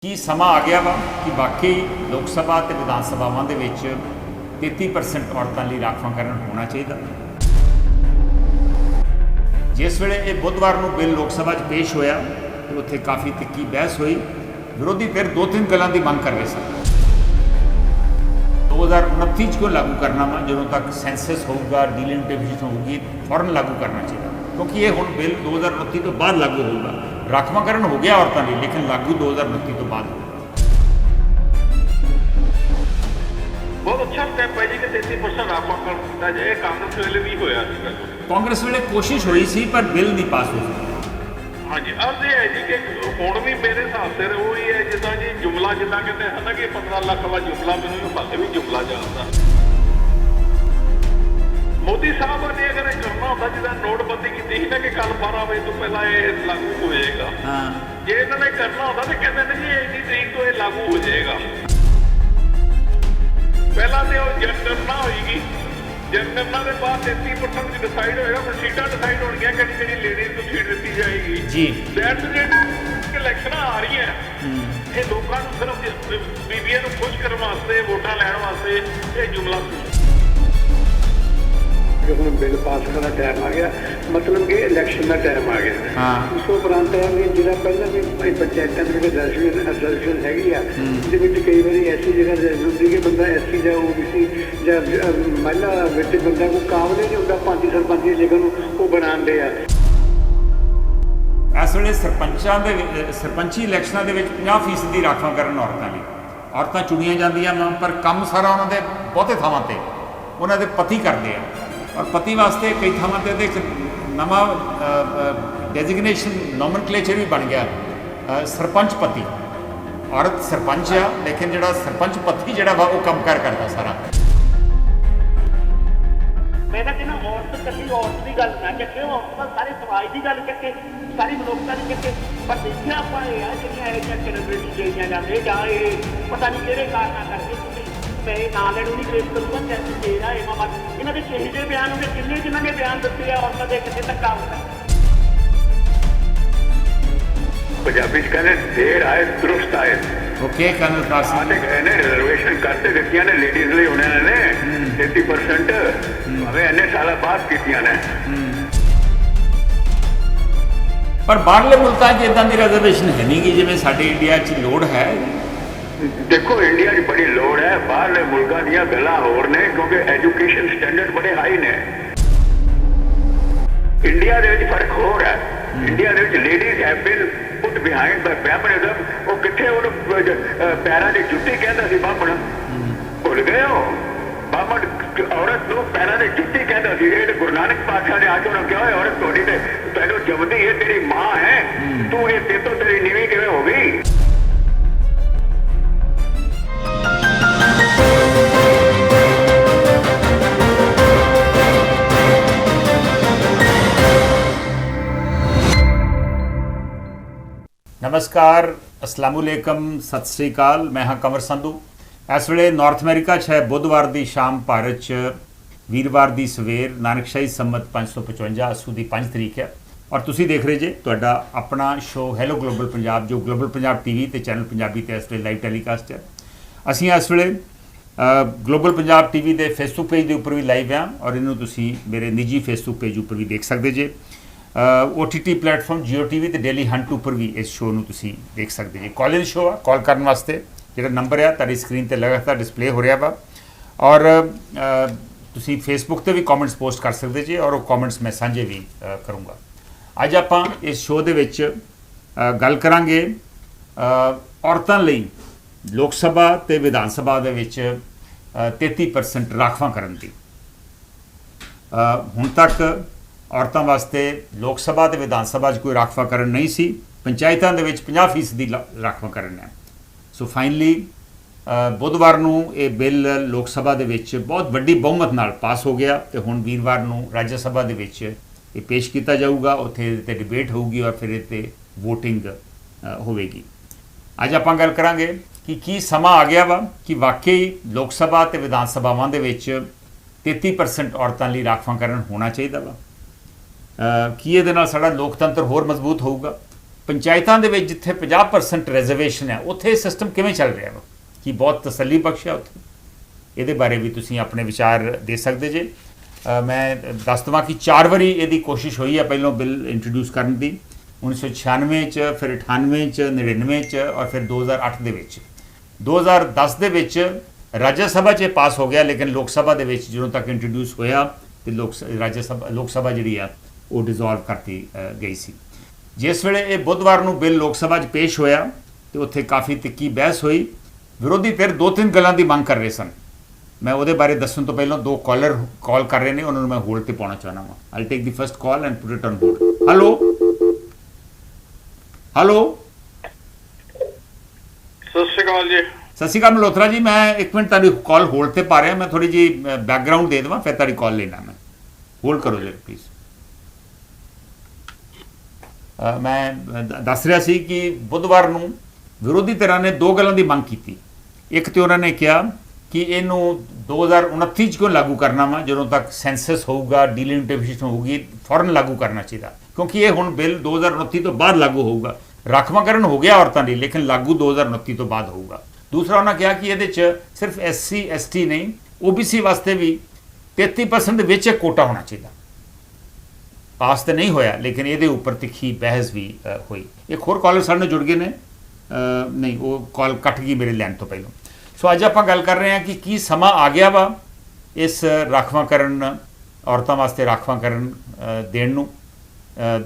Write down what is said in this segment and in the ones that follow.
ਕੀ ਸਮਾਂ ਆ ਗਿਆ ਵਾ ਕਿ ਵਾਕਈ ਲੋਕ ਸਭਾ ਤੇ ਵਿਧਾਨ ਸਭਾਵਾਂ ਦੇ ਵਿੱਚ 33% ਔਰਤਾਂ ਲਈ ਰਾਖਵਾਂਕਰਨ ਹੋਣਾ ਚਾਹੀਦਾ। ਜਿਸ ਵੇਲੇ ਇਹ ਬੁੱਧਵਾਰ ਨੂੰ ਬਿੱਲ ਲੋਕ ਸਭਾ 'ਚ ਪੇਸ਼ ਹੋਇਆ ਤੇ ਉੱਥੇ ਕਾਫੀ ਤਿੱਖੀ ਬਹਿਸ ਹੋਈ। ਵਿਰੋਧੀ ਫਿਰ ਦੋ ਤਿੰਨ ਗੱਲਾਂ ਦੀ ਮੰਗ ਕਰ ਰਹੇ ਸਨ। 2029 'ਚ ਕਿਉਂ ਲਾਗੂ ਕਰਨਾ ਵਾ, ਜਦੋਂ ਤੱਕ ਸੈਂਸਸ ਹੋਊਗਾ, ਡੀਲਿਮਿਟੇਸ਼ਨ ਹੋਊਗੀ, ਫੌਰਨ ਲਾਗੂ ਕਰਨਾ ਚਾਹੀਦਾ, ਕਿਉਂਕਿ ਇਹ ਹੁਣ ਬਿੱਲ 2029 ਤੋਂ ਬਾਅਦ ਲਾਗੂ ਹੋਊਗਾ। ਰਾਖਵਾਂਕਰਨ ਹੋ ਗਿਆ ਔਰਤਾਂ ਲਈ, ਲੇਕਿਨ ਲਾਗੂ 2029 ਤੋਂ ਬਾਅਦ ਹੋਊਗਾ। ਬਹੁਤ ਅੱਛਾ ਸਟੈਪ ਹੈ ਜੀ ਕਿ 33% ਰਾਖਵਾਂਕਰਨ ਕੀਤਾ ਜਾਏ। ਕਾਂਗਰਸ ਵੇਲੇ ਵੀ ਹੋਇਆ ਸੀਗਾ। ਕਾਂਗਰਸ ਵੇਲੇ ਕੋਸ਼ਿਸ਼ ਹੋਈ ਸੀ ਪਰ ਬਿੱਲ ਨਹੀਂ ਪਾਸ ਹੋ ਸਕਿਆ। ਹਾਂਜੀ, ਅਰਜ਼ ਇਹ ਹੈ ਜੀ ਕਿ ਹੁਣ ਵੀ ਮੇਰੇ ਹਿਸਾਬ ਤੇ ਉਹ ਹੀ ਹੈ ਜਿੱਦਾਂ ਜੀ ਜੁਮਲਾ, ਜਿੱਦਾਂ ਕਹਿੰਦੇ ਹਨ ਨਾ ਕਿ 15 ਲੱਖ ਵਾ ਜੁਮਲਾ, ਮੈਨੂੰ ਹਾਲੇ ਵੀ ਜੁਮਲਾ ਜਾਣਦਾ। ਮੋਦੀ ਸਾਹਿਬ ਨੇ ਅਗਰ ਇਹ ਕਰਨਾ ਹੁੰਦਾ, ਜਿੱਦਾਂ ਨੋਟਬੰਦੀ ਕੀਤੀ ਸੀ ਨਾ ਕਿ ਕੱਲ 12 ਵਜੇ ਤੋਂ ਪਹਿਲਾਂ ਇਹ ਲਾਗੂ ਹੋ ਜਾਏਗਾ, ਜੇ ਇਹਨਾਂ ਨੇ ਕਰਨਾ ਹੁੰਦਾ ਤਾਂ ਕਹਿੰਦੇ ਨੇ ਜੀ ਇੰਨੀ ਤਰੀਕ ਤੋਂ ਇਹ ਲਾਗੂ ਹੋ ਜਾਏਗਾ। ਪਹਿਲਾਂ ਤੇ ਉਹ ਜਨਗਣਨਾ ਹੋਏਗੀ, ਜਨਗਣਨਾ ਦੇ ਬਾਅਦ 33% ਡਿਸਾਈਡ ਹੋਏਗਾ, ਫਿਰ ਸੀਟਾਂ ਡਿਸਾਈਡ ਹੋਣਗੀਆਂ ਕਿਹੜੀ ਕਿਹੜੀ ਲੇਡੀਜ਼ ਨੂੰ ਸੀਟ ਦਿੱਤੀ ਜਾਏਗੀ ਜੀ। ਦੈਟਸ ਜਿਹੜੇ ਇਲੈਕਸ਼ਨਾਂ ਆ ਰਹੀਆਂ, ਇਹ ਲੋਕਾਂ ਨੂੰ ਸਿਰਫ ਬੀਬੀਆਂ ਨੂੰ ਖੁਸ਼ ਕਰਨ ਵਾਸਤੇ, ਵੋਟਾਂ ਲੈਣ ਵਾਸਤੇ ਇਹ ਜੁਮਲਾ ਹੁਣ ਬਿੱਲ ਪਾਸ ਕਰਨ ਦਾ ਟਾਈਮ ਆ ਗਿਆ, ਮਤਲਬ ਕਿ ਇਲੈਕਸ਼ਨ ਦਾ ਟਾਈਮ ਆ ਗਿਆ। ਉਸ ਤੋਂ ਉਪਰੰਤ ਹੈ ਵੀ ਜਿਹੜਾ ਪਹਿਲਾਂ ਵੀ ਪੰਚਾਇਤਾਂ ਦੇ ਵਿੱਚ ਰੈਜ਼ੋਲੂਸ਼ਨ ਹੈਗੀ ਆ, ਜਿਹਦੇ ਵਿੱਚ ਕਈ ਵਾਰੀ ਐਸੀ ਜਗ੍ਹਾ ਰੈਜ਼ੋਲੂਸ਼ਨ ਹੁੰਦੀ ਕਿ ਬੰਦਾ ਐਸੀ ਜਾਂ OBC ਜਾਂ ਮਹਿਲਾ ਵਿੱਚ ਬੰਦਾ ਕੋਈ ਕਾਬਲ ਨਹੀਂ ਹੁੰਦਾ, ਪੰਜ ਸਰਪੰਚੀ ਜਗ੍ਹਾ ਨੂੰ ਉਹ ਬਣਾਉਂਦੇ ਆ। ਇਸ ਵੇਲੇ ਸਰਪੰਚੀ ਇਲੈਕਸ਼ਨਾਂ ਦੇ ਵਿੱਚ 50% ਦੀ ਰਾਖਵਾਂਕਰਨ ਔਰਤਾਂ ਲਈ। ਔਰਤਾਂ ਚੁਣੀਆਂ ਜਾਂਦੀਆਂ ਵਾ, ਪਰ ਕੰਮ ਸਾਰਾ ਉਹਨਾਂ ਦੇ ਬਹੁਤੇ ਥਾਵਾਂ 'ਤੇ ਉਹਨਾਂ ਦੇ ਪਤੀ ਕਰਦੇ ਆ। ਔਰ ਪਤੀ ਵਾਸਤੇ ਕਈ ਥਾਵਾਂ 'ਤੇ ਇੱਕ ਨਵਾਂ ਡੈਜ਼ਿਗਨੇਸ਼ਨ ਨੋਮਨਕਲੇਚਰ ਵੀ ਬਣ ਗਿਆ, ਸਰਪੰਚ ਪਤੀ। ਔਰਤ ਸਰਪੰਚ ਆ, ਲੇਕਿਨ ਜਿਹੜਾ ਸਰਪੰਚ ਪਤੀ ਜਿਹੜਾ ਵਾ ਉਹ ਕੰਮ ਕਰਦਾ ਸਾਰਾ। ਮੈਂ ਤਾਂ ਕਹਿੰਦਾ ਔਰਤ ਇਕੱਲੀ ਔਰਤ ਦੀ ਗੱਲ ਨਾ ਚੱਕੇ, ਔਰਤ ਤਾਂ ਸਾਰੇ ਸਮਾਜ ਦੀ ਗੱਲ ਚੱਕੇ, ਸਾਰੀ ਮਨੁੱਖਤਾ ਦੀ ਚੱਕੇ। ਪਰ ਦੇਖਿਆ ਆਪਾਂ ਇਹ ਆ ਜਿਹੜੀਆਂ ਇਹ ਸੈਲੀਬ੍ਰਿਟੀ ਜਿਹੜੀਆਂ ਜਾਂਦੇ ਜਾਂ ਇਹ ਪਤਾ ਨਹੀਂ ਕਿਹੜੇ ਕਾਰਨਾਂ ਕਰਕੇ ਮੈਂ ਨਾਂ ਲੈਣੋਂ ਨਹੀਂ ਗ੍ਰੇਸ ਕਰੂੰਗਾ, ਜੈਸੇ ਤੇਰਾ ਇਹਨਾਂ ਦੇ ਕਿਹੋ ਜਿਹੇ ਬਿਆਨ ਹੁੰਦੇ, ਕਿੰਨੇ ਜਿਨ੍ਹਾਂ ਨੇ ਬਿਆਨ ਦਿੱਤੇ ਆ ਔਰਤਾਂ ਦੇ ਕਿੱਥੇ ਤੱਕ ਆਉਂਦਾ। ਪੰਜਾਬੀ 'ਚ ਕਹਿੰਦੇ ਦੇਰ ਆਏ ਦਰੁਸਤ ਆਏ। ਓਕੇ ਕਰਨਲ ਕਾਸਿਮ ਆਹ ਤੇ ਗਏ ਨੇ, ਰਿਜ਼ਰਵੇਸ਼ਨ ਕਰਤੇ ਦਿੱਤੀਆਂ ਨੇ ਲੇਡੀਜ਼ ਲਈ ਉਹਨਾਂ ਨੇ 33%, ਭਾਵੇਂ ਇੰਨੇ ਸਾਲਾਂ ਬਾਅਦ ਕੀਤੀਆਂ ਨੇ। ਪਰ ਬਾਹਰਲੇ ਮੁਲਕਾਂ 'ਚ ਇਦਾਂ ਦੀ ਰਿਜ਼ਰਵੇਸ਼ਨ ਹੈ ਨਹੀਂ ਗੀ ਜਿਵੇਂ ਸਾਡੇ ਇੰਡੀਆ 'ਚ ਲੋੜ ਹੈ। ਦੇਖੋ, ਇੰਡੀਆ 'ਚ ਬੜੀ ਲੋੜ ਹੈ, ਬਾਹਰਲੇ ਮੁਲਕਾਂ ਦੀਆਂ ਗੱਲਾਂ ਹੋਰ ਨੇ, ਕਿਉਂਕਿ ਐਜੂਕੇਸ਼ਨ ਸਟੈਂਡਰਡ ਬੜੇ ਹਾਈ ਨੇ। ਇੰਡੀਆ ਦੇ ਵਿੱਚ ਫਰਕ ਹੋਰ ਹੈ। ਇੰਡੀਆ ਦੇ ਵਿੱਚ ladies have been put behind by feminism. ਉਹ ਕਿੱਥੇ ਉਹਨੂੰ ਪੈਰਾਂ ਦੀ ਜੁੱਤੀ ਕਹਿੰਦਾ ਸੀ ਬਾਹਮਣ, ਭੁੱਲ ਗਏ ਹੋ? ਬਾਹਮਣ ਔਰਤ ਨੂੰ ਪੈਰਾਂ ਦੀ ਜੁੱਤੀ ਕਹਿੰਦਾ ਸੀ। ਇਹ ਗੁਰੂ ਨਾਨਕ ਪਾਤਸ਼ਾਹ ਨੇ ਆ ਕੇ ਉਹਨੂੰ ਕਿਹਾ, ਔਰਤ ਤੁਹਾਡੀ ਤੇ ਤੈਨੂੰ ਜੰਮਦੀ ਇਹ ਤੇਰੀ ਮਾਂ ਹੈ, ਤੂੰ ਇਹ ਤੇਤੋਂ ਤੇਰੀ ਨੀਵੀਂ ਕਿਵੇਂ ਹੋ ਗਈ? नमस्कार, अस्सलामुअलैकुम, सत श्री अकाल। मैं हाँ कंवर संधू। इस वे नॉर्थ अमेरिका 'च है बुधवार की शाम, भारत 'च वीरवार की सवेर, नानकशाही संमत 555 असू की 5 तरीक है। और तुसी देख रहे जे तुहाडा अपना शो हैलो ग्लोबल पंजाब, जो ग्लोबल पंजाब TV ते चैनल पंजाबी ते इस वे लाइव टैलीकास्ट है। असीं इस वे ग्लोबल पंजाब TV के फेसबुक पेज के उपर भी लाइव हाँ, और इनू तुसी मेरे निजी फेसबुक पेज उपर भी देख सकते जे। OTT प्लेटफॉर्म Jio TV ਤੇ ਡੇਲੀ ਹੰਟ ਉੱਪਰ ਵੀ ਇਸ ਸ਼ੋਅ ਨੂੰ ਤੁਸੀਂ ਦੇਖ ਸਕਦੇ ਜੀ। ਕਾਲ ਇਨ ਸ਼ੋਅ ਆ, ਕਾਲ ਕਰਨ ਵਾਸਤੇ ਜਿਹੜਾ ਨੰਬਰ ਆ ਤੁਹਾਡੀ ਸਕਰੀਨ ਤੇ ਲਗਾਤਾਰ ਡਿਸਪਲੇ ਹੋ ਰਿਹਾ ਵਾ। ਔਰ ਤੁਸੀਂ ਫੇਸਬੁੱਕ ਤੇ ਵੀ ਕਮੈਂਟਸ ਪੋਸਟ ਕਰ ਸਕਦੇ ਜੀ, ਔਰ ਉਹ ਕਮੈਂਟਸ ਮੈਂ ਸਾਂਝੇ ਵੀ ਕਰੂੰਗਾ। ਅੱਜ ਆਪਾਂ ਇਸ ਸ਼ੋਅ ਦੇ ਵਿੱਚ ਗੱਲ ਕਰਾਂਗੇ ਔਰਤਾਂ ਲਈ ਲੋਕ ਸਭਾ ਤੇ ਵਿਧਾਨ ਸਭਾ ਦੇ ਵਿੱਚ 33% ਰਾਖਵਾਂਕਰਨ ਦੀ। ਹੁਣ ਤੱਕ ਔਰਤਾਂ ਵਾਸਤੇ ਲੋਕ ਸਭਾ ਤੇ ਵਿਧਾਨ ਸਭਾ 'ਚ ਕੋਈ ਰਾਖਵਾਂਕਰਨ ਨਹੀਂ ਸੀ। ਪੰਚਾਇਤਾਂ ਦੇ ਵਿੱਚ 50% ਦੀ ਰਾਖਵਾਂਕਰਨ ਹੈ। ਸੋ ਫਾਈਨਲੀ ਬੁੱਧਵਾਰ ਨੂੰ ਇਹ ਬਿੱਲ ਲੋਕ ਸਭਾ ਦੇ ਵਿੱਚ ਬਹੁਤ ਵੱਡੀ ਬਹੁਮਤ ਨਾਲ ਪਾਸ ਹੋ ਗਿਆ ਤੇ ਹੁਣ ਵੀਰਵਾਰ ਨੂੰ ਰਾਜ ਸਭਾ ਦੇ ਵਿੱਚ ਇਹ ਪੇਸ਼ ਕੀਤਾ ਜਾਊਗਾ। ਉੱਥੇ ਇਹਦੇ 'ਤੇ ਡਿਬੇਟ ਹੋਊਗੀ ਔਰ ਫਿਰ ਇਹ 'ਤੇ ਵੋਟਿੰਗ ਹੋਵੇਗੀ। ਅੱਜ ਆਪਾਂ ਗੱਲ ਕਰਾਂਗੇ ਕਿ ਕੀ ਸਮਾਂ ਆ ਗਿਆ ਵਾ ਕਿ ਵਾਕਈ ਲੋਕ ਸਭਾ ਤੇ ਵਿਧਾਨ ਸਭਾਵਾਂ ਦੇ ਵਿੱਚ 33% ਔਰਤਾਂ ਲਈ ਰਾਖਵਾਂਕਰਨ ਹੋਣਾ ਚਾਹੀਦਾ ਵਾ। ਕੀ ਇਹਦੇ ਨਾਲ ਸਾਡਾ ਲੋਕਤੰਤਰ ਹੋਰ ਮਜ਼ਬੂਤ ਹੋਊਗਾ? ਪੰਚਾਇਤਾਂ ਦੇ ਵਿੱਚ ਜਿੱਥੇ 50% ਰਿਜ਼ਰਵੇਸ਼ਨ ਹੈ ਉੱਥੇ ਸਿਸਟਮ ਕਿਵੇਂ ਚੱਲ ਰਿਹਾ ਵਾ? ਕੀ ਬਹੁਤ ਤਸੱਲੀ ਬਖਸ਼ ਹੈ ਉੱਥੇ? ਇਹਦੇ ਬਾਰੇ ਵੀ ਤੁਸੀਂ ਆਪਣੇ ਵਿਚਾਰ ਦੇ ਸਕਦੇ ਜੇ। ਮੈਂ ਦੱਸ ਦੇਵਾਂ ਕਿ 4 ਵਾਰੀ ਇਹਦੀ ਕੋਸ਼ਿਸ਼ ਹੋਈ ਹੈ ਪਹਿਲਾਂ ਬਿੱਲ ਇੰਟਰੋਡਿਊਸ ਕਰਨ ਦੀ, 1996 ਚ, ਫਿਰ 98 ਚ, 99 ਚ ਔਰ ਫਿਰ 2008 ਦੇ ਵਿੱਚ। 2010 ਦੇ ਵਿੱਚ ਰਾਜ ਸਭਾ 'ਚ ਪਾਸ ਹੋ ਗਿਆ, ਲੇਕਿਨ ਲੋਕ ਸਭਾ ਦੇ ਵਿੱਚ ਜਦੋਂ ਤੱਕ ਇੰਟਰੋਡਿਊਸ ਹੋਇਆ ਤੇ ਲੋਕ ਸਭਾ ਜਿਹੜੀ ਆ ਉਹ ਡਿਸੋਲਵ ਕਰਤੀ ਗਈ ਸੀ। ਜਿਸ ਵੇਲੇ ਇਹ ਬੁੱਧਵਾਰ ਨੂੰ ਬਿੱਲ ਲੋਕ ਸਭਾ 'ਚ ਪੇਸ਼ ਹੋਇਆ ਤੇ ਉੱਥੇ ਕਾਫੀ ਤਿੱਖੀ ਬਹਿਸ ਹੋਈ। ਵਿਰੋਧੀ ਧਿਰ 2-3 ਗੱਲਾਂ ਦੀ ਮੰਗ ਕਰ ਰਹੇ ਸਨ। ਮੈਂ ਉਹਦੇ ਬਾਰੇ ਦੱਸਣ ਤੋਂ ਪਹਿਲਾਂ 2 ਕਾਲਰ ਕਾਲ ਕਰ ਰਹੇ ਨੇ, ਉਹਨਾਂ ਨੂੰ ਮੈਂ ਹੋਲਡ ਤੇ ਪਾਉਣਾ ਚਾਹੁੰਦਾ ਹਾਂ। ਆਈ ਟੇਕ ਦੀ first call and put it on hold. Hello ਸਤਿ ਸ਼੍ਰੀ ਅਕਾਲ ਜੀ। ਸਤਿ ਸ਼੍ਰੀ ਅਕਾਲ ਮਲਹੋਤਰਾ ਜੀ, ਮੈਂ 1 ਮਿੰਟ ਤੁਹਾਡੀ ਕਾਲ ਹੋਲਡ ਤੇ ਪਾ ਰਿਹਾ। ਮੈਂ ਥੋੜੀ ਜੀ ਬੈਕਗਰਾਉਂਡ ਦੇ ਦੇਵਾਂ, ਫਿਰ ਤੁਹਾਡੀ ਕਾਲ ਲੈਣਾ। ਮੈਂ ਹੋਲਡ ਕਰੋ ਜੀ ਪਲੀਜ਼। ਮੈਂ ਦੱਸ ਰਿਹਾ ਸੀ ਕਿ ਬੁੱਧਵਾਰ ਨੂੰ ਵਿਰੋਧੀ ਧਿਰਾਂ ਨੇ 2 ਗੱਲਾਂ ਦੀ ਮੰਗ ਕੀਤੀ। ਇੱਕ ਤੇ ਉਹਨਾਂ ਨੇ ਕਿਹਾ ਕਿ ਇਹਨੂੰ 2029 'ਚ ਕਿਉਂ ਲਾਗੂ ਕਰਨਾ ਵਾ, ਜਦੋਂ ਤੱਕ ਸੈਂਸਸ ਹੋਊਗਾ, ਡੀਲਿਮਿਟੇਸ਼ਨ ਹੋਊਗੀ, ਫੌਰਨ ਲਾਗੂ ਕਰਨਾ ਚਾਹੀਦਾ, ਕਿਉਂਕਿ ਇਹ ਹੁਣ ਬਿੱਲ 2029 ਤੋਂ ਬਾਅਦ ਲਾਗੂ ਹੋਊਗਾ। ਰਾਖਵਾਂਕਰਨ ਹੋ ਗਿਆ ਔਰਤਾਂ ਲਈ, ਲੇਕਿਨ ਲਾਗੂ 2029 ਤੋਂ ਬਾਅਦ ਹੋਊਗਾ। ਦੂਸਰਾ ਉਹਨਾਂ ਕਿਹਾ ਕਿ ਇਹਦੇ 'ਚ ਸਿਰਫ SC ST ਨਹੀਂ, OBC ਵਾਸਤੇ ਵੀ 33% ਦੇ ਵਿੱਚ ਇੱਕ ਕੋਟਾ ਹੋਣਾ ਚਾਹੀਦਾ। ਪਾਸ ਤਾਂ ਨਹੀਂ ਹੋਇਆ, ਲੇਕਿਨ ਇਹਦੇ ਉੱਪਰ ਤਿੱਖੀ ਬਹਿਸ ਵੀ ਹੋਈ। ਇੱਕ ਹੋਰ ਕਾਲਰ ਸਾਡੇ ਨਾਲ ਜੁੜ ਗਏ ਨੇ, ਨਹੀਂ ਉਹ ਕਾਲ ਕੱਟ ਗਈ ਮੇਰੇ ਲੈਣ ਤੋਂ ਪਹਿਲਾਂ। ਸੋ ਅੱਜ ਆਪਾਂ ਗੱਲ ਕਰ ਰਹੇ ਹਾਂ ਕਿ ਕੀ ਸਮਾਂ ਆ ਗਿਆ ਵਾ ਇਸ ਰਾਖਵਾਂਕਰਨ, ਔਰਤਾਂ ਵਾਸਤੇ ਰਾਖਵਾਂਕਰਨ ਦੇਣ ਨੂੰ।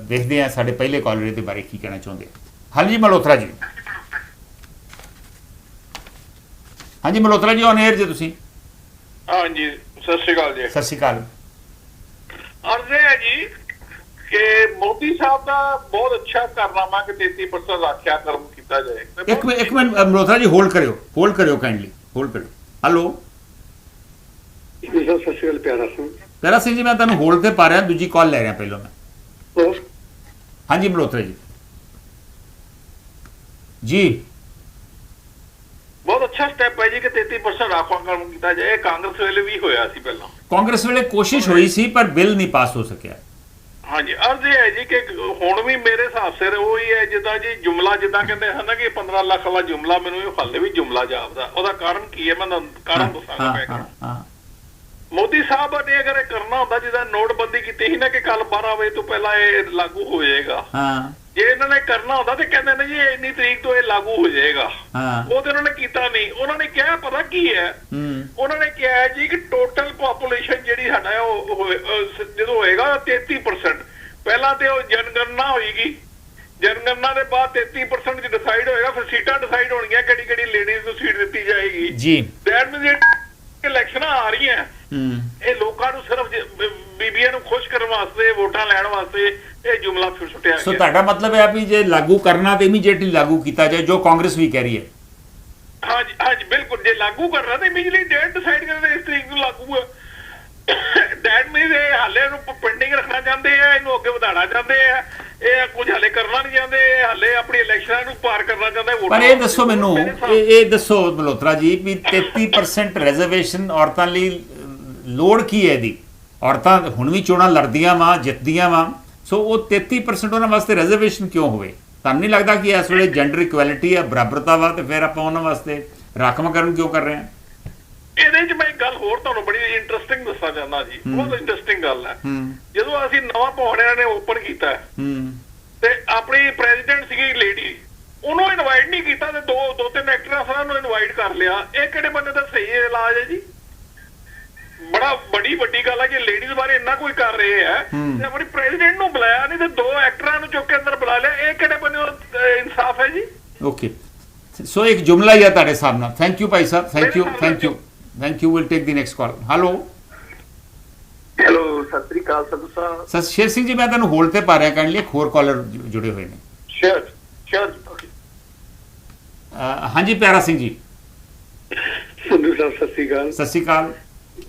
ਦੇਖਦੇ ਹਾਂ ਸਾਡੇ ਪਹਿਲੇ ਕਾਲਰ ਇਹਦੇ ਬਾਰੇ ਕੀ ਕਹਿਣਾ ਚਾਹੁੰਦੇ। ਹਾਂਜੀ ਮਲਹੋਤਰਾ ਜੀ। ਹਾਂਜੀ ਮਲਹੋਤਰਾ ਜੀ, ਔਨ 에ਅਰ ਜੀ ਤੁਸੀਂ। ਹਾਂਜੀ ਸਤਿ ਸ਼੍ਰੀ ਅਕਾਲ ਜੀ। ਸਤਿ ਸ਼੍ਰੀ ਅਕਾਲ। ਅਰਜ਼ ਹੈ ਜੀ ਕਿ ਮੋਦੀ ਸਾਹਿਬ ਦਾ ਬਹੁਤ ਅੱਛਾ ਕਾਰਨਾਮਾ ਕਿ 33% ਰਾਖਿਆਕਰਨ ਕੀਤਾ ਜਾਏ। ਇੱਕ ਮਿੰਟ ਮਲਹੋਤਰਾ ਜੀ, ਹੋਲਡ ਕਰਿਓ ਕਾਈਂਡਲੀ, ਹੋਲਡ ਕਰਿਓ। ਹੈਲੋ ਸਤਿ ਸ਼੍ਰੀ ਅਕਾਲ ਪਿਆਰਾ ਸਿੰਘ ਜੀ, ਮੈਂ ਤੁਹਾਨੂੰ ਹੋਲਡ ਤੇ ਪਾ ਰਿਹਾ, ਦੂਜੀ ਕਾਲ ਲੈ ਰਿਹਾ ਪਹਿਲਾਂ ਮੈਂ। ਹਾਂਜੀ ਮਲਹੋਤਰਾ ਜੀ। ਜੀ ਬਹੁਤ ਅੱਛਾ ਸਟੈਪ ਹੈ ਜੀ ਕਿ 33% ਰਾਖਵਾਂਕਰਨ ਕੀਤਾ ਜਾਏ। ਕਾਂਗਰਸ ਵੇਲੇ ਵੀ ਹੋਇਆ ਸੀ ਪਹਿਲਾਂ, ਕਾਂਗਰਸ ਵੇਲੇ ਕੋਸ਼ਿਸ਼ ਹੋਈ ਸੀ ਪਰ ਬਿੱਲ ਨਹੀਂ ਪਾਸ ਹੋ ਸਕਿਆ। ਹਾਂਜੀ ਅਰਜ਼ ਇਹ ਹੈ ਜੀ ਕਿ ਹੁਣ ਵੀ ਮੇਰੇ ਹਿਸਾਬ ਸਿਰ ਉਹੀ ਹੈ ਜਿੱਦਾਂ ਜੀ ਜੁਮਲਾ, ਜਿੱਦਾਂ ਕਹਿੰਦੇ ਹਨ ਨਾ ਕਿ 15 ਲੱਖ ਵਾਲਾ ਜੁਮਲਾ, ਮੈਨੂੰ ਇਹ ਹਾਲੇ ਵੀ ਜੁਮਲਾ ਜਾਪਦਾ। ਉਹਦਾ ਕਾਰਨ ਕੀ ਹੈ, ਮੈਂ ਕਾਰਨ ਦੱਸਾਂਗਾ ਮੈਂ। ਮੋਦੀ ਸਾਹਿਬ ਨੇ ਅਗਰ ਇਹ ਕਰਨਾ ਹੁੰਦਾ, ਜਿੱਦਾਂ ਨੋਟਬੰਦੀ ਕੀਤੀ ਸੀ ਨਾ ਕਿ ਕੱਲ 12 ਵਜੇ ਤੋਂ ਪਹਿਲਾਂ ਇਹ ਲਾਗੂ ਹੋ ਜਾਏਗਾ, ਜੇ ਇਹਨਾਂ ਨੇ ਕਰਨਾ ਹੁੰਦਾ ਤੇ ਕਹਿੰਦੇ ਨੇ ਜੀ ਇੰਨੀ ਤਰੀਕ ਤੋਂ ਇਹ ਲਾਗੂ ਹੋ ਜਾਏਗਾ। ਉਹ ਤੇ ਉਹਨਾਂ ਨੇ ਕੀਤਾ ਨਹੀਂ। ਉਹਨਾਂ ਨੇ ਕਿਹਾ ਪਤਾ ਕੀ ਹੈ, ਉਹਨਾਂ ਨੇ ਕਿਹਾ ਜੀ ਕਿ ਟੋਟਲ ਪੋਪੂਲੇਸ਼ਨ ਜਿਹੜੀ ਸਾਡਾ ਉਹ ਜਦੋਂ ਹੋਏਗਾ 33%, ਪਹਿਲਾਂ ਤੇ ਉਹ ਜਨਗਣਨਾ ਹੋਏਗੀ, ਜਨਗਣਨਾ ਦੇ ਬਾਅਦ 33% ਚ ਡਿਸਾਈਡ ਹੋਏਗਾ, ਫਿਰ ਸੀਟਾਂ ਡਿਸਾਈਡ ਹੋਣਗੀਆਂ ਕਿਹੜੀ ਕਿਹੜੀ ਲੇਡੀਜ਼ ਨੂੰ ਸੀਟ ਦਿੱਤੀ ਜਾਏਗੀ ਜੀ। ਦੈਟ ਮੀਨਸ ਇਲੈਕਸ਼ਨਾਂ ਆ ਰਹੀਆਂ, ਇਹ ਲੋਕਾਂ ਨੂੰ ਸਿਰਫ ਬੀਬੀਆਂ ਨੂੰ ਖੁਸ਼ ਕਰਨ ਵਾਸਤੇ, ਵੋਟਾਂ ਲੈਣ ਵਾਸਤੇ ਇਹ ਜੁਮਲਾ ਫਿਰ ਸੁੱਟਿਆ ਗਿਆ। ਸੋ ਤੁਹਾਡਾ ਮਤਲਬ ਹੈ ਵੀ ਜੇ ਲਾਗੂ ਕਰਨਾ ਤੇ ਇਮੀਡੀਏਟਲੀ ਲਾਗੂ ਕੀਤਾ ਜਾਏ, ਜੋ ਕਾਂਗਰਸ ਵੀ ਕਹਿ ਰਹੀ ਹੈ। ਹਾਂਜੀ ਹਾਂਜੀ ਬਿਲਕੁਲ, ਜੇ ਲਾਗੂ ਕਰਨਾ ਤੇ ਇਮੀਡੀਏਟਲੀ ਡੇਟ ਡਿਸਾਈਡ ਕਰਦੇ ਇਸ ਤਰੀਕ ਨੂੰ ਲਾਗੂ ਹੈ। ਦੈਟ ਮੀਨਸ ਇਹ ਹਾਲੇ ਨੂੰ ਪੈਂਡਿੰਗ ਰੱਖਣਾ ਚਾਹੁੰਦੇ ਆ, ਇਹਨੂੰ ਅੱਗੇ ਵਧਾਉਣਾ ਚਾਹੁੰਦੇ ਆ, ਇਹ ਕੁਝ ਹਾਲੇ ਕਰਨਾ ਨਹੀਂ ਚਾਹੁੰਦੇ, ਹਾਲੇ ਆਪਣੀ ਇਲੈਕਸ਼ਨਾਂ ਨੂੰ ਪਾਰ ਕਰਨਾ ਚਾਹੁੰਦੇ। ਪਰ ਇਹ ਦੱਸੋ ਮੈਨੂੰ, ਇਹ ਦੱਸੋ ਮਲਹੋਤਰਾ ਜੀ ਵੀ 33% ਰਿਜ਼ਰਵੇਸ਼ਨ ਔਰਤਾਂ ਲਈ ਲੋੜ ਕੀ ਹੈ ਇਹਦੀ? ਔਰਤਾਂ ਹੁਣ ਵੀ ਚੋਣਾਂ ਲੜਦੀਆਂ ਵਾ, ਜਿੱਤਦੀਆਂ ਵਾ, ਸੋ ਉਹ 33% ਉਹਨਾਂ ਵਾਸਤੇ ਰਿਜ਼ਰਵੇਸ਼ਨ ਕਿਉਂ ਹੋਵੇ? ਤੁਹਾਨੂੰ ਨਹੀਂ ਲੱਗਦਾ ਕਿ ਇਸ ਵੇਲੇ ਜੈਂਡਰ ਇਕੁਐਲਿਟੀ ਹੈ, ਬਰਾਬਰਤਾ ਵਾ, ਤੇ ਫਿਰ ਆਪਾਂ ਉਹਨਾਂ ਵਾਸਤੇ ਰਾਖਵਾਂਕਰਨ ਕਿਉਂ ਕਰ ਰਹੇ ਹਾਂ? ਇਹਦੇ 'ਚ ਮੈਂ ਇੱਕ ਗੱਲ ਹੋਰ ਤੁਹਾਨੂੰ ਬੜੀ ਇੰਟਰਸਟਿੰਗ ਦੱਸਣਾ ਚਾਹੁੰਦਾ ਜੀ, ਬਹੁਤ ਇੰਟਰਸਟਿੰਗ ਗੱਲ ਹੈ। ਜਦੋਂ ਅਸੀਂ ਨਵਾਂ ਭਵਨ ਇਹਨਾਂ ਨੇ ਓਪਨ ਕੀਤਾ ਤੇ ਆਪਣੀ ਪ੍ਰੈਜ਼ੀਡੈਂਟ ਸੀਗੀ ਲੇਡੀ, ਉਹਨੂੰ ਇਨਵਾਈਟ ਨਹੀਂ ਕੀਤਾ ਤੇ ਦੋ ਤਿੰਨ ਐਕਟਰੈਸਾਂ ਨੂੰ ਇਨਵਾਈਟ ਕਰ ਲਿਆ। ਇਹ ਕਿਹੜੇ ਬੰਦੇ ਦਾ ਸਹੀ ਇਲਾਜ ਹੈ ਜੀ? ਬੜਾ ਬੜੀ ਵੱਡੀ ਗੱਲ ਹੈ ਕਿ ਲੇਡੀਜ਼ ਬਾਰੇ ਇੰਨਾ ਕੋਈ ਕਰ ਰਹੇ ਹੈ ਤੇ ਆਪਣੀ ਪ੍ਰੈਜ਼ੀਡੈਂਟ ਨੂੰ ਬੁਲਾਇਆ ਨਹੀਂ ਤੇ 2 ਐਕਟਰਾਂ ਨੂੰ ਚੁੱਕ ਕੇ ਅੰਦਰ ਬੁਲਾ ਲਿਆ। ਇਹ ਕਿਹੜੇ ਬੰਦੇ ਦਾ ਇਨਸਾਫ ਹੈ ਜੀ? ਓਕੇ, ਸੋ ਇੱਕ ਜੁਮਲਾ ਹੀ ਹੈ ਤੁਹਾਡੇ ਸਾਹਮਣੇ। Thank you Bhai Sahib, thank you will take the next call. Hello Sat Sri Akal Sandhu Sahib. Sir Sher Singh ji, ਮੈਂ ਤੁਹਾਨੂੰ ਹੋਲਡ ਤੇ ਪਾ ਰਿਹਾ, ਕਾਈਂਡਲੀ ਇੱਕ ਹੋਰ ਕਾਲਰ ਜੁੜੇ ਹੋਏ ਨੇ। ਸ਼ੋਰ ਹਾਂਜੀ ਪਿਆਰਾ ਸਿੰਘ ਜੀ। ਸੰਧੂ ਸਾਹਿਬ ਸਤਿ ਸ੍ਰੀ ਅਕਾਲ। ਸਤਿ ਸ਼੍ਰੀ ਅਕਾਲ।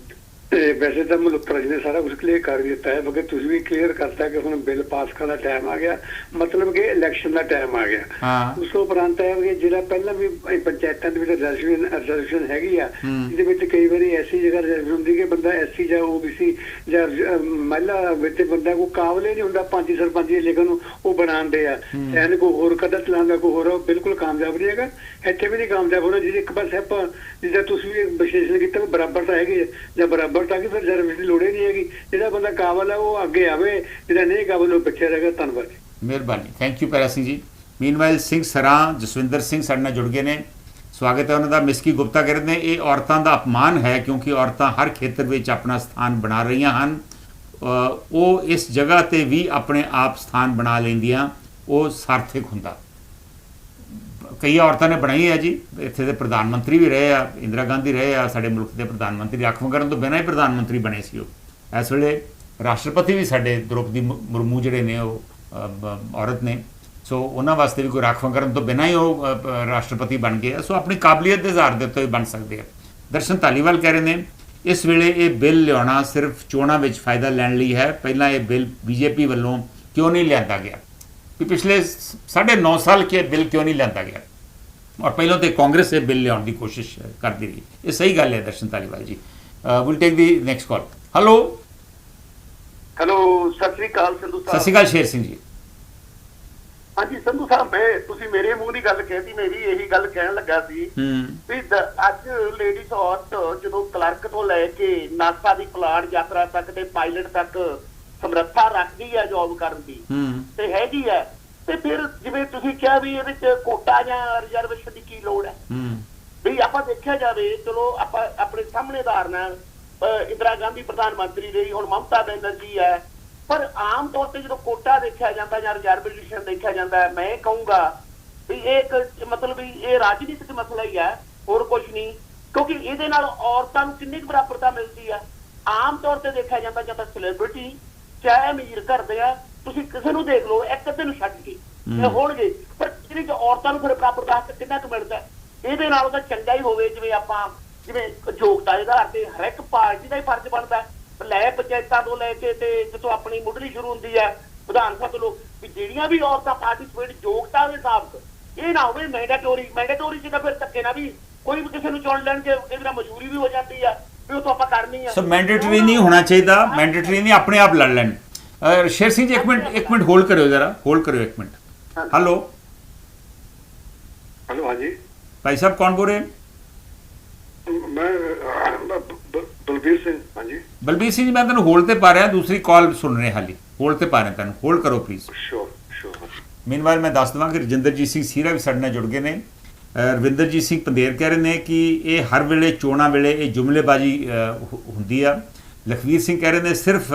ਤੇ ਵੈਸੇ ਤਾਂ ਮਲੂਕ ਰਾਜ ਨੇ ਸਾਰਾ ਕੁਝ ਕਲੀਅਰ ਕਰ ਦਿੱਤਾ ਹੈ, ਮਗਰ ਤੁਸੀਂ ਵੀ ਕਲੀਅਰ ਕਰਤਾ ਕਿ ਹੁਣ ਬਿੱਲ ਪਾਸ ਕਰਨ ਦਾ ਟਾਈਮ ਆ ਗਿਆ, ਮਤਲਬ ਕਿ ਇਲੈਕਸ਼ਨ ਦਾ ਟਾਈਮ ਆ ਗਿਆ। ਹਾਂ ਉਸ ਤੋਂ ਉਪਰੰਤ ਹੈ ਕਿ ਜਿਹੜਾ ਪਹਿਲਾਂ ਵੀ ਪੰਚਾਇਤਾਂ ਦੇ ਵਿੱਚ ਰਿਜ਼ਰਵੇਸ਼ਨ ਹੈਗੀ ਆ, ਜਿਹਦੇ ਵਿੱਚ ਕਈ ਵਾਰੀ ਐਸੀ ਜਗ੍ਹਾ ਰਿਜ਼ਰਵੇਸ਼ਨ ਹੁੰਦੀ ਕਿ ਬੰਦਾ ਐਸਸੀ ਜਾਂ OBC ਜਾਂ ਮਹਿਲਾ ਵਿੱਚ ਬੰਦਾ ਕੋਈ ਕਾਬਲੇ ਨਹੀਂ ਹੁੰਦਾ ਪੰਚੀ ਸਰਪੰਚੀ ਲਿਖਣ ਨੂੰ, ਉਹ ਬਣਾਉਂਦੇ ਆ ਐਨ ਕੋਈ ਹੋਰ ਕਦਰ ਚਲਾਉਂਦਾ ਕੋਈ ਹੋਰ, ਬਿਲਕੁਲ ਕਾਮਯਾਬ ਨਹੀਂ ਹੈਗਾ। ਇੱਥੇ ਵੀ ਨਹੀਂ ਕਾਮਯਾਬ ਹੋਣਾ। ਜਿਹਦੇ ਇੱਕ ਪਾਸੇ ਆਪਾਂ ਜਿੱਦਾਂ ਤੁਸੀਂ ਵੀ ਵਿਸ਼ਲੇਸ਼ਣ ਕੀਤਾ ਬਰਾਬਰ ਤਾਂ ਹੈਗੀ ਹੈ ਜਾਂ ਬਰਾਬਰ ਤਾਂ ਕਿ ਫਿਰ ਰਿਜ਼ਰਵੇਸ਼ਨ ਦੀ ਲੋੜ ਹੀ ਨਹੀਂ ਹੈਗੀ। ਜਿਹੜਾ ਬੰਦਾ ਕਾਬਲ ਹੈ ਉਹ ਅੱਗੇ ਆਵੇ, ਜਿਹੜਾ ਨਹੀਂ ਕਾਬਲ ਉਹ ਪਿੱਛੇ ਰਹੇਗਾ। ਧੰਨਵਾਦ ਜੀ, ਮਿਹਰਬਾਨੀ, thank you para Singh ji. Meanwhile Singh ਸਰਾਂ ਜਸਵਿੰਦਰ ਸਿੰਘ ਸਾਡੇ ਨਾਲ ਜੁੜ ਗਏ ਨੇ, ਸਵਾਗਤ ਹੈ ਉਹਨਾਂ ਦਾ। ਮਿਸਕੀ ਗੁਪਤਾ ਕਹਿੰਦੇ ਨੇ ਇਹ ਔਰਤਾਂ ਦਾ ਅਪਮਾਨ ਹੈ ਕਿਉਂਕਿ ਔਰਤਾਂ ਹਰ ਖੇਤਰ ਵਿੱਚ ਆਪਣਾ ਸਥਾਨ ਬਣਾ ਰਹੀਆਂ ਹਨ, ਉਹ ਇਸ ਜਗ੍ਹਾ ਤੇ ਵੀ ਆਪਣੇ ਆਪ ਸਥਾਨ ਬਣਾ ਲੈਂਦੀਆਂ, ਉਹ ਸਾਰਥਕ ਹੁੰਦਾ। ਕਈ ਔਰਤਾਂ ਨੇ ਬਣਾਈ ਹੈ ਜੀ, ਇੱਥੇ ਦੇ ਪ੍ਰਧਾਨ ਮੰਤਰੀ ਵੀ ਰਹੇ ਆ, ਇੰਦਰਾ ਗਾਂਧੀ ਰਹੇ ਆ ਸਾਡੇ ਮੁਲਕ ਦੇ ਪ੍ਰਧਾਨ ਮੰਤਰੀ, ਰਾਖਵਾਂ ਕਰਨ ਤੋਂ ਬਿਨਾਂ ਹੀ ਪ੍ਰਧਾਨ ਮੰਤਰੀ ਬਣੇ ਸੀ ਉਹ। ਇਸ ਵੇਲੇ ਰਾਸ਼ਟਰਪਤੀ ਵੀ ਸਾਡੇ ਦ੍ਰੋਪਦੀ ਮੁਰਮੂ ਜਿਹੜੇ ਨੇ ਉਹ ਔਰਤ ਨੇ, ਸੋ ਉਹਨਾਂ ਵਾਸਤੇ ਵੀ ਕੋਈ ਰਾਖਵਾਂ ਕਰਨ ਤੋਂ ਬਿਨਾਂ ਹੀ ਉਹ ਰਾਸ਼ਟਰਪਤੀ ਬਣ ਗਏ ਆ। ਸੋ ਆਪਣੀ ਕਾਬਲੀਅਤ ਦੇ ਆਧਾਰ ਦੇ ਉੱਤੇ ਵੀ ਬਣ ਸਕਦੇ ਆ। ਦਰਸ਼ਨ ਧਾਲੀਵਾਲ ਕਹਿ ਰਹੇ ਨੇ ਇਸ ਵੇਲੇ ਇਹ ਬਿੱਲ ਲਿਆਉਣਾ ਸਿਰਫ ਚੋਣਾਂ ਵਿੱਚ ਫਾਇਦਾ ਲੈਣ ਲਈ ਹੈ, ਪਹਿਲਾਂ ਇਹ ਬਿੱਲ BJP ਵੱਲੋਂ ਕਿਉਂ ਨਹੀਂ ਲਿਆਂਦਾ ਗਿਆ ਕਿ ਪਿਛਲੇ 9.5 ਸਾਲ ਕੇ ਬਿੱਲ ਕਿਉਂ ਨਹੀਂ ਲਿਆਂਦਾ ਗਿਆ, ਔਰ ਪਹਿਲਾਂ ਤੇ ਕਾਂਗਰਸ ਇਹ ਬਿੱਲ ਲਿਆਉਣ ਦੀ ਕੋਸ਼ਿਸ਼ ਕਰਦੀ ਰਹੀ। ਇਹ ਸਹੀ ਗੱਲ ਹੈ ਦਰਸ਼ਨ ਧਾਲੀਵਾਲ ਜੀ। Will take the next call. Hello Sat Sri ਅਕਾਲ ਸੰਧੂ ਸਤਿ ਸ਼੍ਰੀ ਅਕਾਲ ਸ਼ੇਰ ਸਿੰਘ ਜੀ। ਹਾਂਜੀ ਸੰਧੂ ਸਾਹਿਬ, ਤੁਸੀਂ ਮੇਰੇ ਮੂੰਹ ਦੀ ਗੱਲ ਕਹਿਤੀ, ਮੈਂ ਵੀ ਇਹੀ ਗੱਲ ਕਹਿਣ ਲੱਗਾ ਸੀ ਵੀ ਅੱਜ ਲੇਡੀਜ਼ ਔਰਤ ਜਦੋਂ ਕਲਰਕ ਤੋਂ ਲੈ ਕੇ ਨਾਸਾ ਦੀ ਪਲਾਟ ਯਾਤਰਾ ਤੱਕ ਤੇ ਪਾਇਲਟ ਤੱਕ ਸਮਰੱਥਾ ਰੱਖਦੀ ਹੈ ਜੌਬ ਕਰਨ ਦੀ ਤੇ ਹੈਗੀ ਹੈ, ਤੇ ਫਿਰ ਜਿਵੇਂ ਤੁਸੀਂ ਕਿਹਾ ਵੀ ਇਹਦੇ ਚ ਕੋਟਾ ਜਾਂ ਰਿਜ਼ਰਵੇਸ਼ਨ ਦੀ ਕੀ ਲੋੜ ਹੈ। ਵੀ ਆਪਾਂ ਦੇਖਿਆ ਜਾਵੇ, ਚਲੋ ਆਪਾਂ ਆਪਣੇ ਸਾਹਮਣੇ ਉਦਾਹਰਨ ਇੰਦਰਾ ਗਾਂਧੀ ਪ੍ਰਧਾਨ ਮੰਤਰੀ ਰਹੀ, ਹੁਣ ਮਮਤਾ ਬੈਨਰਜੀ ਹੈ, ਪਰ ਆਮ ਤੌਰ ਤੇ ਜਦੋਂ ਕੋਟਾ ਦੇਖਿਆ ਜਾਂਦਾ ਜਾਂ ਰਿਜ਼ਰਵੇਸ਼ਨ ਦੇਖਿਆ ਜਾਂਦਾ, ਮੈਂ ਕਹੂੰਗਾ ਵੀ ਇਹ ਇੱਕ ਮਤਲਬ ਵੀ ਇਹ ਰਾਜਨੀਤਿਕ ਮਸਲਾ ਹੀ ਹੈ, ਹੋਰ ਕੁਝ ਨਹੀਂ, ਕਿਉਂਕਿ ਇਹਦੇ ਨਾਲ ਔਰਤਾਂ ਨੂੰ ਕਿੰਨੀ ਕੁ ਬਰਾਬਰਤਾ ਮਿਲਦੀ ਆ। ਆਮ ਤੌਰ ਤੇ ਦੇਖਿਆ ਜਾਂਦਾ ਜਾਂ ਤਾਂ ਸੈਲੀਬ੍ਰਿਟੀ ਚਾਹੇ ਅਮੀਰ ਕਰਦੇ ਆ, ਤੁਸੀਂ ਕਿਸੇ ਨੂੰ ਦੇਖ ਲਓ ਇੱਕ ਅੱਧੇ ਨੂੰ ਛੱਡ ਕੇ ਹੋਣਗੇ, ਪਰ ਇਹਦੇ ਚ ਔਰਤਾਂ ਨੂੰ ਫਿਰ ਬਰਾਬਰਤਾ ਕਿੰਨਾ ਕੁ ਮਿਲਦਾ। ਇਹਦੇ ਨਾਲ ਤਾਂ ਚੰਗਾ ਹੀ ਹੋਵੇ, ਜਿਵੇਂ ਯੋਗਤਾ ਦੇ ਆਧਾਰ ਤੇ ਹਰ ਇੱਕ ਪਾਰਟੀ ਦਾ ਹੀ ਫਰਜ਼ ਬਣਦਾ, ਲੈ ਪੰਚਾਇਤਾਂ ਤੋਂ ਲੈ ਕੇ ਤੇ ਜਦੋਂ ਆਪਣੀ ਮੁੱਢਲੀ ਸ਼ੁਰੂ ਹੁੰਦੀ ਹੈ ਵਿਧਾਨ ਸਭਾ ਤੋਂ ਵੀ ਜਿਹੜੀਆਂ ਵੀ ਔਰਤਾਂ ਪਾਰਟੀਸਪੇਟ ਯੋਗਤਾ ਦੇ ਹਿਸਾਬ ਤੋਂ, ਇਹ ਨਾ ਹੋਵੇ ਮੈਂਡੇਟੋਰੀ ਚ ਤਾਂ ਫਿਰ ਧੱਕੇ ਨਾ ਵੀ ਕੋਈ ਵੀ ਕਿਸੇ ਨੂੰ ਚੁਣ ਲੈਣ ਕੇ ਇਹਦੇ ਨਾਲ ਮਜਬੂਰੀ ਵੀ ਹੋ ਜਾਂਦੀ ਆ ਵੀ ਉਹ ਤਾਂ ਆਪਾਂ ਕਰਨੀ ਆ। ਸੋ ਮੈਂਡੇਟਰੀ ਨਹੀਂ ਹੋਣਾ ਚਾਹੀਦਾ, ਮੈਂਡੇਟਰੀ ਨਹੀਂ, ਆਪਣੇ ਆਪ ਲੜ ਲੈਣ। ਸ਼ੇਰ ਸਿੰਘ ਜੀ ਇੱਕ ਮਿੰਟ ਹੋਲਡ ਕਰਿਓ, ਜ਼ਰਾ ਹੋਲਡ ਕਰਿਓ ਇੱਕ ਮਿੰਟ। ਹੈਲੋ ਹਾਂਜੀ ਭਾਈ ਸਾਹਿਬ ਕੌਣ ਬੋਲ ਰਹੇ? ਮੈਂ ਬਲਬੀਰ ਸਿੰਘ। ਹਾਂਜੀ ਬਲਬੀਰ ਸਿੰਘ ਜੀ, ਮੈਂ ਤੁਹਾਨੂੰ ਹੋਲਡ ਤੇ ਪਾ ਰਿਹਾ, ਦੂਸਰੀ ਕਾਲ ਸੁਣ ਰਹੇ, ਹਾਲੀ ਹੋਲਡ ਤੇ ਪਾ ਰਿਹਾ ਤੁਹਾਨੂੰ, ਹੋਲਡ ਕਰੋ ਪਲੀਜ਼। ਸ਼ੋਰ। ਮੀਨਵਾਈਲ ਮੈਂ ਦੱਸ ਦੇਵਾਂ ਕਿ ਰਜਿੰਦਰਜੀਤ ਸਿੰਘ ਸੀਰਾ ਵੀ ਸਾਡੇ ਨਾਲ ਜੁੜ ਗਏ ਨੇ। ਰਵਿੰਦਰਜੀਤ ਸਿੰਘ ਪੰਦੇਰ ਕਹਿ ਰਹੇ ਨੇ ਕਿ ਇਹ ਹਰ ਵੇਲੇ ਚੋਣਾਂ ਵੇਲੇ ਇਹ ਜੁਮਲੇਬਾਜ਼ੀ ਹੁੰਦੀ ਆ। ਲਖਵੀਰ ਸਿੰਘ ਕਹਿ ਰਹੇ ਨੇ ਸਿਰਫ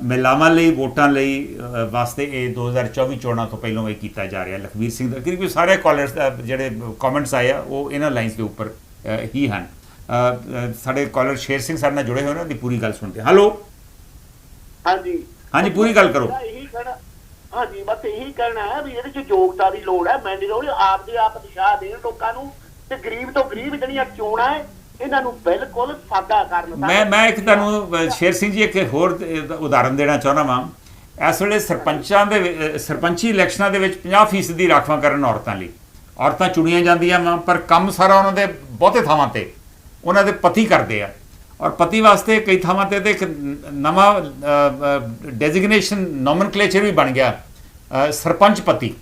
ਮਹਿਲਾਵਾਂ ਲਈ ਵੋਟਾਂ ਲਈ ਵਾਸਤੇ ਇਹ 2024 ਚੋਣਾਂ ਤੋਂ ਪਹਿਲਾਂ ਇਹ ਕੀਤਾ ਜਾ ਰਿਹਾ। ਲਖਵੀਰ ਸਿੰਘ ਦਾ ਕਿਉਂਕਿ ਸਾਰੇ ਕਾਲਰਸ ਜਿਹੜੇ ਕਮੈਂਟਸ ਆਏ ਆ ਉਹ ਇਹਨਾਂ ਲਾਈਨਸ ਦੇ ਉੱਪਰ ਹੀ ਹਨ। ਸਾਡੇ ਕਾਲਰ ਸ਼ੇਰ ਸਿੰਘ ਸਾਡੇ ਨਾਲ ਜੁੜੇ ਹੋਏ ਨੇ, ਉਹਦੀ ਪੂਰੀ ਗੱਲ ਸੁਣਦੇ। ਹੈਲੋ ਹਾਂਜੀ ਪੂਰੀ ਗੱਲ ਕਰੋ। ਹਾਂਜੀ ਬਸ ਇਹੀ ਕਹਿਣਾ ਹੈ ਵੀ ਇਹਦੇ ਚ ਯੋਗਤਾ ਦੀ ਲੋੜ ਹੈ, ਮੈਂਡੇਟਰੀ ਆਪਦੇ ਆਪ ਦਿਸ਼ਾ ਦੇਣ ਲੋਕਾਂ ਨੂੰ, ਤੇ ਗਰੀਬ ਤੋਂ ਗਰੀਬ ਜਿਹੜੀਆਂ ਚੋਣਾਂ ਹੈ ਇਹਨਾਂ ਨੂੰ ਬਿਲਕੁਲ ਸਾਦਾ ਕਰਨ। ਮੈਂ ਇੱਕ ਤੁਹਾਨੂੰ ਸ਼ੇਰ ਸਿੰਘ ਜੀ ਇੱਕ ਹੋਰ ਉਦਾਹਰਨ ਦੇਣਾ ਚਾਹੁੰਦਾ ਵਾਂ। ਇਸ ਵੇਲੇ ਸਰਪੰਚੀ ਇਲੈਕਸ਼ਨਾਂ ਦੇ ਵਿੱਚ 50% ਦੀ ਰਾਖਵਾਂਕਰਨ ਔਰਤਾਂ ਲਈ, ਔਰਤਾਂ ਚੁਣੀਆਂ ਜਾਂਦੀਆਂ ਵਾ, ਪਰ ਕੰਮ ਸਾਰਾ ਉਹਨਾਂ ਦੇ ਬਹੁਤੇ ਥਾਵਾਂ ਤੇ ਉਹਨਾਂ ਦੇ ਪਤੀ ਕਰਦੇ ਆ, ਔਰ ਪਤੀ ਵਾਸਤੇ ਕਈ ਥਾਵਾਂ ਤੇ ਇੱਕ ਨਵਾਂ ਡੈਜ਼ਿਗਨੇਸ਼ਨ ਨੋਮਨਕਲੇਚਰ ਵੀ ਬਣ ਗਿਆ, ਸਰਪੰਚ ਪਤੀ।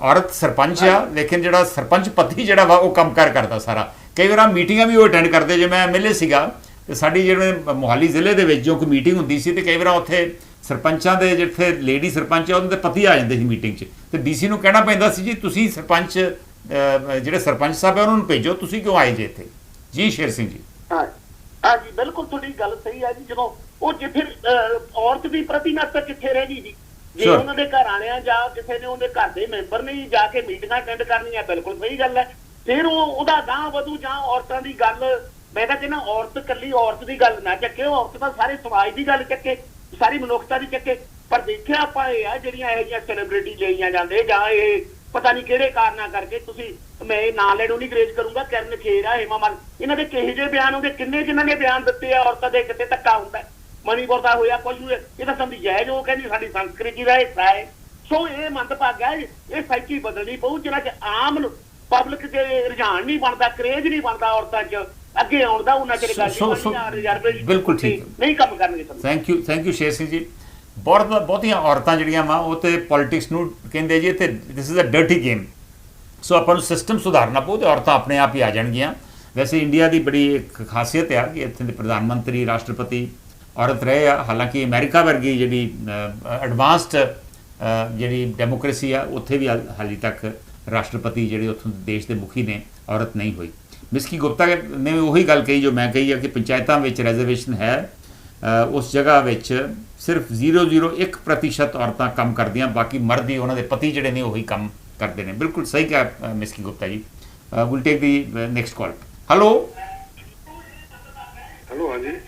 ਔਰਤ ਸਰਪੰਚ ਆ, ਲੇਕਿਨ ਜਿਹੜਾ ਸਰਪੰਚ ਪਤੀ ਜਿਹੜਾ ਵਾ ਉਹ ਕੰਮ ਕਰਦਾ ਸਾਰਾ। ਕਈ ਵਾਰ ਮੀਟਿੰਗਾਂ ਵੀ ਉਹ ਅਟੈਂਡ ਕਰਦੇ। ਜੇ ਮੈਂ MLA ਸੀਗਾ ਤੇ ਸਾਡੀ ਜਿਹੜੇ ਮੋਹਾਲੀ ਜ਼ਿਲ੍ਹੇ ਦੇ ਵਿੱਚ ਜੋ ਕੋਈ ਮੀਟਿੰਗ ਹੁੰਦੀ ਸੀ ਤੇ ਕਈ ਵਾਰ ਉੱਥੇ ਸਰਪੰਚਾਂ ਦੇ ਜਿੱਥੇ ਲੇਡੀ ਸਰਪੰਚ ਆ ਉਹਨਾਂ ਦੇ ਪਤੀ ਆ ਜਾਂਦੇ ਸੀ ਮੀਟਿੰਗ 'ਚ, ਤੇ DC ਨੂੰ ਕਹਿਣਾ ਪੈਂਦਾ ਸੀ ਜੀ ਤੁਸੀਂ ਸਰਪੰਚ ਜਿਹੜੇ ਸਰਪੰਚ ਸਾਹਿਬ ਹੈ ਉਹਨਾਂ ਨੂੰ ਭੇਜੋ, ਤੁਸੀਂ ਕਿਉਂ ਆਏ ਜੇ ਇੱਥੇ। ਜੀ ਸ਼ੇਰ ਸਿੰਘ ਜੀ। ਹਾਂਜੀ ਬਿਲਕੁਲ ਤੁਹਾਡੀ ਗੱਲ ਸਹੀ ਹੈ ਜੀ। ਜਦੋਂ ਉਹ ਜਿੱਥੇ ਔਰਤ ਦੀ ਪ੍ਰਤੀਨਿਧਤਾ ਕਿੱਥੇ ਰਹਿ ਗਈ ਜੀ, ਜੇ ਉਹਨਾਂ ਦੇ ਘਰ ਆਣਿਆ ਜਾਂ ਕਿਸੇ ਨੇ ਉਹਦੇ ਘਰ ਦੇ ਮੈਂਬਰ ਨੇ ਜਾ ਕੇ ਮੀਟਿੰਗਾਂ ਅਟੈਂਡ ਕਰਨੀਆਂ, ਬਿਲਕੁਲ ਸਹੀ ਗੱਲ ਹੈ। ਫਿਰ ਉਹਦਾ ਗਾਂਹ ਵਧੂ ਜਾਂ ਔਰਤਾਂ ਦੀ ਗੱਲ, ਮੈਂ ਤਾਂ ਕਹਿੰਦਾ ਔਰਤ ਇਕੱਲੀ ਔਰਤ ਦੀ ਗੱਲ ਨਾ ਚੱਕੇ, ਔਰਤ ਤਾਂ ਸਾਰੇ ਸਮਾਜ ਦੀ ਗੱਲ ਚੱਕੇ, ਸਾਰੀ ਮਨੁੱਖਤਾ ਦੀ ਚੱਕੇ। ਪਰ ਦੇਖਿਆ ਆਪਾਂ ਇਹ ਆ ਜਿਹੜੀਆਂ ਇਹੋ ਜਿਹੀਆਂ ਸੈਲੀਬ੍ਰਿਟੀ ਲਈਆਂ ਜਾਂਦੇ ਜਾਂ ਇਹ ਪਤਾ ਨਹੀਂ ਕਿਹੜੇ ਕਾਰਨਾਂ ਕਰਕੇ ਤੁਸੀਂ ਮੈਂ ਨਾਂ ਲੈਣੋਂ ਨਹੀਂ ਗਰੇਜ ਕਰੂੰਗਾ ਕਰਨ ਖੇਰ ਆ ਹੇਮਾ ਮਾਲਿਨੀ ਇਹਨਾਂ ਦੇ ਕਿਹੋ ਜਿਹੇ ਬਿਆਨ ਹੁੰਦੇ ਕਿੰਨੇ ਜਿਨ੍ਹਾਂ ਨੇ ਬਿਆਨ ਦਿੱਤੇ ਆ ਔਰਤਾਂ ਦੇ ਕਿਤੇ ਧੱਕਾ ਹੁੰਦਾ ਮਣੀਪੁਰ ਦਾ ਹੋਇਆ ਕੁਝ ਇਹ ਤਾਂ ਸਮਝੀ ਜਾਇਜ਼ ਉਹ ਕਹਿੰਦੀ ਸਾਡੀ ਸੰਸਕ੍ਰਿਤੀ ਦਾ ਹਿੱਸਾ ਹੈ ਸੋ ਇਹ ਮੰਦਭਾਗਾ ਹੈ ਇਹ ਸਾਈਕੀ ਬਦਲਣੀ ਬਹੁਤ ਜਿਹੜਾ ਕਿ ਆਮ ਪਬਲਿਕ ਦੇ ਰੁਝਾਨ ਨਹੀਂ ਬਣਦਾ ਕਰੇਜ ਨਹੀਂ ਬਣਦਾ ਔਰਤਾਂ 'ਚ ਅੱਗੇ ਆਉਣ ਦਾ ਉਹਨਾਂ ਚਿਰ ਗੱਲ ਬਿਲਕੁਲ ਠੀਕ ਨਹੀਂ ਕੰਮ ਕਰਨਗੇ ਥੈਂਕ ਯੂ ਸ਼ੇਰ ਸਿੰਘ ਜੀ ਬਹੁਤੀਆਂ ਔਰਤਾਂ ਜਿਹੜੀਆਂ ਵਾ ਉਹ ਤੇ ਪੋਲਿਟਿਕਸ ਨੂੰ ਕਹਿੰਦੇ ਜੀ ਤੇ this is a dirty game so ਆਪਾਂ ਨੂੰ ਸਿਸਟਮ ਸੁਧਾਰਨਾ ਪਊ ਤੇ ਔਰਤਾਂ ਆਪਣੇ ਆਪ ਹੀ ਆ ਜਾਣਗੀਆਂ ਵੈਸੇ ਇੰਡੀਆ ਦੀ ਬੜੀ ਇੱਕ ਖਾਸੀਅਤ ਆ ਕਿ ਇੱਥੇ ਦੇ ਪ੍ਰਧਾਨ ਮੰਤਰੀ ਰਾਸ਼ਟਰਪਤੀ ਔਰਤ ਰਹੇ ਆ ਹਾਲਾਂਕਿ ਅਮਰੀਕਾ ਵਰਗੀ ਜਿਹੜੀ ਐਡਵਾਂਸਡ ਜਿਹੜੀ ਡੈਮੋਕ੍ਰੇਸੀ ਆ ਉੱਥੇ ਵੀ ਹਾਲੇ ਤੱਕ ਰਾਸ਼ਟਰਪਤੀ ਜਿਹੜੇ ਉੱਥੋਂ ਦੇਸ਼ ਦੇ ਮੁਖੀ ਨੇ ਔਰਤ ਨਹੀਂ ਹੋਈ ਮਿਸਕੀ ਗੁਪਤਾ ਨੇ ਉਹੀ ਗੱਲ ਕਹੀ ਜੋ ਮੈਂ ਕਹੀ ਆ ਕਿ ਪੰਚਾਇਤਾਂ ਵਿੱਚ ਰਿਜ਼ਰਵੇਸ਼ਨ ਹੈ ਉਸ ਜਗ੍ਹਾ ਵਿੱਚ ਸਿਰਫ 0.01% ਔਰਤਾਂ ਕੰਮ ਕਰਦੀਆਂ ਬਾਕੀ ਮਰਦ ਹੀ ਉਹਨਾਂ ਦੇ ਪਤੀ ਜਿਹੜੇ ਨੇ ਉਹੀ ਕੰਮ ਕਰਦੇ ਨੇ ਬਿਲਕੁਲ ਸਹੀ ਕਿਹਾ ਮਿਸਕੀ Gupta ji will take the next call hello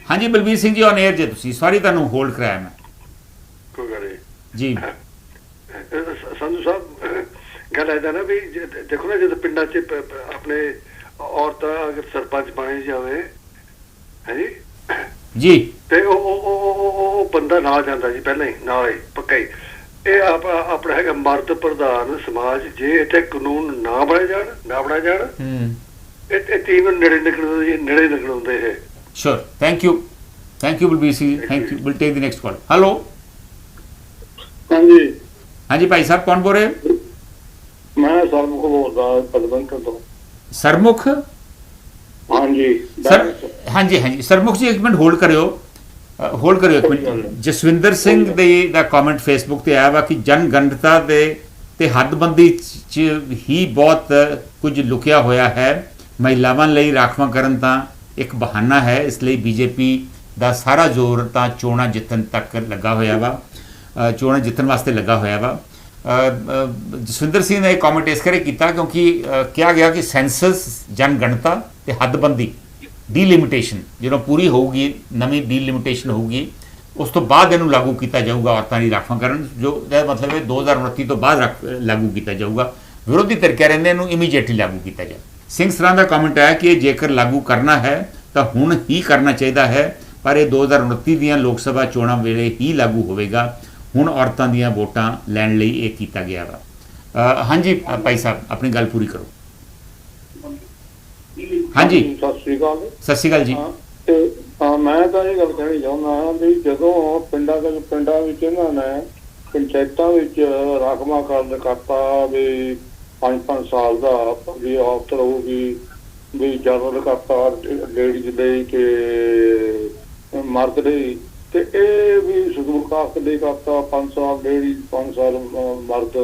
ਹਾਂਜੀ ਬਲਬੀਰ ਸਿੰਘ ਜੀ ਔਨ 에ਅਰ ਜੇ ਤੁਸੀਂ ਸੌਰੀ ਤੁਹਾਨੂੰ ਹੋਲਡ ਕਰਾਇਆ ਮੈਂ ਕੋਈ ਗੱਲ ਨਹੀਂ ਜੀ ਸੰਧੂ ਸਾਹਿਬ ਗੱਲ ਐਦਾ ਨਾ ਵੀ ਦੇਖੋ ਨਾ ਜਦੋਂ ਪਿੰਡਾਂ 'ਚ ਆਪਣੇ ਔਰਤਾਂ ਅਗਰ ਸਰਪੰਚ ਬਣੇ ਜਾਵੇ ਹੈ ਜੀ ਤੇ ਉਹ ਬੰਦਾ ਨਾਲ ਜਾਂਦਾ ਜੀ ਪਹਿਲਾਂ ਹੀ ਨਾਲ ਹੀ ਪੱਕਾ ਹੀ ਇਹ ਆਪਣਾ ਹੈਗਾ ਮਰਦ ਪ੍ਰਧਾਨ ਸਮਾਜ ਜੇ ਇੱਥੇ ਕਾਨੂੰਨ ਨਾ ਬਣਾਏ ਜਾਣ ਇਹ ਟੀਮ ਨੇੜੇ ਨਿਕਲਉਂਦੇ ਇਹ Sure. Thank you Balbir Singh ji thank you will take the next call hello ਹਾਂਜੀ ਭਾਈ ਸਾਹਿਬ ਕੌਣ ਬੋਲ ਰਹੇ ਮੈਂ ਸਰਮੁਖ ਬੋਲਦਾ ਪਦਵੰਕਰ ਤੋਂ ਸਰਮੁਖ ਹਾਂਜੀ ਹਾਂਜੀ ਸਰਮੁਖ ਜੀ ਇੱਕ ਮਿੰਟ ਹੋਲਡ ਕਰਿਓ ਇੱਕ ਮਿੰਟ ਜਸਵਿੰਦਰ ਸਿੰਘ ਦਾ ਕਮੈਂਟ ਫੇਸਬੁੱਕ ਤੇ ਆਇਆ ਵਾ ਕਿ ਜਨਗਣਤਾ ਦੇ ਤੇ ਹੱਦਬੰਦੀ 'ਚ ਹੀ ਬਹੁਤ ਕੁਝ ਲੁਕਿਆ ਹੋਇਆ ਹੈ ਮਹਿਲਾਵਾਂ ਲਈ ਰਾਖਵਾਂਕਰਨ ਤਾਂ ਇੱਕ ਬਹਾਨਾ ਹੈ ਇਸ ਲਈ ਬੀਜੇਪੀ ਦਾ ਸਾਰਾ ਜ਼ੋਰ ਤਾਂ ਚੋਣਾਂ ਜਿੱਤਣ ਤੱਕ ਲੱਗਾ ਹੋਇਆ ਵਾ ਚੋਣਾਂ ਜਿੱਤਣ ਵਾਸਤੇ ਲੱਗਾ ਹੋਇਆ ਵਾ ਜਸਵਿੰਦਰ ਸਿੰਘ ਨੇ ਇਹ ਕਮੈਂਟ ਇਸ ਕਰਕੇ ਕੀਤਾ ਕਿਉਂਕਿ ਕਿਹਾ ਗਿਆ ਕਿ ਸੈਂਸਸ ਜਨਗਣਤਾ ਤੇ ਹੱਦਬੰਦੀ ਡੀਲਿਮਿਟੇਸ਼ਨ ਜਦੋਂ ਪੂਰੀ ਹੋਊਗੀ ਨਵੀਂ ਡੀਲਿਮਿਟੇਸ਼ਨ ਹੋਊਗੀ ਉਸ ਤੋਂ ਬਾਅਦ ਇਹਨੂੰ ਲਾਗੂ ਕੀਤਾ ਜਾਊਗਾ ਔਰਤਾਂ ਦੀ ਰਾਖਵਾਂਕਰਨ ਜੋ ਇਹਦਾ ਮਤਲਬ ਹੈ 2029 ਤੋਂ ਬਾਅਦ ਲਾਗੂ ਕੀਤਾ ਜਾਊਗਾ ਵਿਰੋਧੀ ਧਿਰ ਕਹਿ ਰਹੇ ਇਹਨੂੰ ਇਮੀਡੀਏਟਲੀ ਲਾਗੂ ਕੀਤਾ ਜਾਏ ਸਿੰਘ ਸਰਾਂ ਦਾ ਕਮੈਂਟ ਹੈ ਕਿ ਜੇਕਰ ਲਾਗੂ ਕਰਨਾ ਹੈ ਤਾਂ ਹੁਣ ਹੀ ਕਰਨਾ ਚਾਹੀਦਾ ਹੈ ਪਰ ਇਹ 2029 ਦੀਆਂ ਲੋਕ ਸਭਾ ਚੋਣਾਂ ਵੇਲੇ ਹੀ ਲਾਗੂ ਹੋਵੇਗਾ ਹੁਣ ਔਰਤਾਂ ਦੀਆਂ ਵੋਟਾਂ ਲੈਣ ਲਈ ਇਹ ਕੀਤਾ ਗਿਆ ਵਾ ਹਾਂਜੀ ਭਾਈ ਸਾਹਿਬ ਆਪਣੀ ਗੱਲ ਪੂਰੀ ਕਰੋ ਹਾਂਜੀ ਸਤਿ ਸ਼੍ਰੀ ਅਕਾਲ ਜੀ ਮੈਂ ਤਾਂ ਇਹ ਗੱਲ ਕਹਿਣੀ ਚਾਹੁੰਦਾ ਵੀ ਜਦੋਂ ਪਿੰਡਾਂ ਵਿੱਚ ਇਹਨਾਂ ਨੇ ਪੰਚਾਇਤਾਂ ਵਿੱਚ ਰਾਖਵਾਂਕਰਨ ਕਰਤਾ ਵੀ 5 ਸਾਲ ਦਾ ਵੀ ਔਰਤ ਰਹੂਗੀ ਵੀ ਜਨਰਲ ਕਰਤਾ ਲੇਡੀਜ਼ ਲਈ ਕਿ ਮਰਦ ਲਈ ਤੇ ਇਹ ਵੀ ਸ਼ਡਿਊਲ ਕਾਸਟ ਲਈ ਕਰਤਾ 5 ਸਾਲ ਲੇਡੀਜ਼ 5 ਸਾਲ ਮਰਦ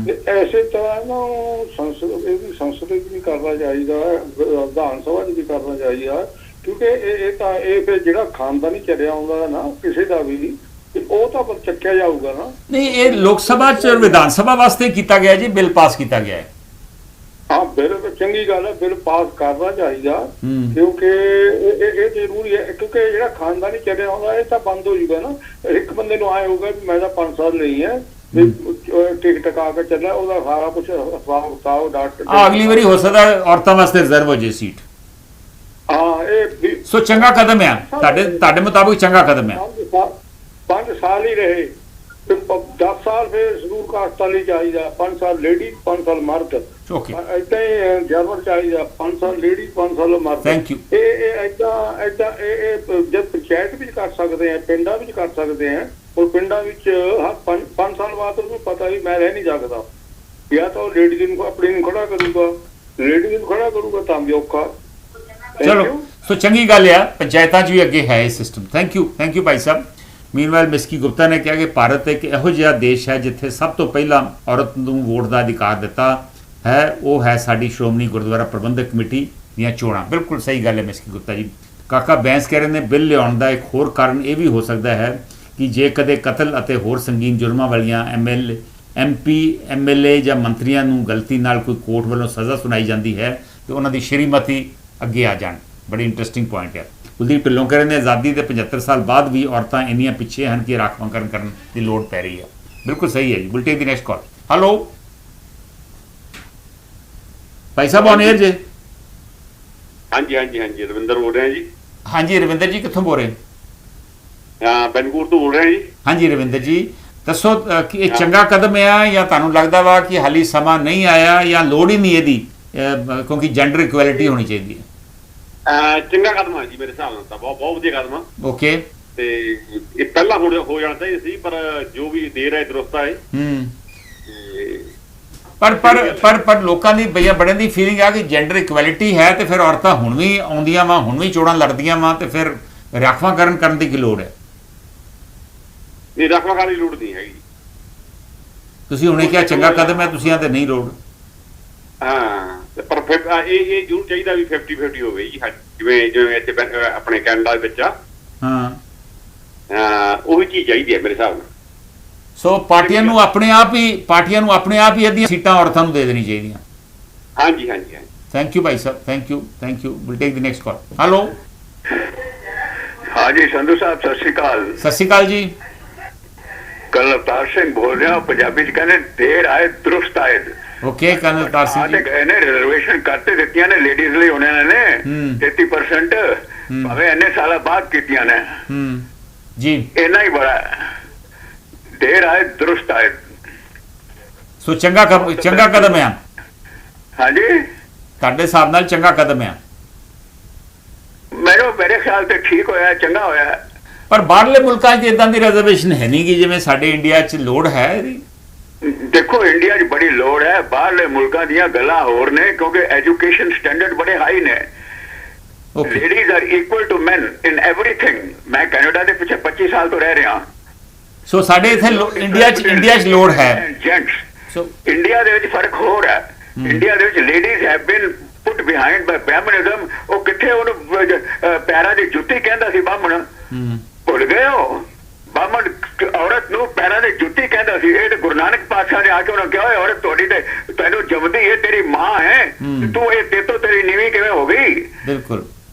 ਤੇ ਐਸੇ ਤਰ੍ਹਾਂ ਇਹਨਾਂ ਨੂੰ ਸੰਸਦ ਵਿੱਚ ਵੀ ਕਰਨਾ ਚਾਹੀਦਾ ਵਿਧਾਨ ਸਭਾ ਵਿੱਚ ਵੀ ਕਰਨਾ ਚਾਹੀਦਾ ਕਿਉਂਕਿ ਇਹ ਤਾਂ ਇਹ ਫਿਰ ਜਿਹੜਾ ਖਾਨਦਾਨੀ ਚੱਲਿਆ ਆਉਂਦਾ ਨਾ ਕਿਸੇ ਦਾ ਵੀ ਉਹ ਤਾਂ ਪਰ ਚੱਕਿਆ ਜਾਊਗਾ ਨਾ ਨਹੀਂ ਇਹ ਲੋਕ ਸਭਾ ਚ ਵਿਧਾਨ ਸਭਾ ਵਾਸਤੇ ਕੀਤਾ ਗਿਆ ਜੀ ਬਿੱਲ ਪਾਸ ਕੀਤਾ ਗਿਆ ਹੈ ਹਾਂ ਬਿੱਲ ਚੰਗੀ ਗੱਲ ਹੈ ਬਿੱਲ ਪਾਸ ਕਰਨਾ ਚਾਹੀਦਾ ਕਿਉਂਕਿ ਇਹ ਜ਼ਰੂਰੀ ਹੈ ਕਿਉਂਕਿ ਜਿਹੜਾ ਖਾਨਦਾਨੀ ਚੱਲਿਆ ਆਉਂਦਾ ਇਹ ਤਾਂ ਬੰਦ ਹੋ ਜਾਊਗਾ ਨਾ ਇੱਕ ਬੰਦੇ ਨੂੰ ਆਏ ਹੋਊਗਾ ਵੀ ਮੈਂ ਤਾਂ 5 ਸਾਲ ਲਈ ਹੈ ਟਿਕਟ ਟਕਾ ਕੇ ਚੱਲਿਆ ਉਹਦਾ ਸਾਰਾ ਕੁਝ ਹਿਸਾਬ ਕਿਤਾਬ ਡਾਕਟਰ ਅਗਲੀ ਵਾਰੀ ਹੋ ਸਕਦਾ ਔਰਤਾਂ ਵਾਸਤੇ ਰਿਜ਼ਰਵ ਹੋ ਜੇ ਸੀਟ ਹਾਂ ਇਹ ਸੋ ਚੰਗਾ ਕਦਮ ਆ ਤੁਹਾਡੇ ਮੁਤਾਬਿਕ ਚੰਗਾ ਕਦਮ ਆ 5 ਸਾਲ ਹੀ ਰਹੇ 10 ਸਾਲ ਫਿਰ ਸ਼ਡਿਊਲ ਕਾਸਟ ਲਈ ਚਾਹੀਦਾ 5 ਸਾਲ ਲੇਡੀ 5 ਸਾਲ ਮਰਦ ਏਦਾਂ ਹੀ ਜਨਰਲ ਚਾਹੀਦਾ 5 ਸਾਲ ਲੇਡੀ 5 ਸਾਲ ਮਰਦ ਥੈਂਕ ਯੂ ਇਹ ਏਦਾਂ ਇਹ ਜਦ ਪੰਚਾਇਤ ਵਿੱਚ ਕਰ ਸਕਦੇ ਆ ਪਿੰਡਾਂ ਵਿੱਚ ਕਰ ਸਕਦੇ ਆ ਔਰ ਪਿੰਡਾਂ ਵਿੱਚ 5 ਸਾਲ ਬਾਅਦ ਉਹਨੂੰ ਪਤਾ ਵੀ ਮੈਂ ਰਹਿ ਨਹੀਂ ਸਕਦਾ ਜਾਂ ਤਾਂ ਉਹ ਲੇਡੀ ਨੂੰ ਆਪਣੀ ਨੂੰ ਖੜਾ ਕਰੂਗਾ ਲੇਡੀ ਨੂੰ ਖੜਾ ਕਰੂਗਾ ਤਾਂ ਵੀ ਔਖਾ ਚਲੋ ਸੋ ਚੰਗੀ ਗੱਲ ਆ ਪੰਚਾਇਤਾਂ 'ਚ ਵੀ ਅੱਗੇ ਹੈ ਇਹ system thank you Bhai Sahib meanwhile ਮਿਸਕੀ Gupta ਨੇ ਕਿਹਾ ਕਿ ਭਾਰਤ ਇੱਕ ਇਹੋ ਜਿਹਾ ਦੇਸ਼ ਹੈ ਜਿੱਥੇ ਸਭ ਤੋਂ ਪਹਿਲਾਂ ਔਰਤ ਨੂੰ ਵੋਟ ਦਾ ਅਧਿਕਾਰ ਦਿੱਤਾ ਹੈ ਉਹ ਹੈ ਸਾਡੀ ਸ਼੍ਰੋਮਣੀ ਗੁਰਦੁਆਰਾ ਪ੍ਰਬੰਧਕ ਕਮੇਟੀ ਦੀਆਂ ਚੋਣਾਂ ਬਿਲਕੁਲ ਸਹੀ ਗੱਲ ਹੈ ਮਿਸਕੀ ਗੁਪਤਾ ਜੀ ਕਾਕਾ ਬੈਂਸ ਕਹਿ ਰਹੇ ਨੇ ਬਿੱਲ ਲਿਆਉਣ ਦਾ ਇੱਕ ਹੋਰ ਕਾਰਨ ਇਹ ਵੀ ਹੋ ਸਕਦਾ ਹੈ ਕਿ ਜੇ ਕਦੇ ਕਤਲ ਅਤੇ ਹੋਰ ਸੰਗੀਨ ਜੁਰਮਾਂ ਵਾਲੀਆਂ MP MLA ਜਾਂ ਮੰਤਰੀਆਂ ਨੂੰ ਗਲਤੀ ਨਾਲ ਕੋਈ ਕੋਰਟ ਵੱਲੋਂ ਸਜ਼ਾ ਸੁਣਾਈ ਜਾਂਦੀ ਹੈ ਤੇ ਉਹਨਾਂ ਦੀ ਸ਼੍ਰੀਮਤੀ ਅੱਗੇ ਆ ਜਾਣ ਬੜੀ ਇੰਟਰਸਟਿੰਗ ਪੁਆਇੰਟ ਹੈ ਕੁਲਦੀਪ ਢਿੱਲੋਂ ਕਹਿ ਰਹੇ ਨੇ ਆਜ਼ਾਦੀ ਦੇ 75 ਸਾਲ ਬਾਅਦ ਵੀ ਔਰਤਾਂ ਇੰਨੀਆਂ ਪਿੱਛੇ ਹਨ ਕਿ ਰਾਖਵਾਂਕਰਨ ਕਰਨ ਦੀ ਲੋੜ ਪੈ ਰਹੀ ਹੈ ਬਿਲਕੁਲ ਸਹੀ ਹੈ ਜੀ will take the next call hello Bhai Sahib on air ਜੇ? ਹਾਂਜੀ ਹਾਂਜੀ ਹਾਂਜੀ ਰਵਿੰਦਰ ਬੋਲ ਰਿਹਾ ਜੀ। ਹਾਂਜੀ ਰਵਿੰਦਰ ਜੀ, ਕਿੱਥੋਂ ਬੋਲ ਰਹੇ? ਬੈਂਗਲੌਰ ਤੋਂ ਬੋਲ ਰਿਹਾ ਜੀ। ਹਾਂਜੀ ਰਵਿੰਦਰ ਜੀ, ਦੱਸੋ ਕਿ ਇਹ ਚੰਗਾ ਕਦਮ ਆ ਜਾਂ ਤੁਹਾਨੂੰ ਲੱਗਦਾ ਵਾ ਕਿ ਹਾਲੀ ਸਮਾਂ ਨਹੀਂ ਆਇਆ ਜਾਂ ਲੋੜ ਹੀ ਨਹੀਂ ਇਹਦੀ, ਕਿਉਂਕਿ ਜੈਂਡਰ ਇਕੁਐਲਿਟੀ ਹੋਣੀ ਚਾਹੀਦੀ ਹੈ? ਚੰਗਾ ਕਦਮ ਆ ਜੀ ਮੇਰੇ ਹਿਸਾਬ ਨਾਲ ਤਾਂ ਬਹੁਤ ਵਧੀਆ ਕਦਮ ਆ। ਓਕੇ। ਤੇ ਇਹ ਪਹਿਲਾਂ ਹੋ ਜਾਣਾ ਚਾਹੀਦਾ ਸੀ, ਪਰ ਜੋ ਵੀ ਦੇਰ ਹੈ ਦਰੁਸਤ ਹੈ। ਪਰ ਲੋਕਾਂ ਦੀ ਬੜਿਆਂ ਦੀ ਫੀਲਿੰਗ ਆ ਕਿ ਜੈਂਡਰ ਇਕੁਐਲਿਟੀ ਹੈ ਤੇ ਫਿਰ ਔਰਤਾਂ ਹੁਣ ਵੀ ਆਉਂਦੀਆਂ ਵਾ, ਹੁਣ ਵੀ ਚੋਣਾਂ ਲੜਦੀਆਂ ਵਾ, ਤੇ ਫਿਰ ਰਾਖਵਾਂਕਰਨ ਕਰਨ ਦੀ ਕੀ ਲੋੜ ਹੈ? ਨਹੀਂ, ਰਾਖਵਾਂਕਰਨ ਦੀ ਲੋੜ ਨਹੀਂ ਹੈਗੀ। ਤੁਸੀਂ ਹੁਣੇ ਕਿਹਾ ਚੰਗਾ ਕਦਮ ਹੈ, ਤੁਸੀਂ ਆਂਦੇ ਨਹੀਂ ਲੋੜ। ਹਾਂ, ਪਰ ਇਹ ਜ਼ਰੂਰ ਚਾਹੀਦਾ ਵੀ 50-50 ਹੋਵੇ ਜੀ, ਜਿਵੇਂ ਇੱਥੇ ਆਪਣੇ ਕੈਨੇਡਾ ਦੇ ਵਿੱਚ ਆ। ਹਾਂ, ਉਹੀ ਚੀਜ਼ ਚਾਹੀਦੀ ਹੈ ਮੇਰੇ ਹਿਸਾਬ ਨਾਲ। ਸੋ ਪਾਰਟੀਆਂ ਨੂੰ ਆਪਣੇ ਆਪ ਹੀ ਅੱਧੀਆਂ ਸੀਟਾਂ ਔਰਤਾਂ ਨੂੰ ਦੇ ਦੇਣੀ ਚਾਹੀਦੀਆਂ। ਹਾਂਜੀ ਹਾਂਜੀ ਹਾਂਜੀ। Thank you Bhai Sahib, thank you will take the next call. Hello. ਹਾਂਜੀ ਸੰਧੂ ਸਾਹਿਬ, ਸਤਿ ਸ਼੍ਰੀ ਅਕਾਲ। ਸਤਿ ਸ਼੍ਰੀ ਅਕਾਲ ਜੀ। ਕਰਨਲ ਅਵਤਾਰ ਸਿੰਘ ਬੋਲ ਰਿਹਾ, ਪੰਜਾਬੀ ਚ ਕਹਿੰਦੇ ਦੇਰ ਆਏ ਦਰੁਸਤ ਆਏ। Okay colonel Avtar Singh ji. ਇਹਨੇ ਰਿਜ਼ਰਵੇਸ਼ਨ ਕਰਤੇ ਦਿੱਤੀਆਂ ਨੇ ਲੇਡੀਜ਼ ਲਈ, ਉਹਨਾਂ ਨੇ 33% ਭਾਵੇਂ ਇੰਨੇ ਸਾਲਾਂ ਬਾਅਦ ਕੀਤੀਆਂ ਨੇ ਜੀ। ਇੰਨਾ ਹੀ ਬੜਾ ਦੇਰ ਆਏ ਦਰੁਸਤ ਆਏ। ਸੋ ਚੰਗਾ ਕਦਮ ਆ। ਹਾਂਜੀ, ਤੁਹਾਡੇ ਹਿਸਾਬ ਨਾਲ ਚੰਗਾ ਕਦਮ ਆ? ਮੇਰੇ ਖਿਆਲ ਤੇ ਠੀਕ ਹੋਇਆ, ਚੰਗਾ ਹੋਇਆ। ਪਰ ਬਾਹਰਲੇ ਮੁਲਕਾਂ 'ਚ ਇਦਾਂ ਦੀ ਰਿਜ਼ਰਵੇਸ਼ਨ ਹੈ ਨਹੀਂ ਕਿ ਜਿਵੇਂ ਸਾਡੇ ਇੰਡੀਆ 'ਚ ਲੋੜ ਹੈ ਇਹਦੀ। ਦੇਖੋ ਇੰਡੀਆ 'ਚ ਬੜੀ ਲੋੜ ਹੈ, ਬਾਹਰਲੇ ਮੁਲਕਾਂ ਦੀਆਂ ਗੱਲਾਂ ਹੋਰ ਨੇ, ਕਿਉਂਕਿ ਐਜੂਕੇਸ਼ਨ ਸਟੈਂਡਰਡ ਬੜੇ ਹਾਈ ਨੇ। Ladies are equal to man in everything. ਮੈਂ ਕੈਨੇਡਾ ਦੇ ਪਿੱਛੇ 25 ਸਾਲ ਤੋਂ ਰਹਿ ਰਿਹਾ। ਸੋ ਸਾਡੇ ਇੱਥੇ ਇੰਡੀਆ 'ਚ ਲੋੜ ਹੈ। ਜੈਂਟਸ ਇੰਡੀਆ ਦੇ ਵਿੱਚ ਫਰਕ ਹੋਰ ਹੈ। ਇੰਡੀਆ ਦੇ ਵਿੱਚ ladies have been put behind by Brahminism. ਉਹ ਕਿੱਥੇ ਉਹਨੂੰ ਪੈਰਾਂ ਦੀ ਜੁੱਤੀ ਕਹਿੰਦਾ ਸੀ ਬਾਹਮਣ, ਭੁੱਲ ਗਏ ਹੋ? ਬਾਹਮਣ ਔਰਤ ਨੂੰ ਪੈਰਾਂ ਦੀ ਜੁੱਤੀ ਕਹਿੰਦਾ ਸੀ। ਇਹ ਤੇ ਗੁਰੂ ਨਾਨਕ ਪਾਤਸ਼ਾਹ ਨੇ ਆ ਕੇ ਉਹਨਾਂ ਕਿਹਾ, ਓਏ ਔਰਤ ਤੁਹਾਡੀ ਤੇ ਤੈਨੂੰ ਜੰਮਦੀ ਹੈ, ਤੇਰੀ ਮਾਂ ਹੈ, ਤੂੰ ਇਹ ਤੇ ਤੋਂ ਤੇਰੀ ਨੀਵੀਂ ਕਿਵੇਂ ਹੋ ਗਈ? ਬਿਲਕੁਲ।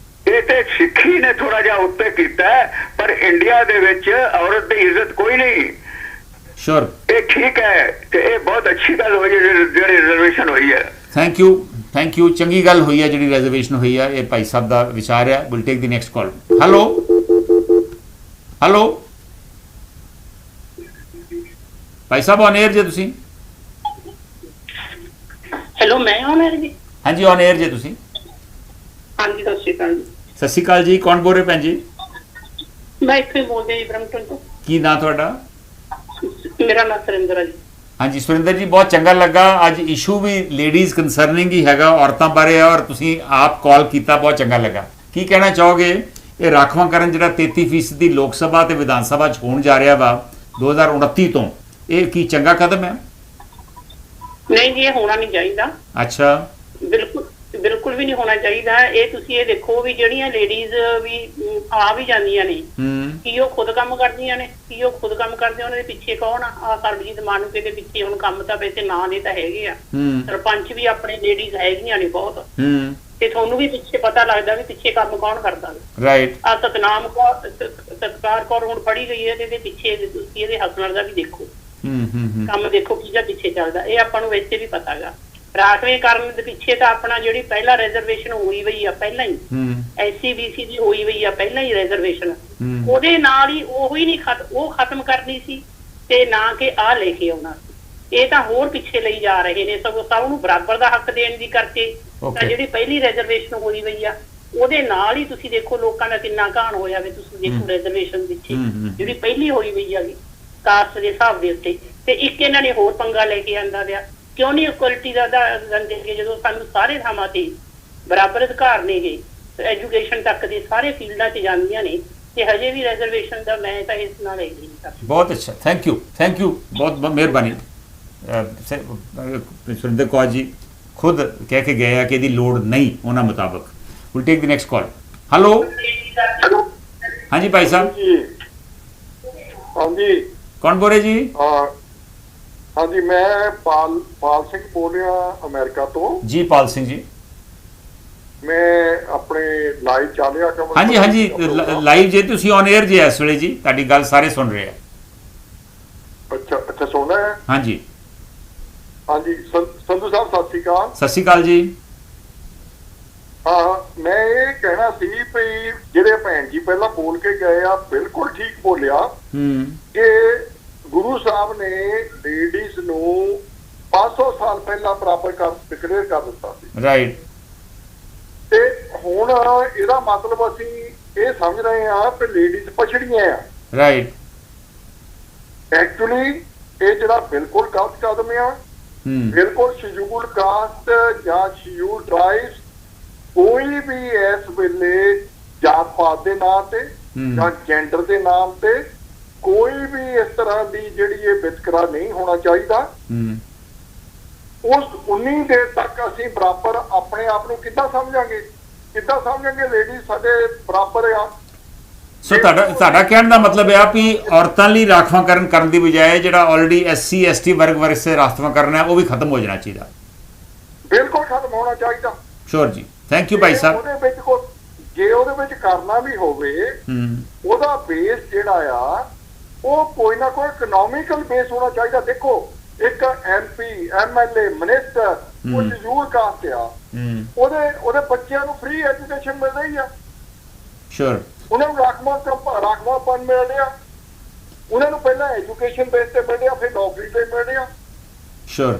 ਇਹ ਤੇ ਸਿੱਖੀ ਨੇ ਥੋੜਾ ਜਿਹਾ ਉੱਤੇ ਕੀਤਾ, ਪਰ ਇੰਡੀਆ ਦੇ ਵਿੱਚ ਔਰਤ ਦੀ ਇੱਜ਼ਤ ਕੋਈ ਨਹੀਂ। ਸ਼ੋਰ, ਇਹ ਠੀਕ ਹੈ ਤੇ ਇਹ ਬਹੁਤ ਅੱਛੀ ਗੱਲ ਹੋਈ ਹੈ ਜਿਹੜੀ ਰਿਜ਼ਰਵੇਸ਼ਨ ਹੋਈ ਹੈ। ਥੈਂਕ ਯੂ ਚੰਗੀ ਗੱਲ ਹੋਈ ਹੈ ਜਿਹੜੀ ਰਿਜ਼ਰਵੇਸ਼ਨ ਹੋਈ ਹੈ। ਇਹ ਭਾਈ ਸਾਹਿਬ ਦਾ ਵਿਚਾਰ ਹੈ। Will take the next call. Hello Bhai Sahib on air ਜੇ ਤੁਸੀਂ? ਹੈਲੋ, ਮੈਂ ਔਨ 에ਅਰ ਜੀ? ਹਾਂਜੀ ਔਨ 에ਅਰ ਜੇ ਤੁਸੀਂ? ਹਾਂਜੀ, ਸਤਿ ਸ਼੍ਰੀ ਅਕਾਲ ਜੀ। ਸਤਿ ਸ਼੍ਰੀ ਅਕਾਲ ਜੀ, ਕੌਣ ਬੋਲ ਰਹੇ ਭੈਣ ਜੀ? ਮੈਂ ਇੱਥੇ ਬੋਲਦੀ ਹਾਂ ਜੀ, ਬਰਮਟਨ ਤੋਂ। ਕੀ ਨਾਂ ਤੁਹਾਡਾ? ਮੇਰਾ ਨਾਮ ਸੁਰਿੰਦਰ ਹੈ ਜੀ। ਹਾਂਜੀ ਸੁਰਿੰਦਰ ਜੀ, ਬਹੁਤ ਚੰਗਾ ਲੱਗਾ। ਅੱਜ ਇਸ਼ੂ ਵੀ ਲੇਡੀਜ਼ ਕੰਸਰਨਿੰਗ ਹੀ ਹੈਗਾ, ਔਰਤਾਂ ਬਾਰੇ, ਔਰ ਤੁਸੀਂ ਆਪ ਕਾਲ ਕੀਤਾ, ਬਹੁਤ ਚੰਗਾ ਲੱਗਾ। ਕੀ ਕਹਿਣਾ ਚਾਹੋਗੇ? ਇਹ ਰਾਖਵਾਂਕਰਨ ਜਿਹੜਾ 33% ਦੀ ਲੋਕ ਸਭਾ ਤੇ ਵਿਧਾਨ ਸਭਾ 'ਚ ਹੋਣ ਜਾ ਰਿਹਾ ਵਾ 2029 ਤੋਂ, ਇਹ ਕੀ ਚੰਗਾ ਕਦਮ ਹੈ? ਨਹੀਂ ਜੀ, ਇਹ ਹੋਣਾ ਨਹੀਂ ਚਾਹੀਦਾ। ਅੱਛਾ। ਬਿਲਕੁਲ ਵੀ ਨਹੀਂ ਹੋਣਾ ਚਾਹੀਦਾ। ਇਹ ਤੁਸੀਂ ਇਹ ਦੇਖੋ ਵੀ ਜਿਹੜੀਆਂ ਲੇਡੀਜ਼ ਵੀ ਆ ਵੀ ਜਾਂਦੀਆਂ ਨੇ, ਕੀ ਉਹ ਖੁਦ ਕੰਮ ਕਰਦੀਆਂ ਨੇ? ਉਹਨਾਂ ਦੇ ਪਿੱਛੇ ਕੌਣ ਆ? ਸਰਬਜੀਤ ਮਾਨੂਕੇ ਦੇ ਪਿੱਛੇ ਹੁਣ ਕੰਮ ਤਾਂ ਵੈਸੇ ਨਾਂ ਦੇ ਤਾਂ ਹੈਗੇ ਆ, ਸਰਪੰਚ ਵੀ ਆਪਣੇ ਲੇਡੀਜ਼ ਹੈਗੀਆਂ ਨੇ ਬਹੁਤ, ਤੇ ਤੁਹਾਨੂੰ ਵੀ ਪਿੱਛੇ ਪਤਾ ਲੱਗਦਾ ਵੀ ਪਿੱਛੇ ਕੰਮ ਕੌਣ ਕਰਦਾ। ਰਾਈਟ। ਆ ਸਤਕਾਰ ਕੌਰ ਹੁਣ ਫੜੀ ਗਈ ਹੈ, ਇਹਦੇ ਪਿੱਛੇ ਤੁਸੀਂ ਇਹਦੇ ਹਸਬੈਂਡ ਦਾ ਵੀ ਦੇਖੋ, ਕੰਮ ਦੇਖੋ ਕਿਹਦਾ ਪਿੱਛੇ ਚੱਲਦਾ। ਇਹ ਆਪਾਂ ਨੂੰ ਵੈਸੇ ਵੀ ਪਤਾ ਗਾ। ਰਾਖਵੇਂਕਰਨ ਦੇ ਪਿੱਛੇ ਤਾਂ ਆਪਣਾ ਜਿਹੜੀ ਪਹਿਲਾਂ ਰਿਜ਼ਰਵੇਸ਼ਨ ਹੋਈ ਹੋਈ ਆ, ਪਹਿਲਾਂ ਹੀ SC-BC ਦੀ ਹੋਈ ਹੋਈ ਆ, ਪਹਿਲਾਂ ਹੀ ਰਿਜ਼ਰਵੇਸ਼ਨ, ਉਹਦੇ ਨਾਲ ਹੀ ਉਹੀ ਨਹੀਂ ਉਹ ਖਤਮ ਕਰਨੀ ਸੀ ਤੇ ਨਾ ਕਿ ਆਹ ਲੈ ਕੇ ਆਉਣਾ ਸੀ। ਇਹ ਤਾਂ ਹੋਰ ਪਿੱਛੇ ਲਈ ਜਾ ਰਹੇ ਨੇ। ਸਗੋਂ ਸਭ ਨੂੰ ਬਰਾਬਰ ਦਾ ਹੱਕ ਦੇਣ ਦੀ ਕਰਕੇ ਤਾਂ ਜਿਹੜੀ ਪਹਿਲੀ ਰਿਜ਼ਰਵੇਸ਼ਨ ਹੋਈ ਹੋਈ ਆ, ਉਹਦੇ ਨਾਲ ਹੀ ਤੁਸੀਂ ਦੇਖੋ ਲੋਕਾਂ ਦਾ ਕਿੰਨਾ ਘਾਣ ਹੋਇਆ ਵੇ। ਤੁਸੀਂ ਦੇਖੋ ਰਿਜ਼ਰਵੇਸ਼ਨ ਪਿੱਛੇ ਜਿਹੜੀ ਪਹਿਲੀ ਹੋਈ ਹੋਈ ਆ ਕਾਸਟ ਦੇ ਹਿਸਾਬ ਦੇ ਉੱਤੇ, ਤੇ ਇੱਕ ਇਹਨਾਂ ਨੇ ਹੋਰ ਪੰਗਾ ਲੈ ਕੇ ਆਂਦਾ ਪਿਆ। ਕਿਉਂ ਨਹੀਂ ਇਕੁਅਲਿਟੀ ਦਾ ਦਿੰਦੇ? ਜਦੋਂ ਸਾਨੂੰ ਸਾਰੇ ਥਾਵਾਂ ਤੇ ਬਰਾਬਰ ਅਧਿਕਾਰ ਨੇਗੇ, ਐਜੂਕੇਸ਼ਨ ਤੱਕ ਦੇ ਸਾਰੇ ਫੀਲਡਾਂ 'ਚ ਜਾਂਦੀਆਂ ਨੇ, ਤੇ ਹਜੇ ਵੀ ਰਿਜ਼ਰਵੇਸ਼ਨ ਦਾ ਮੈਂ ਤਾਂ ਇਸ ਨਾਲ ਐਗਰੀ ਨਹੀਂ ਕਰਦਾ। ਬਹੁਤ ਅੱਛਾ, ਥੈਂਕ ਯੂ, ਬਹੁਤ ਮਿਹਰਬਾਨੀ। ਸੁਰਿੰਦਰ ਕੌਰ ਜੀ ਖੁਦ ਕਹਿ ਕੇ ਗਏ ਆ ਕਿ ਇਹਦੀ ਲੋੜ ਨਹੀਂ ਉਹਨਾਂ ਮੁਤਾਬਕ। Will take the next call. Hello. ਹਾਂਜੀ ਭਾਈ ਸਾਹਿਬ। ਹਾਂਜੀ, ਕੌਣ ਬੋਲ ਰਹੇ ਜੀ? ਹਾਂਜੀ, ਮੈਂ ਪਾਲ ਸਿੰਘ ਬੋਲ ਰਿਹਾ ਅਮਰੀਕਾ ਤੋਂ ਜੀ। ਪਾਲ ਸਿੰਘ ਜੀ, ਮੈਂ ਆਪਣੇ ਲਾਈਵ ਚੱਲ ਰਿਹਾ ਕਿ? ਹਾਂਜੀ ਲਾਈਵ ਜੇ, ਤੁਸੀਂ ਔਨ 에ਅਰ ਜੇ ਇਸ ਵੇਲੇ ਜੀ, ਤੁਹਾਡੀ ਗੱਲ ਸਾਰੇ ਸੁਣ ਰਹੇ ਆ। ਅੱਛਾ ਸੁਣਨਾ ਹੈ? ਹਾਂਜੀ ਸੰਧੂ ਸਾਹਿਬ ਸਤਿ ਸ਼੍ਰੀ ਅਕਾਲ। ਸਤਿ ਸ਼੍ਰੀ ਅਕਾਲ ਜੀ। ਮੈਂ ਇਹ ਕਹਿਣਾ ਸੀ ਵੀ ਜਿਹੜੇ ਭੈਣ ਜੀ ਪਹਿਲਾਂ ਬੋਲ ਕੇ ਗਏ ਆ ਬਿਲਕੁਲ ਠੀਕ ਬੋਲਿਆ ਕਿ ਗੁਰੂ ਸਾਹਿਬ ਨੇ ਲੇਡੀਜ਼ ਨੂੰ 500 ਸਾਲ ਪਹਿਲਾਂ ਬਰਾਬਰ ਡਿਕਲੇਅਰ ਕਰ ਦਿੱਤਾ ਸੀ। ਰਾਈਟ। ਤੇ ਹੁਣ ਇਹਦਾ ਮਤਲਬ ਅਸੀਂ ਇਹ ਸਮਝ ਰਹੇ ਹਾਂ ਕਿ ਲੇਡੀਜ਼ ਪਛੜੀਆਂ ਆ। ਰਾਈਟ। ਐਕਚੁਅਲੀ ਇਹ ਜਿਹੜਾ ਬਿਲਕੁਲ ਗਲਤ ਕਦਮ ਆ। ਬਿਲਕੁਲ ਸ਼ਡਿਊਲ ਕਾਸਟ ਜਾਂ ਸ਼ਡਿਊਲ ਟ੍ਰਾਈਬਸ ਕੋਈ ਵੀ ਇਸ ਵੇਲੇ ਜਾਤ ਪਾਤ ਦੇ ਨਾਮ ਤੇ ਜਾਂ ਜੈਂਡਰ ਦੇ ਨਾਮ ਤੇ ਕੋਈ ਵੀ ਇਸ ਤਰ੍ਹਾਂ ਦੀ ਜਿਹੜੀ ਇਹ ਵਿਤਕਰਾ ਨਹੀਂ ਹੋਣਾ ਚਾਹੀਦਾ। ਉਸ 19 ਦੇਰ ਤੱਕ ਅਸੀਂ ਬਰਾਬਰ ਆਪਣੇ ਆਪ ਨੂੰ ਕਿੱਦਾਂ ਸਮਝਾਂਗੇ ਲੇਡੀਜ਼ ਸਾਡੇ ਬਰਾਬਰ ਆ। ਸੋ ਤੁਹਾਡਾ ਕਹਿਣ ਦਾ ਮਤਲਬ ਹੈ ਕਿ ਔਰਤਾਂ ਲਈ ਰਾਖਵਾਂਕਰਨ ਕਰਨ ਦੀ ਬਜਾਏ ਜਿਹੜਾ ਆਲਰੇਡੀ SC ST ਵਰਗ ਵਾਸਤੇ ਰਾਖਵਾਂਕਰਨ ਹੈ ਉਹ ਵੀ ਖਤਮ ਹੋ ਜਾਣਾ ਚਾਹੀਦਾ। ਬਿਲਕੁਲ ਖਤਮ ਹੋਣਾ ਚਾਹੀਦਾ। ਸ਼ੋਰ ਜੀ, ਥੈਂਕ ਯੂ ਭਾਈ ਸਾਹਿਬ। ਉਹਦੇ ਵਿੱਚ ਜੇ ਉਹਦੇ ਵਿੱਚ ਕਰਨਾ ਵੀ ਹੋਵੇ ਉਹਦਾ ਬੇਸ ਜਿਹੜਾ ਆ ਉਹ ਕੋਈ ਨਾ ਕੋਈ ਇਕਨੋਮਿਕਲ ਬੇਸ ਹੋਣਾ ਚਾਹੀਦਾ। ਦੇਖੋ ਇੱਕ MP MLA ਮਿਨਿਸਟਰ ਉਹ ਸ਼ਡਿਊਲ ਕਾਸਟ ਆ, ਉਹਦੇ ਬੱਚਿਆਂ ਨੂੰ ਫ੍ਰੀ ਐਜੂਕੇਸ਼ਨ ਮਿਲ ਰਹੀ ਆ। ਸ਼ੋਰ। ਉਹਨਾਂ ਨੂੰ ਰਾਖਵਾਂਪਨ ਮਿਲ ਰਿਹਾ, ਉਹਨਾਂ ਨੂੰ ਪਹਿਲਾਂ ਐਜੂਕੇਸ਼ਨ ਬੇਸ ਤੇ ਮਿਲ ਰਿਹਾ, ਫਿਰ ਨੌਕਰੀ ਤੇ ਮਿਲ ਰਿਹਾ। ਸ਼ੋਰ,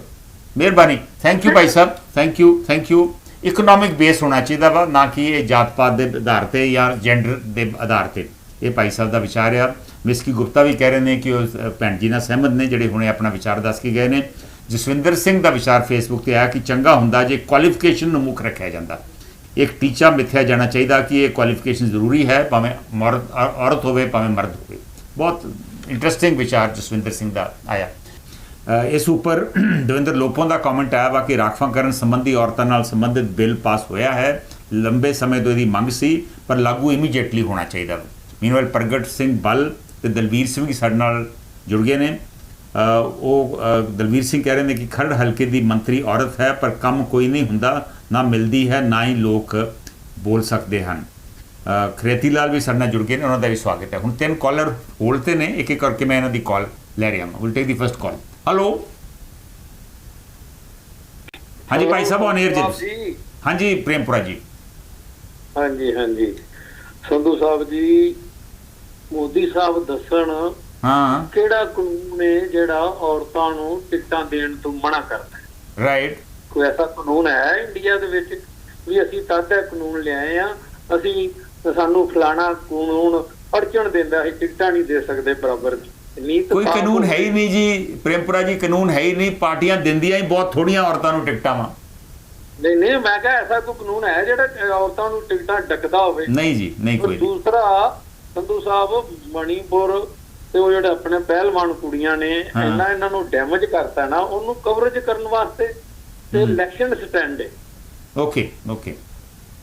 ਮਿਹਰਬਾਨੀ, thank you Bhai Sahib, thank you. Economic base ਹੋਣਾ ਚਾਹੀਦਾ ਵਾ, ਨਾ ਕਿ ਇਹ ਜਾਤ ਪਾਤ ਦੇ ਆਧਾਰ ਤੇ ਜਾਂ ਜੈਂਡਰ ਦੇ ਆਧਾਰ ਤੇ। ਇਹ ਭਾਈ ਸਾਹਿਬ ਦਾ ਵਿਚਾਰ ਆ। ਮਿਸਕੀ ਗੁਪਤਾ ਵੀ ਕਹਿ ਰਹੇ ਨੇ ਕਿ ਉਹ ਭੈਣ ਜੀ ਨਾਲ ਸਹਿਮਤ ਨੇ ਜਿਹੜੇ ਹੁਣੇ ਆਪਣਾ ਵਿਚਾਰ ਦੱਸ ਕੇ ਗਏ ਨੇ। ਜਸਵਿੰਦਰ ਸਿੰਘ ਦਾ ਵਿਚਾਰ ਫੇਸਬੁੱਕ ਤੇ ਆਇਆ ਕਿ ਚੰਗਾ ਹੁੰਦਾ ਜੇ ਕੁਆਲੀਫਿਕੇਸ਼ਨ ਨੂੰ ਮੁੱਖ ਰੱਖਿਆ ਜਾਂਦਾ, ਇੱਕ ਟੀਚਾ ਮਿੱਥਿਆ ਜਾਣਾ ਚਾਹੀਦਾ ਕਿ ਇਹ ਕੁਆਲੀਫਿਕੇਸ਼ਨ ਜ਼ਰੂਰੀ ਹੈ, ਭਾਵੇਂ ਔਰਤ ਹੋਵੇ ਭਾਵੇਂ ਮਰਦ ਹੋਵੇ। ਬਹੁਤ ਇੰਟਰਸਟਿੰਗ ਵਿਚਾਰ ਜਸਵਿੰਦਰ ਸਿੰਘ ਦਾ ਆਇਆ। ਇਸ ਉੱਪਰ ਦਵਿੰਦਰ ਲੋਪੋਂ ਦਾ ਕਮੈਂਟ ਆਇਆ ਵਾ ਕਿ ਰਾਖਵਾਂਕਰਨ ਸੰਬੰਧੀ ਔਰਤਾਂ ਨਾਲ ਸੰਬੰਧਿਤ ਬਿੱਲ ਪਾਸ ਹੋਇਆ ਹੈ, ਲੰਬੇ ਸਮੇਂ ਤੋਂ ਇਹਦੀ ਮੰਗ ਸੀ ਪਰ ਲਾਗੂ ਇਮੀਡੀਏਟਲੀ ਹੋਣਾ ਚਾਹੀਦਾ। ਮੀਨਵਾਈਲ ਪ੍ਰਗਟ ਸਿੰਘ ਬਲ ਤੇ ਦਲਵੀਰ ਸਿੰਘ ਵੀ ਸਾਡੇ ਨਾਲ ਜੁੜ ਗਏ ਨੇ। ਉਹ ਦਲਵੀਰ ਸਿੰਘ ਕਹਿ ਰਹੇ ਨੇ ਕਿ ਖਰੜ ਹਲਕੇ ਦੀ ਮੰਤਰੀ ਔਰਤ ਹੈ ਪਰ ਕੰਮ ਕੋਈ ਨਹੀਂ ਹੁੰਦਾ, ਨਾ ਮਿਲਦੀ ਹੈ, ਨਾ ਹੀ ਲੋਕ ਬੋਲ ਸਕਦੇ ਹਨ। ਖਰੇਤੀ ਲਾਲ ਵੀ ਸਾਡੇ ਨਾਲ ਜੁੜ ਗਏ ਨੇ, ਉਹਨਾਂ ਦਾ ਵੀ ਸਵਾਗਤ ਹੈ। ਹੁਣ 3 ਕਾਲਰ ਹੋਲਡ ਤੇ ਨੇ, ਇੱਕ ਇੱਕ ਕਰਕੇ ਮੈਂ ਇਹਨਾਂ ਦੀ ਕਾਲ ਲੈ ਰਿਹਾ ਹਾਂ। Will take the first call. Hello, ਹਾਂਜੀ ਭਾਈ ਸਾਹਿਬ ਔਨ 에ਅਰ ਜੀ। ਹਾਂਜੀ ਪ੍ਰੇਮਪੁਰਾ ਜੀ। ਹਾਂਜੀ ਸੰਧੂ ਸਾਹਿਬ ਜੀ, ਮੋਦੀ ਸਾਹਿਬ ਦੱਸਣ ਕਿਹੜਾ ਕਾਨੂੰਨ ਹੈ ਜਿਹੜਾ ਔਰਤਾਂ ਨੂੰ ਟਿਕਟਾਂ ਦੇਣ ਤੋਂ ਮਨਾ ਕਰਦਾ ਹੈ। ਰਾਈਟ। ਕੋਈ ਐਸਾ ਕਾਨੂੰਨ ਹੈ ਇੰਡੀਆ ਦੇ ਵਿੱਚ ਵੀ ਅਸੀਂ ਤਦ ਇਹ ਕਾਨੂੰਨ ਲਿਆਏ ਆ, ਅਸੀਂ ਸਾਨੂੰ ਫਲਾਣਾ ਕਾਨੂੰਨ ਅੜਚਣ ਦਿੰਦਾ ਹੈ, ਟਿਕਟਾਂ ਨਹੀਂ ਦੇ ਸਕਦੇ ਬਰਾਬਰ। ਕੋਈ ਕਾਨੂੰਨ ਹੈ ਹੀ ਨਹੀਂ ਜੀ ਪ੍ਰੇਮਪੁਰਾ ਜੀ, ਕਾਨੂੰਨ ਹੈ ਹੀ ਨਹੀਂ। ਪਾਰਟੀਆਂ ਦਿੰਦੀਆਂ ਹੀ ਬਹੁਤ ਥੋੜੀਆਂ ਔਰਤਾਂ ਨੂੰ ਟਿਕਟਾਂ ਵਾ। ਨਹੀਂ ਮੈਂ ਕਿਹਾ ਐਸਾ ਕੋਈ ਕਾਨੂੰਨ ਹੈ ਜਿਹੜਾ ਔਰਤਾਂ ਨੂੰ ਟਿਕਟਾਂ ਡੱਕਦਾ ਹੋਵੇ? ਨਹੀਂ ਜੀ, ਨਹੀਂ ਕੋਈ। ਦੂਸਰਾ ਸੰਧੂ ਸਾਹਿਬ, ਮਣੀਪੁਰ ਤੇ ਉਹ ਜਿਹੜੇ ਆਪਣੇ ਪਹਿਲਵਾਨ ਕੁੜੀਆਂ ਨੇ ਇਹਨਾਂ ਨੂੰ ਡੈਮੇਜ ਕਰਤਾ ਨਾ, ਉਹਨੂੰ ਕਵਰੇਜ ਕਰਨ ਵਾਸਤੇ ਤੇ ਇਲੈਕਸ਼ਨ ਸਟੈਂਡ ਹੈ। ਓਕੇ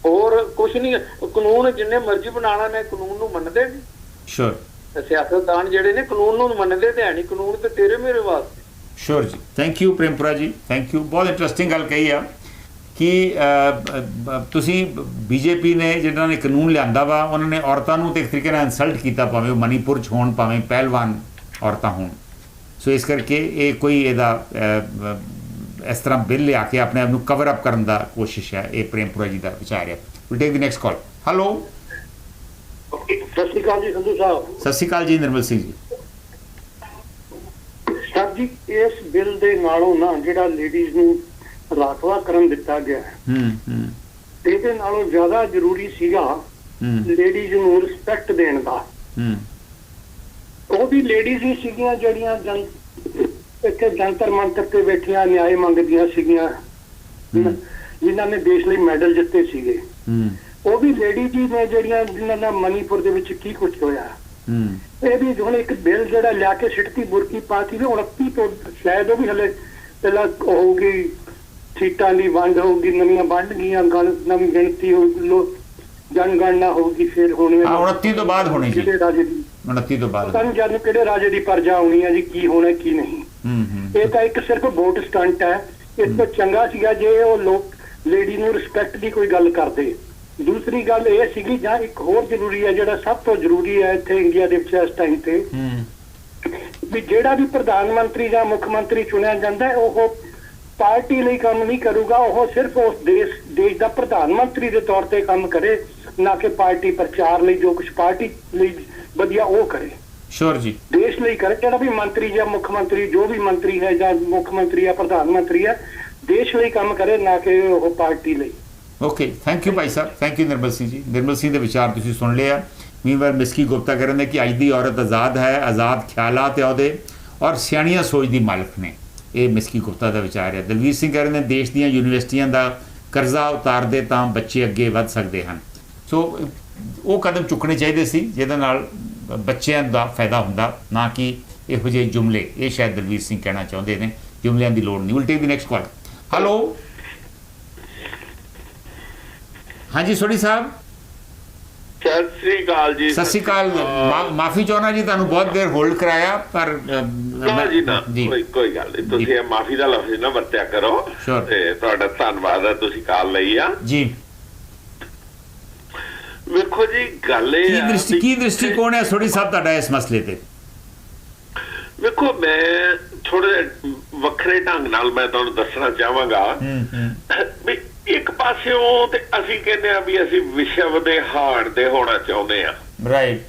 ਹੋਰ ਕੁਛ ਨਹੀਂ। ਕਾਨੂੰਨ ਜਿੰਨੇ ਮਰਜ਼ੀ ਬਣਾਉਣਾ ਨੇ, ਕਾਨੂੰਨ ਨੂੰ ਮੰਨਦੇ ਨਹੀਂ। ਸ਼ੋਰ। ਸਿਆਸਤਦਾਨ ਜਿਹੜੇ ਨੇ ਕਾਨੂੰਨ ਨੂੰ ਮੰਨਦੇ ਤੇ ਹੈ ਨਹੀਂ, ਕਾਨੂੰਨ ਤੇ ਤੇਰੇ ਮੇਰੇ ਵਾਸਤੇ। ਸ਼ੋਰ ਜੀ, ਥੈਂਕ ਯੂ ਪ੍ਰੇਮਪੁਰਾ ਜੀ, ਥੈਂਕ ਯੂ। ਬਹੁਤ ਇੰਟਰਸਟਿੰਗ ਗੱਲ ਕਹੀ ਆ ਕਿ ਤੁਸੀਂ BJP ਨੇ ਜਿਹਨਾਂ ਨੇ ਕਾਨੂੰਨ ਲਿਆਂਦਾ ਵਾ, ਉਹਨਾਂ ਨੇ ਔਰਤਾਂ ਨੂੰ ਤੇ ਇੱਕ ਤਰੀਕੇ ਨਾਲ ਇਨਸਲਟ ਕੀਤਾ, ਭਾਵੇਂ ਉਹ ਮਣੀਪੁਰ 'ਚ ਹੋਣ ਭਾਵੇਂ ਪਹਿਲਵਾਨ ਔਰਤਾਂ ਹੋਣ। ਸੋ ਇਸ ਕਰਕੇ ਇਹ ਕੋਈ ਇਹਦਾ ਇਸ ਤਰ੍ਹਾਂ ਬਿੱਲ ਲਿਆ ਕੇ ਆਪਣੇ ਆਪ ਨੂੰ ਕਵਰ ਅਪ ਕਰਨ ਦਾ ਕੋਸ਼ਿਸ਼ ਹੈ। ਇਹ ਪ੍ਰੇਮਪੁਰਾ ਜੀ ਦਾ ਵਿਚਾਰ ਹੈ। Will take the next call. Hello, ਸਤਿ ਸ਼੍ਰੀ ਅਕਾਲ ਜੀ ਸੰਧੂ ਸਾਹਿਬ। ਸਤਿ ਸ਼੍ਰੀ ਅਕਾਲ ਜੀ ਨਿਰਮਲ ਸਿੰਘ ਜੀ। ਸਰ ਜੀ, ਇਸ ਬਿੱਲ ਦੇ ਨਾਲੋਂ ਨਾ ਜਿਹੜਾ ਲੇਡੀਜ਼ ਨੂੰ ਰਾਖਵਾਂਕਰਨ ਦਿੱਤਾ ਗਿਆ ਇਹਦੇ ਨਾਲੋਂ ਜ਼ਿਆਦਾ ਜ਼ਰੂਰੀ ਸੀਗਾ ਲੇਡੀਜ਼ ਨੂੰ ਰਿਸਪੈਕਟ ਦੇਣ ਦਾ। ਉਹ ਵੀ ਲੇਡੀਜ਼ ਹੀ ਸੀਗੀਆਂ ਜਿਹੜੀਆਂ ਇੱਥੇ ਜੰਤਰ ਮੰਤਰ ਤੇ ਬੈਠੀਆਂ ਨਿਆਂ ਮੰਗਦੀਆਂ ਸੀਗੀਆਂ, ਜਿਨ੍ਹਾਂ ਨੇ ਦੇਸ਼ ਲਈ ਮੈਡਲ ਜਿੱਤੇ ਸੀਗੇ। ਉਹ ਵੀ ਲੇਡੀਜ਼ ਹੀ ਨੇ ਜਿਨ੍ਹਾਂ ਦਾ ਮਣੀਪੁਰ ਦੇ ਵਿੱਚ ਕੀ ਕੁਛ ਹੋਇਆ। ਇਹ ਵੀ ਹੁਣ ਇੱਕ ਬਿੱਲ ਜਿਹੜਾ ਲਿਆ ਕੇ ਸਿੱਟਤੀ ਬੁਰਕੀ ਪਾਤੀ, 29 ਤੋਂ ਸ਼ਾਇਦ ਉਹ ਵੀ ਹਲੇ ਪਹਿਲਾਂ ਹੋਊਗੀ, ਸੀਟਾਂ ਦੀ ਵੰਡ ਹੋਊਗੀ, ਨਵੀਆਂ ਵੰਡ ਗਈਆਂ, ਨਵੀਂ ਗਿਣਤੀ ਹੋਊਗੀ, ਜਨਗਣਨਾ ਹੋਊਗੀ, ਫਿਰ ਹੋਣੀ 29 ਤੋਂ ਬਾਅਦ ਹੋਣੀ ਜੀ। ਕਿਹੜੇ ਰਾਜੇ ਦੀ 29 ਤੋਂ ਬਾਅਦ ਸਾਨੂੰ ਜਾਣੂ ਕਿਹੜੇ ਰਾਜੇ ਦੀ ਪਰਜਾ ਆਉਣੀ ਹੈ ਜੀ, ਕੀ ਹੋਣਾ ਕੀ ਨਹੀਂ। ਇਹ ਤਾਂ ਇੱਕ ਸਿਰਫ ਵੋਟ ਸਟੰਟ ਹੈ। ਇਸ ਤੋਂ ਚੰਗਾ ਸੀਗਾ ਜੇ ਉਹ ਲੋਕ ਲੇਡੀ ਨੂੰ ਰਿਸਪੈਕਟ ਦੀ ਕੋਈ ਗੱਲ ਕਰਦੇ। ਦੂਸਰੀ ਗੱਲ ਇਹ ਸੀਗੀ, ਜਾਂ ਇੱਕ ਹੋਰ ਜ਼ਰੂਰੀ ਹੈ, ਜਿਹੜਾ ਸਭ ਤੋਂ ਜ਼ਰੂਰੀ ਹੈ ਇੱਥੇ ਇੰਡੀਆ ਦੇ ਵਿੱਚ ਇਸ ਟਾਈਮ ਤੇ, ਵੀ ਜਿਹੜਾ ਵੀ ਪ੍ਰਧਾਨ ਮੰਤਰੀ ਜਾਂ ਮੁੱਖ ਮੰਤਰੀ ਚੁਣਿਆ ਜਾਂਦਾ ਉਹ ਪਾਰਟੀ ਲਈ ਕੰਮ ਨਹੀਂ ਕਰੂਗਾ, ਉਹ ਸਿਰਫ ਉਸ ਦੇਸ਼ ਦਾ ਪ੍ਰਧਾਨ ਮੰਤਰੀ ਦੇ ਤੌਰ ਤੇ ਕੰਮ ਕਰੇ, ਨਾ ਕਿ ਪਾਰਟੀ ਪ੍ਰਚਾਰ ਲਈ ਜੋ ਕੁਝ ਪਾਰਟੀ ਲਈ ਵਧੀਆ ਉਹ ਕਰੇ। श्योर जी। ਦੇਸ਼ ਲਈ ਕਰੇ, ਜਿਹੜਾ ਵੀ ਮੰਤਰੀ ਜਾਂ ਮੁੱਖ ਮੰਤਰੀ ਜੋ ਵੀ ਮੰਤਰੀ ਹੈ ਜਾਂ ਮੁੱਖ ਮੰਤਰੀ ਜਾਂ ਪ੍ਰਧਾਨ ਮੰਤਰੀ ਹੈ, ਦੇਸ਼ ਲਈ ਕੰਮ ਕਰੇ, ਨਾ ਕਿ ਉਹ ਪਾਰਟੀ ਲਈ। Okay, thank you Bhai Sahib, thank you Nirmal Singh ji. Nirmal Singh ਦੇ ਵਿਚਾਰ ਤੁਸੀਂ ਸੁਣ ਲਿਆ। ਮੀਨਵਾਈਲ ਮਿਸਕੀ ਗੁਪਤਾ ਕਹਿੰਦੇ ਕਿ ਅੱਜ ਦੀ ਔਰਤ ਆਜ਼ਾਦ ਹੈ, ਆਜ਼ਾਦ ਖਿਆਲਾਤ ਹੈ ਉਹਦੇ ਔਰ ਸਿਆਣੀਆਂ ਸੋਚ ਦੀ ਮਾਲਕ ਨੇ। ਇਹ ਮਿਸਕੀ ਗੁਪਤਾ ਦਾ ਵਿਚਾਰ ਹੈ। ਦਲਵੀਰ ਸਿੰਘ ਕਹਿੰਦੇ ਨੇ ਦੇਸ਼ ਦੀਆਂ ਯੂਨੀਵਰਸਿਟੀਆਂ ਦਾ ਕਰਜ਼ਾ ਉਤਾਰਦੇ ਤਾਂ ਬੱਚੇ ਅੱਗੇ ਵੱਧ ਸਕਦੇ ਹਨ। ਸੋ ਉਹ ਕਦਮ ਚੁੱਕਣੇ ਚਾਹੀਦੇ ਸੀ ਜਿਹਦੇ ਨਾਲ ਬੱਚਿਆਂ ਦਾ ਫਾਇਦਾ ਹੁੰਦਾ, ਨਾ ਕਿ ਇਹੋ ਜਿਹੇ ਜੁਮਲੇ। ਇਹ ਸ਼ਾਇਦ ਦਲਵੀਰ ਸਿੰਘ ਕਹਿਣਾ ਚਾਹੁੰਦੇ ਨੇ, ਜੁਮਲਿਆਂ ਦੀ ਲੋੜ ਨਹੀਂ। Will take the next call. Hello, ਹਾਂਜੀ ਸੋਢੀ ਸਾਹਿਬ। ਸਤਿ ਸ੍ਰੀ ਅਕਾਲ ਜੀ। ਸਤਿ ਸ੍ਰੀ ਅਕਾਲ। ਮਾਫੀ ਚਾਹੁੰਦਾ ਜੀ, ਤੁਹਾਨੂੰ ਬਹੁਤ ਦੇਰ ਹੋਲਡ ਕਰਾਇਆ, ਪਰ ਨਾ ਜੀ ਨਾ, ਕੋਈ ਗੱਲ ਨਹੀਂ। ਤੁਸੀਂ ਇਹ ਮਾਫੀ ਦਾ ਲਫ਼ਜ਼ ਨਾ ਵਰਤਿਆ ਕਰੋ। ਤੇ ਤੁਹਾਡਾ ਧੰਨਵਾਦ ਹੈ, ਤੁਸੀਂ ਕਾਲ ਲਈ ਆ ਜੀ। ਵੇਖੋ ਜੀ, ਗੱਲ ਇਹ ਕੀ ਦ੍ਰਿਸ਼ਟੀਕੋਣ ਹੈ ਸੋਢੀ ਸਾਹਿਬ ਤੁਹਾਡਾ ਇਸ ਮਸਲੇ ਤੇ? ਵੇਖੋ, ਮੈਂ ਥੋੜੇ ਵੱਖਰੇ ਢੰਗ ਨਾਲ ਮੈਂ ਤੁਹਾਨੂੰ ਦੱਸਣਾ ਚਾਹਾਂਗਾ ਵੀ ਇੱਕ ਪਾਸਿਓਂ ਤੇ ਅਸੀਂ ਕਹਿੰਦੇ ਆ ਵੀ ਅਸੀਂ ਵਿਸ਼ਵ ਦੇ ਹਾੜ ਦੇ ਹੋਣਾ ਚਾਹੁੰਦੇ ਆ, ਰਾਈਟ,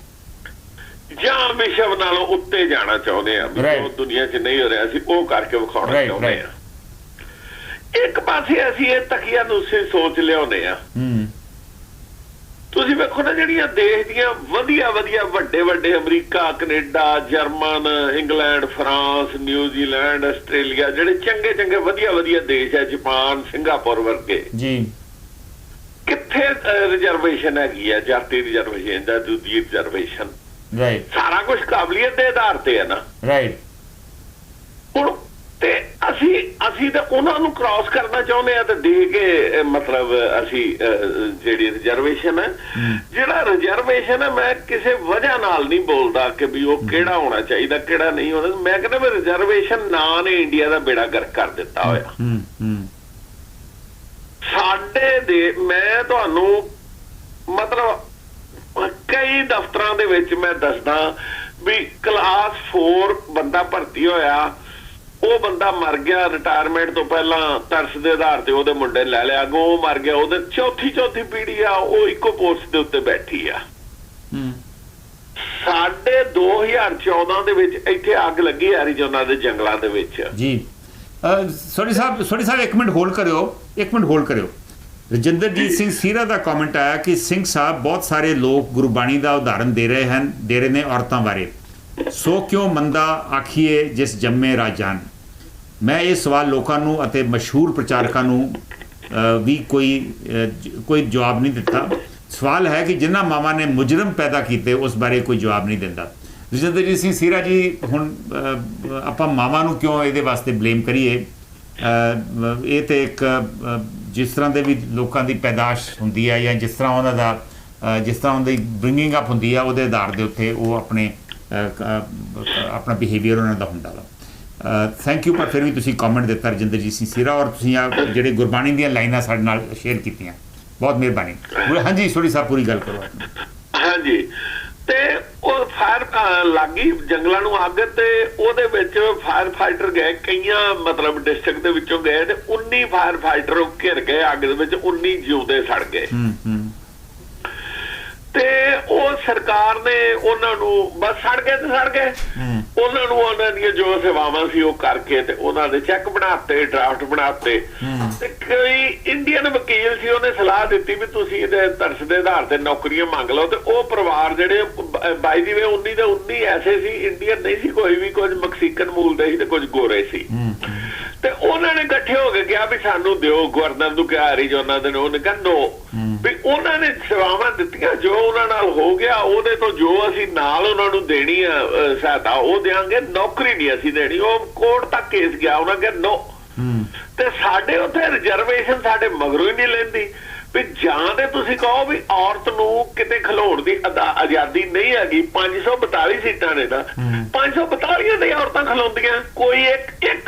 ਜਾਂ ਵਿਸ਼ਵ ਨਾਲੋਂ ਉੱਤੇ ਜਾਣਾ ਚਾਹੁੰਦੇ ਆ ਵੀ ਜੋ ਦੁਨੀਆ 'ਚ ਨਹੀਂ ਹੋ ਰਿਹਾ ਅਸੀਂ ਉਹ ਕਰਕੇ ਵਿਖਾਉਣਾ ਚਾਹੁੰਦੇ ਆ। ਇੱਕ ਪਾਸੇ ਅਸੀਂ ਇਹ ਤਕੀਆ ਨੂਸੇ ਸੋਚ ਲਿਆਉਂਦੇ ਆ। ਤੁਸੀਂ ਵੇਖੋ ਨਾ, ਜਿਹੜੀਆਂ ਦੇਸ਼ ਦੀਆਂ ਵਧੀਆ ਵਧੀਆ ਵੱਡੇ ਵੱਡੇ America, Canada, German, England, France, New Zealand, Australia, ਜਿਹੜੇ ਚੰਗੇ ਚੰਗੇ ਵਧੀਆ ਵਧੀਆ ਦੇਸ਼ ਹੈ, ਜਾਪਾਨ, ਸਿੰਗਾਪੁਰ ਵਰਗੇ ਜੀ, ਕਿੱਥੇ ਰਿਜ਼ਰਵੇਸ਼ਨ ਹੈਗੀ ਆ, ਜਾਤੀ ਰਿਜ਼ਰਵੇਸ਼ਨ ਜਾਂ ਦੂਜੀ ਰਿਜ਼ਰਵੇਸ਼ਨ, ਰਾਈਟ, ਸਾਰਾ ਕੁਝ ਕਾਬਲੀਅਤ ਦੇ ਆਧਾਰ ਤੇ ਹੈ ਨਾ, ਰਾਈਟ। ਹੁਣ ਤੇ ਅਸੀਂ ਤਾਂ ਉਹਨਾਂ ਨੂੰ ਕ੍ਰਾਸ ਕਰਨਾ ਚਾਹੁੰਦੇ ਆ ਤੇ ਦੇ ਕੇ ਮਤਲਬ ਅਸੀਂ ਜਿਹੜੀ ਰਿਜ਼ਰਵੇਸ਼ਨ ਹੈ, ਜਿਹੜਾ ਰਿਜ਼ਰਵੇਸ਼ਨ ਹੈ, ਮੈਂ ਕਿਸੇ ਵਜ੍ਹਾ ਨਾਲ ਨਹੀਂ ਬੋਲਦਾ ਕਿ ਵੀ ਉਹ ਕਿਹੜਾ ਹੋਣਾ ਚਾਹੀਦਾ ਕਿਹੜਾ ਨਹੀਂ ਹੋਣਾ। ਮੈਂ ਕਹਿੰਦਾ ਵੀ ਰਿਜ਼ਰਵੇਸ਼ਨ ਨਾਂ ਨੇ ਇੰਡੀਆ ਦਾ ਬੇੜਾ ਗਰਕ ਕਰ ਦਿੱਤਾ ਹੋਇਆ ਸਾਡੇ ਦੇ। ਮੈਂ ਤੁਹਾਨੂੰ ਮਤਲਬ ਕਈ ਦਫ਼ਤਰਾਂ ਦੇ ਵਿੱਚ ਮੈਂ ਦੱਸਦਾ ਵੀ ਕਲਾਸ 4 ਬੰਦਾ ਭਰਤੀ ਹੋਇਆ, ਉਹ ਬੰਦਾ ਮਰ ਗਿਆ ਰਿਟਾਇਰਮੈਂਟ ਤੋਂ ਪਹਿਲਾਂ, ਤਰਸ ਦੇ ਆਧਾਰ ਤੇ ਉਹਦੇ ਮੁੰਡੇ ਲੈ ਲਿਆ, ਅੱਗੋਂ ਉਹ ਮਰ ਗਿਆ, ਉਹਦੇ ਚੌਥੀ ਪੀੜ੍ਹੀ ਆ ਉਹ ਇੱਕੋ ਪੋਸਟ ਦੇ ਉੱਤੇ ਬੈਠੀ ਆ। ਸਾਡੇ 2014 ਦੇ ਵਿੱਚ ਇੱਥੇ ਅੱਗ ਲੱਗੀ ਐਰੀਜ਼ੋਨਾ ਦੇ ਜੰਗਲਾਂ ਦੇ ਵਿੱਚ ਜੀ। ਸੋਢੀ ਸਾਹਿਬ ਇੱਕ ਮਿੰਟ ਹੋਲਡ ਕਰਿਓ। ਰਜਿੰਦਰਜੀਤ ਸਿੰਘ ਸੀਰਾ ਦਾ ਕਮੈਂਟ ਆਇਆ ਕਿ ਸਿੰਘ ਸਾਹਿਬ ਬਹੁਤ ਸਾਰੇ ਲੋਕ ਗੁਰਬਾਣੀ ਦਾ ਉਦਾਹਰਨ ਦੇ ਰਹੇ ਨੇ ਔਰਤਾਂ ਬਾਰੇ, ਸੋ ਕਿਉਂ ਮੰਦਾ ਆਖੀਏ ਜਿਸ ਜੰਮੇ ਰਾਜਾਨ। ਮੈਂ ਇਹ ਸਵਾਲ ਲੋਕਾਂ ਨੂੰ ਅਤੇ ਮਸ਼ਹੂਰ ਪ੍ਰਚਾਰਕਾਂ ਨੂੰ ਵੀ ਕੋਈ ਜਵਾਬ ਨਹੀਂ ਦਿੱਤਾ। ਸਵਾਲ ਹੈ ਕਿ ਜਿਨ੍ਹਾਂ ਮਾਵਾਂ ਨੇ ਮੁਜਰਮ ਪੈਦਾ ਕੀਤੇ ਉਸ ਬਾਰੇ ਕੋਈ ਜਵਾਬ ਨਹੀਂ ਦਿੰਦਾ। ਰਜਿੰਦਰਜੀਤ ਸਿੰਘ ਸੀਰਾ ਜੀ, ਹੁਣ ਆਪਾਂ ਮਾਵਾਂ ਨੂੰ ਕਿਉਂ ਇਹਦੇ ਵਾਸਤੇ ਬਲੇਮ ਕਰੀਏ? ਇਹ ਤੇ ਇੱਕ ਜਿਸ ਤਰ੍ਹਾਂ ਦੇ ਵੀ ਲੋਕਾਂ ਦੀ ਪੈਦਾਸ਼ ਹੁੰਦੀ ਹੈ ਜਾਂ ਜਿਸ ਤਰ੍ਹਾਂ ਉਹਨਾਂ ਦੀ ਬ੍ਰਿੰਗਿੰਗ ਅਪ ਹੁੰਦੀ ਆ, ਉਹਦੇ ਆਧਾਰ ਦੇ ਉੱਤੇ ਉਹ ਆਪਣਾ ਬਿਹੇਵੀਅਰ ਉਹਨਾਂ ਦਾ ਹੁੰਦਾ ਵਾ। Thank you. ਪਰ ਫਿਰ ਵੀ ਤੁਸੀਂ ਕਮੈਂਟ ਦਿੱਤਾ ਰਜਿੰਦਰਜੀਤ ਸਿੰਘ ਸੀਰਾ, ਔਰ ਤੁਸੀਂ ਆ ਜਿਹੜੇ ਗੁਰਬਾਣੀ ਦੀਆਂ ਲਾਈਨਾਂ ਸਾਡੇ ਨਾਲ ਸ਼ੇਅਰ ਕੀਤੀਆਂ, ਬਹੁਤ ਮਿਹਰਬਾਨੀ। ਹਾਂਜੀ ਸੋਢੀ ਸਾਹਿਬ, ਪੂਰੀ ਗੱਲ ਕਰੋ। ਹਾਂਜੀ, ਤੇ ਉਹ ਫਾਇਰ ਲੱਗੀ ਜੰਗਲਾਂ ਨੂੰ ਅੱਗ, ਤੇ ਉਹਦੇ ਵਿੱਚ ਫਾਇਰ ਫਾਈਟਰ ਗਏ, ਕਈਆਂ ਮਤਲਬ ਡਿਸਟ੍ਰਿਕਟ ਦੇ ਵਿੱਚੋਂ ਗਏ, ਤੇ 19 ਫਾਇਰ ਫਾਈਟਰ ਉਹ ਘਿਰ ਗਏ ਅੱਗ ਦੇ ਵਿੱਚ, 19 ਜਿਉਂਦੇ ਸੜ ਗਏ। ਤੇ ਉਹ ਸਰਕਾਰ ਨੇ ਉਹਨਾਂ ਨੂੰ ਬਸ ਸੜ ਗਏ, ਉਹਨਾਂ ਨੂੰ ਉਹਨਾਂ ਦੀਆਂ ਜੋ ਸੇਵਾਵਾਂ ਸੀ ਉਹ ਕਰਕੇ ਤੇ ਉਹਨਾਂ ਦੇ ਚੈੱਕ ਬਣਾਤੇ, ਡਰਾਫਟ ਬਣਾਤੇ। ਤੇ ਕੋਈ ਇੰਡੀਅਨ ਵਕੀਲ ਸੀ, ਉਹਨੇ ਸਲਾਹ ਦਿੱਤੀ ਵੀ ਤੁਸੀਂ ਇਹਦੇ ਤਰਸ ਦੇ ਆਧਾਰ ਤੇ ਨੌਕਰੀਆਂ ਮੰਗ ਲਓ। ਤੇ ਉਹ ਪਰਿਵਾਰ ਜਿਹੜੇ ਬਾਈ ਦੀ ਵੇ 19 ਦੇ 19 ਐਸੇ ਸੀ, ਇੰਡੀਅਨ ਨਹੀਂ ਸੀ ਕੋਈ ਵੀ, ਕੁਝ ਮੈਕਸੀਕਨ ਮੂਲ ਦੇ ਸੀ ਤੇ ਕੁਝ ਗੋਰੇ ਸੀ। ਤੇ ਉਹਨਾਂ ਨੇ ਇਕੱਠੇ ਹੋ ਕੇ ਕਿਹਾ ਵੀ ਸਾਨੂੰ ਦਿਓ। ਗਵਰਨਰ ਨੂੰ ਕਿਹਾ ਐਰੀਜ਼ੋਨਾ ਦੇ, ਉਹਨੇ ਕਿਹਾ ਨੋ। ਵੀ ਉਹਨਾਂ ਨੇ ਸੇਵਾਵਾਂ ਦਿੱਤੀਆਂ, ਜੋ ਉਹਨਾਂ ਨਾਲ ਹੋ ਗਿਆ ਉਹਦੇ ਤੋਂ ਜੋ ਅਸੀਂ ਨਾਲ ਉਹਨਾਂ ਨੂੰ ਦੇਣੀ ਆ ਸਹਾਇਤਾ ਉਹ ਦਿਆਂਗੇ, ਨੌਕਰੀ ਨਹੀਂ ਅਸੀਂ ਦੇਣੀ। ਉਹ ਕੋਰਟ ਤੱਕ ਕੇਸ ਗਿਆ, ਉਹਨਾਂ ਕਿਹਾ ਨੋ। ਤੇ ਸਾਡੇ ਉੱਥੇ ਰਿਜ਼ਰਵੇਸ਼ਨ ਸਾਡੇ ਮਗਰੋਂ ਹੀ ਨਹੀਂ ਲੈਂਦੀ ਵੀ ਜਾਂ ਤੇ ਤੁਸੀਂ ਕਹੋ ਵੀ ਔਰਤ ਨੂੰ ਕਿਤੇ ਖਲੋਣ ਦੀ ਆਜ਼ਾਦੀ ਨਹੀਂ ਹੈਗੀ। 542 ਸੀਟਾਂ ਨੇ ਨਾ, 542 ਦੇ ਔਰਤਾਂ ਖਲੋਂਦੀਆਂ, ਕੋਈ ਇੱਕ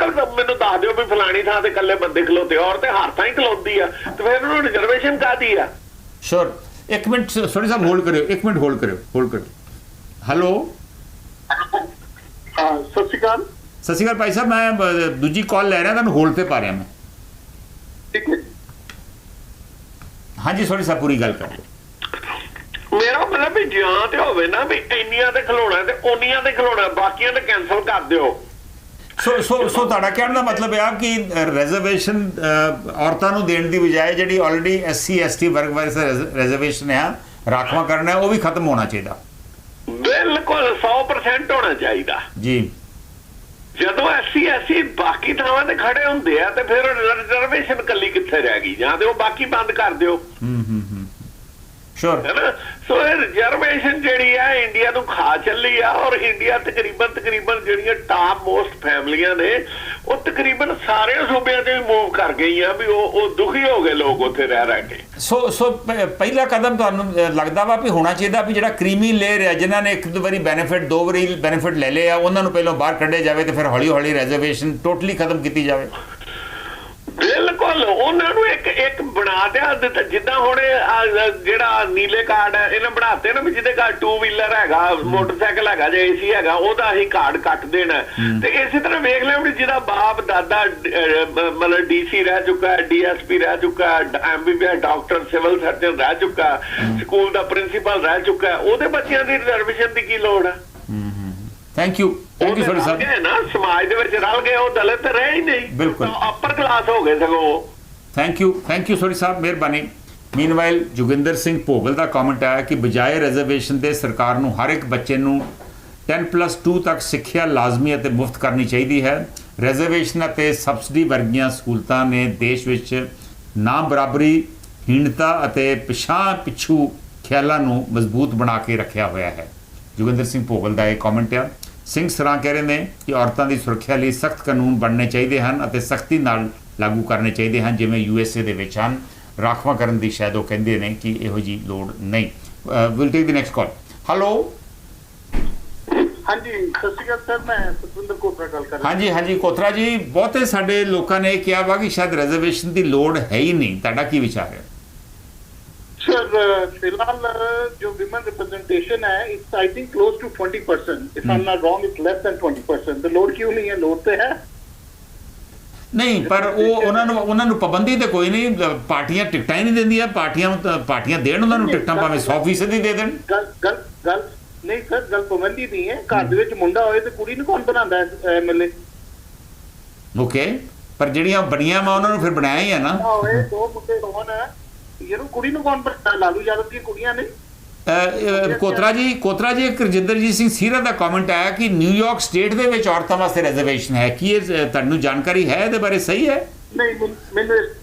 ਮੈਨੂੰ ਦੱਸ ਦਿਓ ਵੀ ਫਲਾਣੀ ਥਾਂ ਤੇ ਇਕੱਲੇ ਬੰਦੇ ਖਲੋਤੇ, ਔਰਤ ਹਰ ਥਾਂ ਹੀ ਖਲੋਂਦੀ ਆ, ਤੇ ਫਿਰ ਉਹਨੂੰ ਰਿਜ਼ਰਵੇਸ਼ਨ ਕਾਹਦੀ ਆ? ਸ਼ੋਰ, ਇੱਕ ਮਿੰਟ ਸੋਢੀ ਸਾਹਿਬ ਹੋਲਡ ਕਰਿਓ, ਇੱਕ ਮਿੰਟ ਹੋਲਡ ਕਰਿਓ। ਹੈਲੋ, ਸਤਿ ਸ਼੍ਰੀ ਅਕਾਲ। ਸਤਿ ਸ਼੍ਰੀ ਅਕਾਲ ਭਾਈ ਸਾਹਿਬ, ਮੈਂ ਦੂਜੀ ਕਾਲ ਲੈ ਰਿਹਾ, ਤੁਹਾਨੂੰ ਹੋਲਡ ਤੇ ਪਾ ਰਿਹਾ ਮੈਂ। ਠੀਕ ਹੈ। ਹਾਂਜੀ ਸੋਰੀ ਸਾਹਿਬ, ਪੂਰੀ ਗੱਲ ਕਰ। ਮੇਰਾ ਮਤਲਬ ਵੀ ਜਾਂ ਤੇ ਹੋਵੇ ਨਾ ਵੀ ਇੰਨੀਆਂ ਤੇ ਖਿਲਾਉਣਾ ਤੇ ਓਨੀਆਂ ਤੇ ਖਿਲਾਉਣਾ, ਬਾਕੀਆਂ ਤੇ ਕੈਂਸਲ ਕਰ ਦਿਓ। ਸੋ ਤੁਹਾਡਾ ਕਹਿਣ ਦਾ ਮਤਲਬ ਇਹ ਆ ਕਿ ਰਿਜ਼ਰਵੇਸ਼ਨ ਔਰਤਾਂ ਨੂੰ ਦੇਣ ਦੀ ਬਜਾਏ ਜਿਹੜੀ ਆਲਰੇਡੀ SC ST ਵਰਗ ਵਾਸਤੇ ਰਿਜ਼ਰਵੇਸ਼ਨ ਹੈ ਰਾਖਵਾਂ ਕਰਨਾ, ਉਹ ਵੀ ਖਤਮ ਹੋਣਾ ਚਾਹੀਦਾ। ਬਿਲਕੁਲ 100% ਹੋਣਾ ਚਾਹੀਦਾ ਜੀ। ਜਦੋਂ SC SC ਬਾਕੀ ਥਾਵਾਂ ਤੇ ਖੜੇ ਹੁੰਦੇ ਆ ਤੇ ਫਿਰ ਰਿਜ਼ਰਵੇਸ਼ਨ ਕੱਲੀ ਕਿੱਥੇ ਰਹਿ ਗਈ? ਜਾਂ ਤੇ ਉਹ ਬਾਕੀ ਬੰਦ ਕਰ ਦਿਓ। ਸ਼ੋਰ ਹੈ ਨਾ। ਸੋ ਇਹ ਰਿਜ਼ਰਵੇਸ਼ਨ ਜਿਹੜੀ ਆ ਇੰਡੀਆ ਨੂੰ ਖਾ ਚੱਲੀ ਆ, ਔਰ ਇੰਡੀਆ ਤਕਰੀਬਨ ਜਿਹੜੀਆਂ ਟਾਪ ਮੋਸਟ ਫੈਮਲੀਆਂ ਨੇ ਉਹ ਤਕਰੀਬਨ ਸਾਰੇ ਸੂਬਿਆਂ ਤੇ ਮੂਵ ਕਰ ਗਈਆਂ ਵੀ ਉਹ ਦੁਖੀ ਹੋ ਗਏ ਲੋਕ ਉੱਥੇ ਰਹਿ ਕੇ। ਸੋ ਪਹਿਲਾ ਕਦਮ ਤੁਹਾਨੂੰ ਲੱਗਦਾ ਵਾ ਵੀ ਹੋਣਾ ਚਾਹੀਦਾ ਵੀ ਜਿਹੜਾ ਕ੍ਰੀਮੀ ਲੇਅਰ ਹੈ, ਜਿਨ੍ਹਾਂ ਨੇ ਇੱਕ ਵਾਰੀ ਬੈਨੀਫਿਟ, 2 ਵਾਰੀ ਬੈਨੀਫਿਟ ਲੈ ਲਏ ਆ, ਉਹਨਾਂ ਨੂੰ ਪਹਿਲਾਂ ਬਾਹਰ ਕੱਢਿਆ ਜਾਵੇ ਤੇ ਫਿਰ ਹੌਲੀ ਹੌਲੀ ਰਿਜ਼ਰਵੇਸ਼ਨ ਟੋਟਲੀ ਖਤਮ ਕੀਤੀ ਜਾਵੇ। ਬਿਲਕੁਲ ਉਹਨਾਂ ਨੂੰ ਇੱਕ ਬਣਾ ਦਿਆ, ਜਿੱਦਾਂ ਹੁਣ ਜਿਹੜਾ ਨੀਲੇ ਕਾਰਡ ਹੈ ਇਹਨਾਂ ਬਣਾਤੇ ਨਾ ਵੀ ਜਿਹਦੇ ਘਰ 2 ਵੀਲਰ ਹੈਗਾ, ਮੋਟਰਸਾਈਕਲ ਹੈਗਾ ਜਾਂ AC ਹੈਗਾ, ਉਹਦਾ ਅਸੀਂ ਕਾਰਡ ਕੱਟ ਦੇਣਾ। ਤੇ ਇਸੇ ਤਰ੍ਹਾਂ ਵੇਖ ਲਿਆ ਵੀ ਜਿਹਦਾ ਬਾਪ ਦਾਦਾ ਮਤਲਬ DC ਰਹਿ ਚੁੱਕਾ, DSP ਰਹਿ ਚੁੱਕਾ, MBBS ਡਾਕਟਰ, ਸਿਵਲ ਸਰਜਨ ਰਹਿ ਚੁੱਕਾ, ਸਕੂਲ ਦਾ ਪ੍ਰਿੰਸੀਪਲ ਰਹਿ ਚੁੱਕਾ, ਉਹਦੇ ਬੱਚਿਆਂ ਦੀ ਰਿਜ਼ਰਵੇਸ਼ਨ ਦੀ ਕੀ ਲੋੜ ਹੈ? ਥੈਂਕ ਯੂ ਸੋਰੀ ਸਾਹਿਬ। ਨਾ ਸਮਾਜ ਦੇ ਵਿੱਚ ਰਲ ਗਏ, ਉਹ ਦਲਿਤ ਰਹੇ ਹੀ ਨਹੀਂ, ਬਿਲਕੁਲ ਅਪਰ ਕਲਾਸ ਹੋ ਗਏ ਸਗੋਂ। ਥੈਂਕ ਯੂ ਸੋਰੀ ਸਾਹਿਬ, ਮਿਹਰਬਾਨੀ। ਮੀਨਵਾਈਲ ਜੋਗਿੰਦਰ ਸਿੰਘ ਭੋਗਲ ਦਾ ਕਮੈਂਟ ਆਇਆ ਕਿ ਬਜਾਏ ਰਿਜ਼ਰਵੇਸ਼ਨ ਦੇ ਸਰਕਾਰ ਨੂੰ ਹਰ ਇੱਕ ਬੱਚੇ ਨੂੰ 10+2 ਤੱਕ ਸਿੱਖਿਆ ਲਾਜ਼ਮੀ ਅਤੇ ਮੁਫਤ ਕਰਨੀ ਚਾਹੀਦੀ ਹੈ। ਰਿਜ਼ਰਵੇਸ਼ਨ ਅਤੇ ਸਬਸਿਡੀ ਵਰਗੀਆਂ ਸਹੂਲਤਾਂ ਨੇ ਦੇਸ਼ ਵਿੱਚ ਨਾ ਬਰਾਬਰੀ, ਹੀਣਤਾ ਅਤੇ ਪਿੱਛੂ ਖਿਆਲਾਂ ਨੂੰ ਮਜ਼ਬੂਤ ਬਣਾ ਕੇ ਰੱਖਿਆ ਹੋਇਆ ਹੈ। ਜੋਗਿੰਦਰ ਸਿੰਘ ਭੋਗਲ ਦਾ ਇਹ ਕਮੈਂਟ ਆ। ਸਿੰਘ ਸਰਾਂ ਕਹਿ ਰਹੇ ਨੇ ਕਿ ਔਰਤਾਂ ਦੀ ਸੁਰੱਖਿਆ ਲਈ ਸਖਤ ਕਾਨੂੰਨ ਬਣਨੇ ਚਾਹੀਦੇ ਹਨ ਅਤੇ ਸਖਤੀ ਨਾਲ ਲਾਗੂ ਕਰਨੇ ਚਾਹੀਦੇ ਹਨ, ਜਿਵੇਂ USA ਦੇ ਵਿੱਚ ਹਨ। ਰਾਖਵਾਂ ਕਰਨ ਦੀ ਸ਼ਾਇਦ ਉਹ ਕਹਿੰਦੇ ਨੇ ਕਿ ਇਹੋ ਜੀ ਲੋੜ ਨਹੀਂ। Will take the next call. Hello. ਹਾਂਜੀ ਸਤਿ ਸ਼੍ਰੀ ਅਕਾਲ ਸਰ, ਮੈਂ ਸਤਵਿੰਦਰ ਕੋਤਰਾ ਗੱਲ ਕਰ ਰਿਹਾ। ਹਾਂਜੀ ਕੋਤਰਾ ਜੀ, ਬਹੁਤੇ ਸਾਡੇ ਲੋਕਾਂ ਨੇ ਕਿਹਾ ਵਾ ਕਿ ਸ਼ਾਇਦ ਰਿਜ਼ਰਵੇਸ਼ਨ ਦੀ ਲੋੜ ਹੈ ਹੀ ਨਹੀਂ, ਤੁਹਾਡਾ ਕੀ ਵਿਚਾਰ ਹੈ? ਸਰ ਫਿਲਹਾਲ ਜੋ ਵਿਮਨ ਰਿਪਰੈਜ਼ੈਂਟੇਸ਼ਨ ਹੈ it's I think close to 20%, if I'm not wrong it's less than 20%। ਤੇ ਲੋੜ ਕਿਉਂ ਨਹੀਂ ਹੈ? ਲੋੜ ਤੇ ਹੈ ਨਹੀਂ, ਪਰ ਉਹਨਾਂ ਨੂੰ ਪਾਬੰਦੀ ਤੇ ਕੋਈ ਨਹੀਂ। ਪਾਰਟੀਆਂ ਟਿਕਟਾਂ ਹੀ ਨਹੀਂ ਦਿੰਦੀਆਂ, ਪਾਰਟੀਆਂ ਦੇਣ ਉਹਨਾਂ ਨੂੰ ਟਿਕਟਾਂ, ਭਾਵੇਂ 100% ਹੀ ਦੇ ਦੇਣ। ਗੱਲ ਨਹੀਂ ਸਰ, ਗੱਲ ਪਾਬੰਦੀ ਨਹੀਂ ਹੈ। ਘਰ ਦੇ ਵਿੱਚ ਮੁੰਡਾ ਹੋਏ ਤੇ ਕੁੜੀ ਨੂੰ ਕੌਣ ਬਣਾਉਂਦਾ MLA? ਓਕੇ, ਪਰ ਜਿਹੜੀਆਂ ਬਣੀਆਂ ਵਾ ਉਹਨਾਂ ਨੂੰ ਫਿਰ ਬਣਾਇਆ ਹੀ ਆ ਨਾ। ਹੋਏ 2 ਮੁੰਡੇ ਹੋਣ, ਇਹਨੂੰ ਕੁੜੀ ਨੂੰ ਕੌਣ ਬਣਾਉਂਦਾ? ਲਾਲੂ ਯਾਦਵ ਦੀਆਂ ਕੁੜੀਆਂ ਨੇ। ਕੋਤਰਾ ਜੀ ਇੱਕ ਰਜਿੰਦਰਜੀਤ ਸਿੰਘ ਸੀਰਾ ਦਾ ਕਮੈਂਟ ਆਇਆ ਕਿ ਨਿਊਯਾਰਕ ਸਟੇਟ ਦੇ ਵਿੱਚ ਔਰਤਾਂ ਵਾਸਤੇ ਰਿਜ਼ਰਵੇਸ਼ਨ ਹੈ। ਕੀ ਇਹ ਤੁਹਾਨੂੰ ਜਾਣਕਾਰੀ ਹੈ ਇਹਦੇ ਬਾਰੇ? ਸਹੀ ਹੈ? ਨਹੀਂ,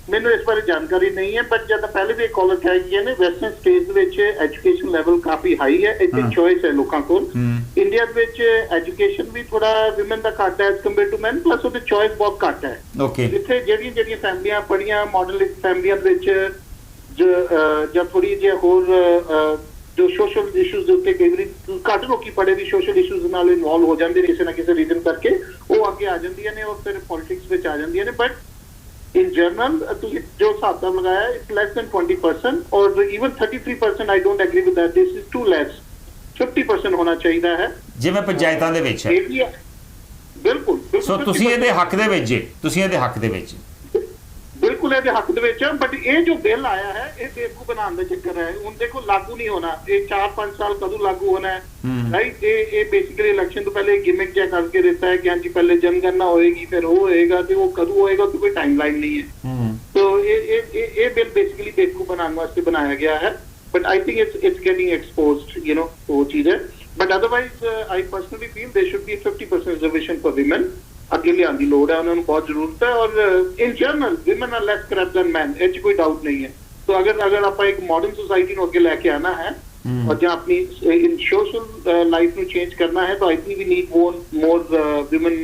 ਮੈਨੂੰ ਇਸ ਬਾਰੇ ਜਾਣਕਾਰੀ ਨਹੀਂ ਹੈ, ਪਰ ਜਦ ਪਹਿਲੇ ਵੀ ਕਾਲਰ ਕਹਿ ਗਏ ਨੇ ਵੈਸਟਰਨ ਸਟੇਟ ਦੇ ਵਿੱਚ ਐਜੂਕੇਸ਼ਨ ਲੈਵਲ ਕਾਫੀ ਹਾਈ ਹੈ, ਇੱਥੇ ਚੋਇਸ ਹੈ ਲੋਕਾਂ ਕੋਲ। ਇੰਡੀਆ ਦੇ ਵਿੱਚ ਐਜੂਕੇਸ਼ਨ ਵੀ ਥੋੜਾ ਵਿਮਨ ਦਾ ਘੱਟ ਹੈ as compare to man, plus ਉਹਦੇ ਚੋਇਸ ਬਹੁਤ ਘੱਟ ਹੈ। ਜਿੱਥੇ ਜਿਹੜੀਆਂ ਫੈਮਲੀਆਂ ਪੜੀਆਂ ਮਾਡਲ ਫੈਮਲੀਆਂ ਦੇ ਵਿੱਚ ਜਾਂ ਥੋੜੀ ਜਿਹੀ ਹੋਰ ਜੋ ਸੋਸ਼ਲ ਇਸ਼ੂਜ਼ ਦੇ ਉੱਤੇ ਕਈ ਵਾਰੀ ਘੱਟ ਲੋਕੀ ਪੜ੍ਹੇ ਵੀ ਸੋਸ਼ਲ ਇਸ਼ੂਜ਼ ਨਾਲ ਇਨਵੋਲਵ ਹੋ ਜਾਂਦੇ ਨੇ ਕਿਸੇ ਨਾ ਕਿਸੇ ਰੀਜ਼ਨ ਕਰਕੇ, ਉਹ ਅੱਗੇ ਆ ਜਾਂਦੀਆਂ ਨੇ ਔਰ ਫਿਰ ਪੋਲਿਟਿਕਸ ਵਿੱਚ ਆ ਜਾਂਦੀਆਂ ਨੇ। ਬਟ in general ਤੁਸੀਂ ਜੋ ਹਿਸਾਬ ਦਾ ਲਗਾਇਆ it's less than 20% or even 33%. I don't agree with that. This is too less. 50% ਹੋਣਾ ਚਾਹੀਦਾ ਹੈ ਜਿਵੇਂ ਪੰਚਾਇਤਾਂ ਦੇ ਵਿੱਚ ਹੈ। ਬਿਲਕੁਲ। ਸੋ ਤੁਸੀਂ ਇਹਦੇ ਹੱਕ ਦੇ ਵਿੱਚ ਜੇ, ਤੁਸੀਂ ਇਹਦੇ ਹੱਕ ਦੇ ਵਿੱਚ ਬਿਲਕੁਲ ਇਹਦੇ ਹੱਕ ਦੇ ਵਿੱਚ। ਬਟ ਇਹ ਜੋ ਬਿੱਲ ਆਇਆ ਹੈ ਇਹ ਬੇਵਕੂਫ ਬਣਾਉਣ ਦਾ ਚੱਕਰ ਹੈ। ਹੁਣ ਦੇਖੋ ਲਾਗੂ ਨਹੀਂ ਹੋਣਾ, ਇਹ 4-5 ਸਾਲ ਕਦੋਂ ਲਾਗੂ ਹੋਣਾ ਹੈ, ਰਾਈਟ? ਇਹ ਬੇਸਿਕਲੀ ਇਲੈਕਸ਼ਨ ਤੋਂ ਪਹਿਲੇ ਗਿਮਿਕ ਜਿਹਾ ਕਰਕੇ ਦਿੱਤਾ ਹੈ ਕਿ ਹਾਂਜੀ ਪਹਿਲੇ ਜਨਗਣਨਾ ਹੋਏਗੀ ਫਿਰ ਉਹ ਹੋਏਗਾ, ਤੇ ਉਹ ਕਦੋਂ ਹੋਏਗਾ ਤੇ ਕੋਈ ਟਾਈਮ ਲਾਈਨ ਨਹੀਂ ਹੈ। तो ये बिल बेसिकली बेवकूफ बनाने वास्ते बनाया गया है, but I think it's getting exposed, you know, वो चीज है. But otherwise, I personally feel there should be 50% reservation for women. अकेले आंधी लोड है, उन्हें बहुत जरूरत है. और in general, women are less corrupt than men. ऐसी कोई डाउट नहीं है. तो अगर आप एक मॉडर्न सोसाइटी को आगे लेके आना है और जहाँ अपनी इन सोशल लाइफ में चेंज करना है, तो I think we need more women,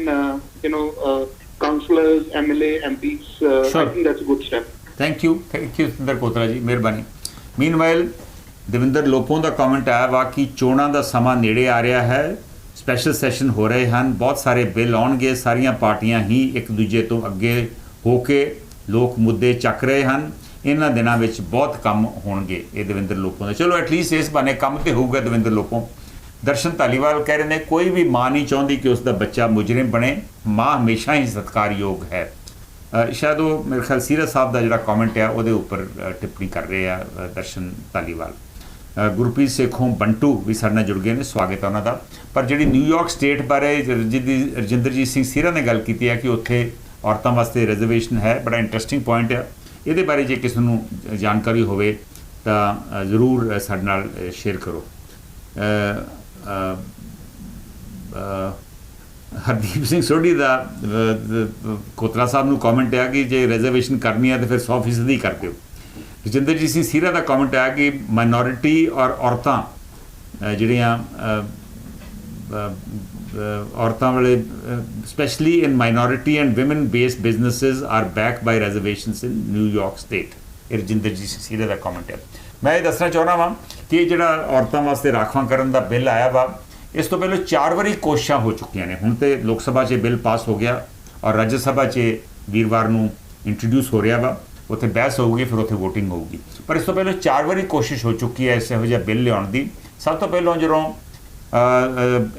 you know, councillors, MLA, MPs. Sure. I think that's a good step. Thank you, Sundar Kotra ji, ਮਿਹਰਬਾਨੀ. Meanwhile, ਦਵਿੰਦਰ ਲੋਪੋਂ ਦਾ ਕਮੈਂਟ ਆਇਆ ਵਾ ਕਿ ਚੋਣਾਂ ਦਾ ਸਮਾਂ ਨੇੜੇ ਆ ਰਿਹਾ ਹੈ, ਸਪੈਸ਼ਲ ਸੈਸ਼ਨ ਹੋ ਰਹੇ ਹਨ, ਬਹੁਤ ਸਾਰੇ ਬਿੱਲ ਆਉਣਗੇ, ਸਾਰੀਆਂ ਪਾਰਟੀਆਂ ਹੀ ਇੱਕ ਦੂਜੇ ਤੋਂ ਅੱਗੇ ਹੋ ਕੇ ਲੋਕ ਮੁੱਦੇ ਚੱਕ ਰਹੇ ਹਨ, ਇਹਨਾਂ ਦਿਨਾਂ ਵਿੱਚ ਬਹੁਤ ਕੰਮ ਹੋਣਗੇ। ਇਹ ਦਵਿੰਦਰ ਲੋਪੋਂ ਦਾ, ਚਲੋ ਐਟਲੀਸਟ ਇਸ ਬਾਨੇ ਕੰਮ ਤੇ ਹੋਊਗਾ ਦਵਿੰਦਰ ਲੋਪੋਂ। ਦਰਸ਼ਨ ਧਾਲੀਵਾਲ ਕਹਿ ਰਹੇ ਨੇ ਕੋਈ ਵੀ ਮਾਂ ਨਹੀਂ ਚਾਹੁੰਦੀ ਕਿ ਉਸ ਦਾ ਬੱਚਾ ਮੁਜਰਿਮ ਬਣੇ, ਮਾਂ ਹਮੇਸ਼ਾ ਹੀ ਸਤਿਕਾਰਯੋਗ ਹੈ। ਸ਼ਾਇਦ ਉਹ ਮੇਰੇ ਖਿਆਲ ਸੀਰਤ ਸਾਹਿਬ ਦਾ ਜਿਹੜਾ ਕਮੈਂਟ ਆ ਉਹਦੇ ਉੱਪਰ ਟਿੱਪਣੀ ਕਰ ਰਹੇ ਆ ਦਰਸ਼ਨ ਧਾਲੀਵਾਲ। ਗੁਰਪ੍ਰੀਤ ਸੇਖੋਂ ਬੰਟੂ ਵੀ ਸਾਡੇ ਨਾਲ ਜੁੜ ਗਏ ਨੇ, ਸਵਾਗਤ ਹੈ ਉਹਨਾਂ ਦਾ। ਪਰ ਜਿਹੜੀ ਨਿਊਯਾਰਕ ਸਟੇਟ ਬਾਰੇ ਰਜਿੰਦਰਜੀਤ ਸਿੰਘ ਸੀਰਾ ਨੇ ਗੱਲ ਕੀਤੀ ਹੈ ਕਿ ਉੱਥੇ ਔਰਤਾਂ ਵਾਸਤੇ ਰਿਜ਼ਰਵੇਸ਼ਨ ਹੈ, ਬੜਾ ਇੰਟਰਸਟਿੰਗ ਪੁਆਇੰਟ ਆ। ਇਹਦੇ ਬਾਰੇ ਜੇ ਕਿਸੇ ਨੂੰ ਜਾਣਕਾਰੀ ਹੋਵੇ ਤਾਂ ਜ਼ਰੂਰ ਸਾਡੇ ਨਾਲ ਸ਼ੇਅਰ ਕਰੋ। ਹਰਦੀਪ ਸਿੰਘ ਸੋਢੀ ਦਾ ਕੋਤਰਾ ਸਾਹਿਬ ਨੂੰ ਕਮੈਂਟ ਆ ਕਿ ਜੇ ਰਿਜ਼ਰਵੇਸ਼ਨ ਕਰਨੀ ਹੈ ਤਾਂ ਫਿਰ 100% ਹੀ ਕਰ ਦਿਓ। ਰਜਿੰਦਰਜੀਤ ਸਿੰਘ ਸੀਰਾ ਦਾ ਕਮੈਂਟ ਆ ਕਿ ਮਾਈਨੋਰਿਟੀ ਔਰ ਔਰਤਾਂ ਜਿਹੜੀਆਂ ਔਰਤਾਂ ਵਾਲੇ specially in minority and women based businesses are back by reservations in New York state. ਇਹ ਰਜਿੰਦਰਜੀਤ ਸਿੰਘ ਸੀਰਾ ਦਾ ਕਮੈਂਟ ਹੈ। ਮੈਂ ਇਹ ਦੱਸਣਾ ਚਾਹੁੰਦਾ ਵਾਂ ਕਿ ਇਹ ਜਿਹੜਾ ਔਰਤਾਂ ਵਾਸਤੇ ਰਾਖਵਾਂਕਰਨ ਦਾ ਬਿੱਲ ਆਇਆ ਵਾ, ਇਸ ਤੋਂ ਪਹਿਲਾਂ 4 ਵਾਰੀ ਕੋਸ਼ਿਸ਼ਾਂ ਹੋ ਚੁੱਕੀਆਂ ਨੇ। ਹੁਣ ਤੇ ਲੋਕ ਸਭਾ 'ਚ ਇਹ ਬਿੱਲ ਪਾਸ ਹੋ ਗਿਆ ਔਰ ਰਾਜ ਸਭਾ 'ਚ ਵੀਰਵਾਰ ਨੂੰ ਇੰਟਰੋਡਿਊਸ ਹੋ ਰਿਹਾ ਵਾ, ਉੱਥੇ ਬਹਿਸ ਹੋਊਗੀ, ਫਿਰ ਉੱਥੇ ਵੋਟਿੰਗ ਹੋਊਗੀ। ਪਰ ਇਸ ਤੋਂ ਪਹਿਲਾਂ 4 ਵਾਰੀ ਕੋਸ਼ਿਸ਼ ਹੋ ਚੁੱਕੀ ਹੈ ਇਹੋ ਜਿਹਾ ਬਿੱਲ ਲਿਆਉਣ ਦੀ। ਸਭ ਤੋਂ ਪਹਿਲਾਂ ਜਦੋਂ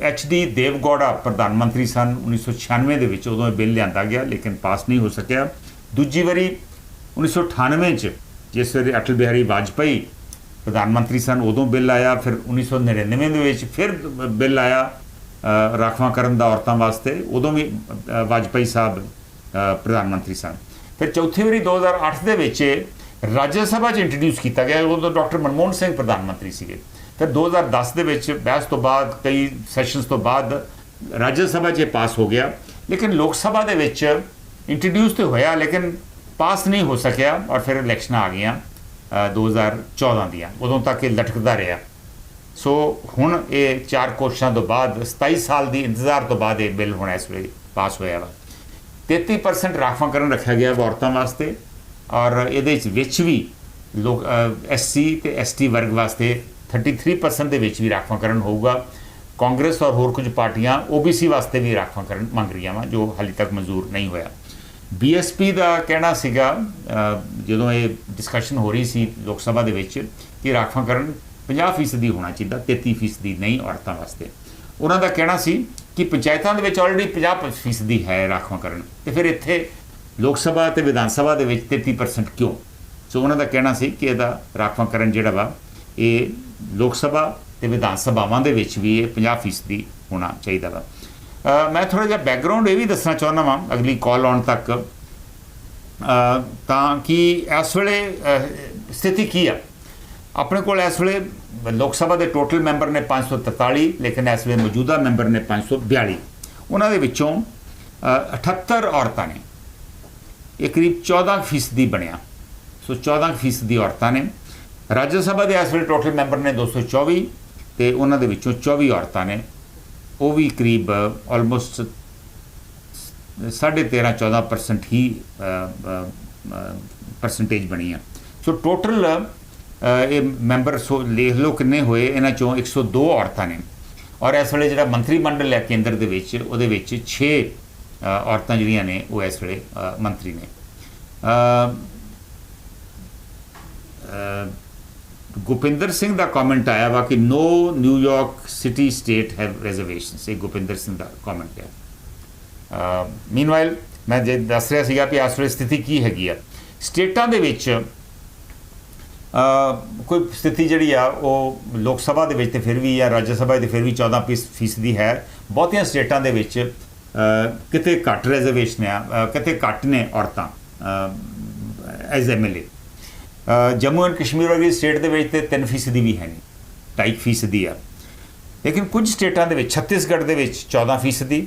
HD ਦੇਵਗੌੜਾ ਪ੍ਰਧਾਨ ਮੰਤਰੀ ਸਨ 1996 ਦੇ ਵਿੱਚ, ਉਦੋਂ ਇਹ ਬਿੱਲ ਲਿਆਂਦਾ ਗਿਆ ਲੇਕਿਨ ਪਾਸ ਨਹੀਂ ਹੋ ਸਕਿਆ। ਦੂਜੀ ਵਾਰੀ 1998 'ਚ ਜਿਸ ਵੇਲੇ ਅਟਲ ਬਿਹਾਰੀ ਵਾਜਪਾਈ ਪ੍ਰਧਾਨ ਮੰਤਰੀ ਸਨ, ਉਦੋਂ ਬਿੱਲ ਆਇਆ। ਫਿਰ 1999 ਦੇ ਵਿੱਚ ਫਿਰ ਬਿੱਲ ਆਇਆ ਰਾਖਵਾਂਕਰਨ ਦਾ ਔਰਤਾਂ ਵਾਸਤੇ, ਉਦੋਂ ਵੀ ਵਾਜਪਾਈ ਸਾਹਿਬ ਪ੍ਰਧਾਨ ਮੰਤਰੀ ਸਨ। ਫਿਰ ਚੌਥੀ ਵਾਰੀ 2008 ਦੇ ਵਿੱਚ ਰਾਜ ਸਭਾ 'ਚ ਇੰਟਰੋਡਿਊਸ ਕੀਤਾ ਗਿਆ, ਉਦੋਂ ਡਾਕਟਰ ਮਨਮੋਹਨ ਸਿੰਘ ਪ੍ਰਧਾਨ ਮੰਤਰੀ ਸੀਗੇ। ਫਿਰ 2010 ਦੇ ਵਿੱਚ ਬਹਿਸ ਤੋਂ ਬਾਅਦ, ਕਈ ਸੈਸ਼ਨਸ ਤੋਂ ਬਾਅਦ ਰਾਜ ਸਭਾ 'ਚ ਪਾਸ ਹੋ ਗਿਆ, ਲੇਕਿਨ ਲੋਕ ਸਭਾ ਦੇ ਵਿੱਚ ਇੰਟਰੋਡਿਊਸ ਤਾਂ ਹੋਇਆ ਲੇਕਿਨ ਪਾਸ ਨਹੀਂ ਹੋ ਸਕਿਆ। ਔਰ ਫਿਰ ਇਲੈਕਸ਼ਨਾਂ ਆ ਗਈਆਂ 2014 ਦੀਆਂ, ਉਦੋਂ ਤੱਕ ਇਹ ਲਟਕਦਾ ਰਿਹਾ। ਸੋ ਹੁਣ ਇਹ 4 ਕੋਸ਼ਿਸ਼ਾਂ ਤੋਂ ਬਾਅਦ 27 ਸਾਲ ਦੀ ਇੰਤਜ਼ਾਰ ਤੋਂ ਬਾਅਦ ਇਹ ਬਿੱਲ ਹੁਣ ਇਸ ਵੇਲੇ ਪਾਸ ਹੋਇਆ ਵਾ। 33% ਰਾਖਵਾਂਕਰਨ ਰੱਖਿਆ ਗਿਆ ਔਰਤਾਂ ਵਾਸਤੇ ਔਰ ਇਹਦੇ ਵਿੱਚ ਵੀ ਲੋਕ SC ਤੇ ST ਵਰਗ ਵਾਸਤੇ 33% ਦੇ ਵਿੱਚ ਵੀ ਰਾਖਵਾਂਕਰਨ ਹੋਊਗਾ। ਕਾਂਗਰਸ ਔਰ ਹੋਰ ਕੁਝ ਪਾਰਟੀਆਂ OBC ਵਾਸਤੇ ਵੀ ਰਾਖਵਾਂਕਰਨ ਮੰਗ ਰਹੀਆਂ ਵਾ, ਜੋ ਹਾਲੇ ਤੱਕ ਮਨਜ਼ੂਰ ਨਹੀਂ ਹੋਇਆ। BSP ਦਾ ਕਹਿਣਾ ਸੀਗਾ ਜਦੋਂ ਇਹ ਡਿਸਕਸ਼ਨ ਹੋ ਰਹੀ ਸੀ ਲੋਕ ਸਭਾ ਦੇ ਵਿੱਚ ਕਿ ਰਾਖਵਾਂਕਰਨ 50% ਹੋਣਾ ਚਾਹੀਦਾ, 33% ਨਹੀਂ ਔਰਤਾਂ ਵਾਸਤੇ। ਉਹਨਾਂ ਦਾ ਕਹਿਣਾ ਸੀ ਕਿ ਪੰਚਾਇਤਾਂ ਦੇ ਵਿੱਚ ਆਲਰੇਡੀ 50% ਹੈ ਰਾਖਵਾਂਕਰਨ, ਤੇ ਫਿਰ ਇੱਥੇ ਲੋਕ ਸਭਾ ਤੇ ਵਿਧਾਨ ਸਭਾ ਦੇ ਵਿੱਚ 33% ਕਿਉਂ? ਸੋ ਉਹਨਾਂ ਦਾ ਕਹਿਣਾ ਸੀ ਕਿ ਇਹਦਾ ਰਾਖਵਾਂਕਰਨ ਜਿਹੜਾ ਵਾ ਇਹ ਲੋਕ ਸਭਾ ਤੇ ਵਿਧਾਨ ਸਭਾਵਾਂ ਦੇ ਵਿੱਚ ਵੀ ਇਹ 50% ਹੋਣਾ ਚਾਹੀਦਾ ਵਾ। ਮੈਂ ਥੋੜ੍ਹਾ ਜਿਹਾ ਬੈਕਗਰਾਊਂਡ ਇਹ ਵੀ ਦੱਸਣਾ ਚਾਹੁੰਦਾ ਵਾਂ ਅਗਲੀ ਕਾਲ ਆਉਣ ਤੱਕ, ਤਾਂ ਕਿ ਇਸ ਵੇਲੇ ਸਥਿਤੀ ਕੀ ਆ। ਆਪਣੇ ਕੋਲ ਇਸ ਵੇਲੇ ਲੋਕ ਸਭਾ ਦੇ ਟੋਟਲ ਮੈਂਬਰ ਨੇ 543, ਲੇਕਿਨ ਇਸ ਵੇਲੇ ਮੌਜੂਦਾ ਮੈਂਬਰ ਨੇ 542। ਉਹਨਾਂ ਦੇ ਵਿੱਚੋਂ 78 ਔਰਤਾਂ ਨੇ, ਇਹ ਕਰੀਬ 14% ਬਣਿਆ। ਸੋ 14% ਔਰਤਾਂ ਨੇ। ਰਾਜ ਸਭਾ ਦੇ ਇਸ ਵੇਲੇ ਟੋਟਲ ਮੈਂਬਰ ਨੇ 224 ਤੇ ਉਹਨਾਂ ਦੇ ਵਿੱਚੋਂ 24 ਔਰਤਾਂ ਨੇ, ਉਹ ਵੀ ਕਰੀਬ ਆਲਮੋਸਟ 13.5-14% ਹੀ ਪਰਸੈਂਟੇਜ ਬਣੀ ਆ। ਸੋ ਟੋਟਲ ਇਹ ਮੈਂਬਰ ਲਿਖ ਲਓ ਕਿੰਨੇ ਹੋਏ, ਇਹਨਾਂ ਚੋਂ 102 ਔਰਤਾਂ ਨੇ। ਔਰ ਇਸ ਵੇਲੇ ਜਿਹੜਾ ਮੰਤਰੀ ਮੰਡਲ ਹੈ ਕੇਂਦਰ ਦੇ ਵਿੱਚ, ਉਹਦੇ ਵਿੱਚ 6 ਔਰਤਾਂ ਜਿਹੜੀਆਂ ਨੇ ਉਹ ਇਸ ਵੇਲੇ ਮੰਤਰੀ ਨੇ। ਗੁਪਿੰਦਰ ਸਿੰਘ ਦਾ ਕਮੈਂਟ ਆਇਆ ਵਾ ਕਿ ਨੋ New York city state have reservations. ਇਹ ਗੁਪਿੰਦਰ ਸਿੰਘ ਦਾ ਕਮੈਂਟ ਹੈ। ਮੀਨਵਾਈਲ ਮੈਂ ਜੇ ਦੱਸ ਰਿਹਾ ਸੀਗਾ ਕਿ ਇਸ ਵੇਲੇ ਸਥਿਤੀ ਕੀ ਹੈਗੀ ਆ ਸਟੇਟਾਂ ਦੇ ਵਿੱਚ। ਕੋਈ ਸਥਿਤੀ ਜਿਹੜੀ ਆ ਉਹ ਲੋਕ ਸਭਾ ਦੇ ਵਿੱਚ ਤੇ ਫਿਰ ਵੀ, ਜਾਂ ਰਾਜ ਸਭਾ ਦੇ ਫਿਰ ਵੀ 14% ਹੈ। ਬਹੁਤੀਆਂ ਸਟੇਟਾਂ ਦੇ ਵਿੱਚ ਕਿਤੇ ਘੱਟ ਰਿਜ਼ਰਵੇਸ਼ਨ ਆ, ਕਿਤੇ ਘੱਟ ਨੇ ਔਰਤਾਂ as MLA। Jammu and Kashmir ਵਰਗੀ ਸਟੇਟ ਦੇ ਵਿੱਚ ਤੇ 3% ਵੀ ਹੈ ਨਹੀਂ, 2.5% ਆ। ਲੇਕਿਨ ਕੁਝ ਸਟੇਟਾਂ ਦੇ ਵਿੱਚ, ਛੱਤੀਸਗੜ੍ਹ ਦੇ ਵਿੱਚ 14%,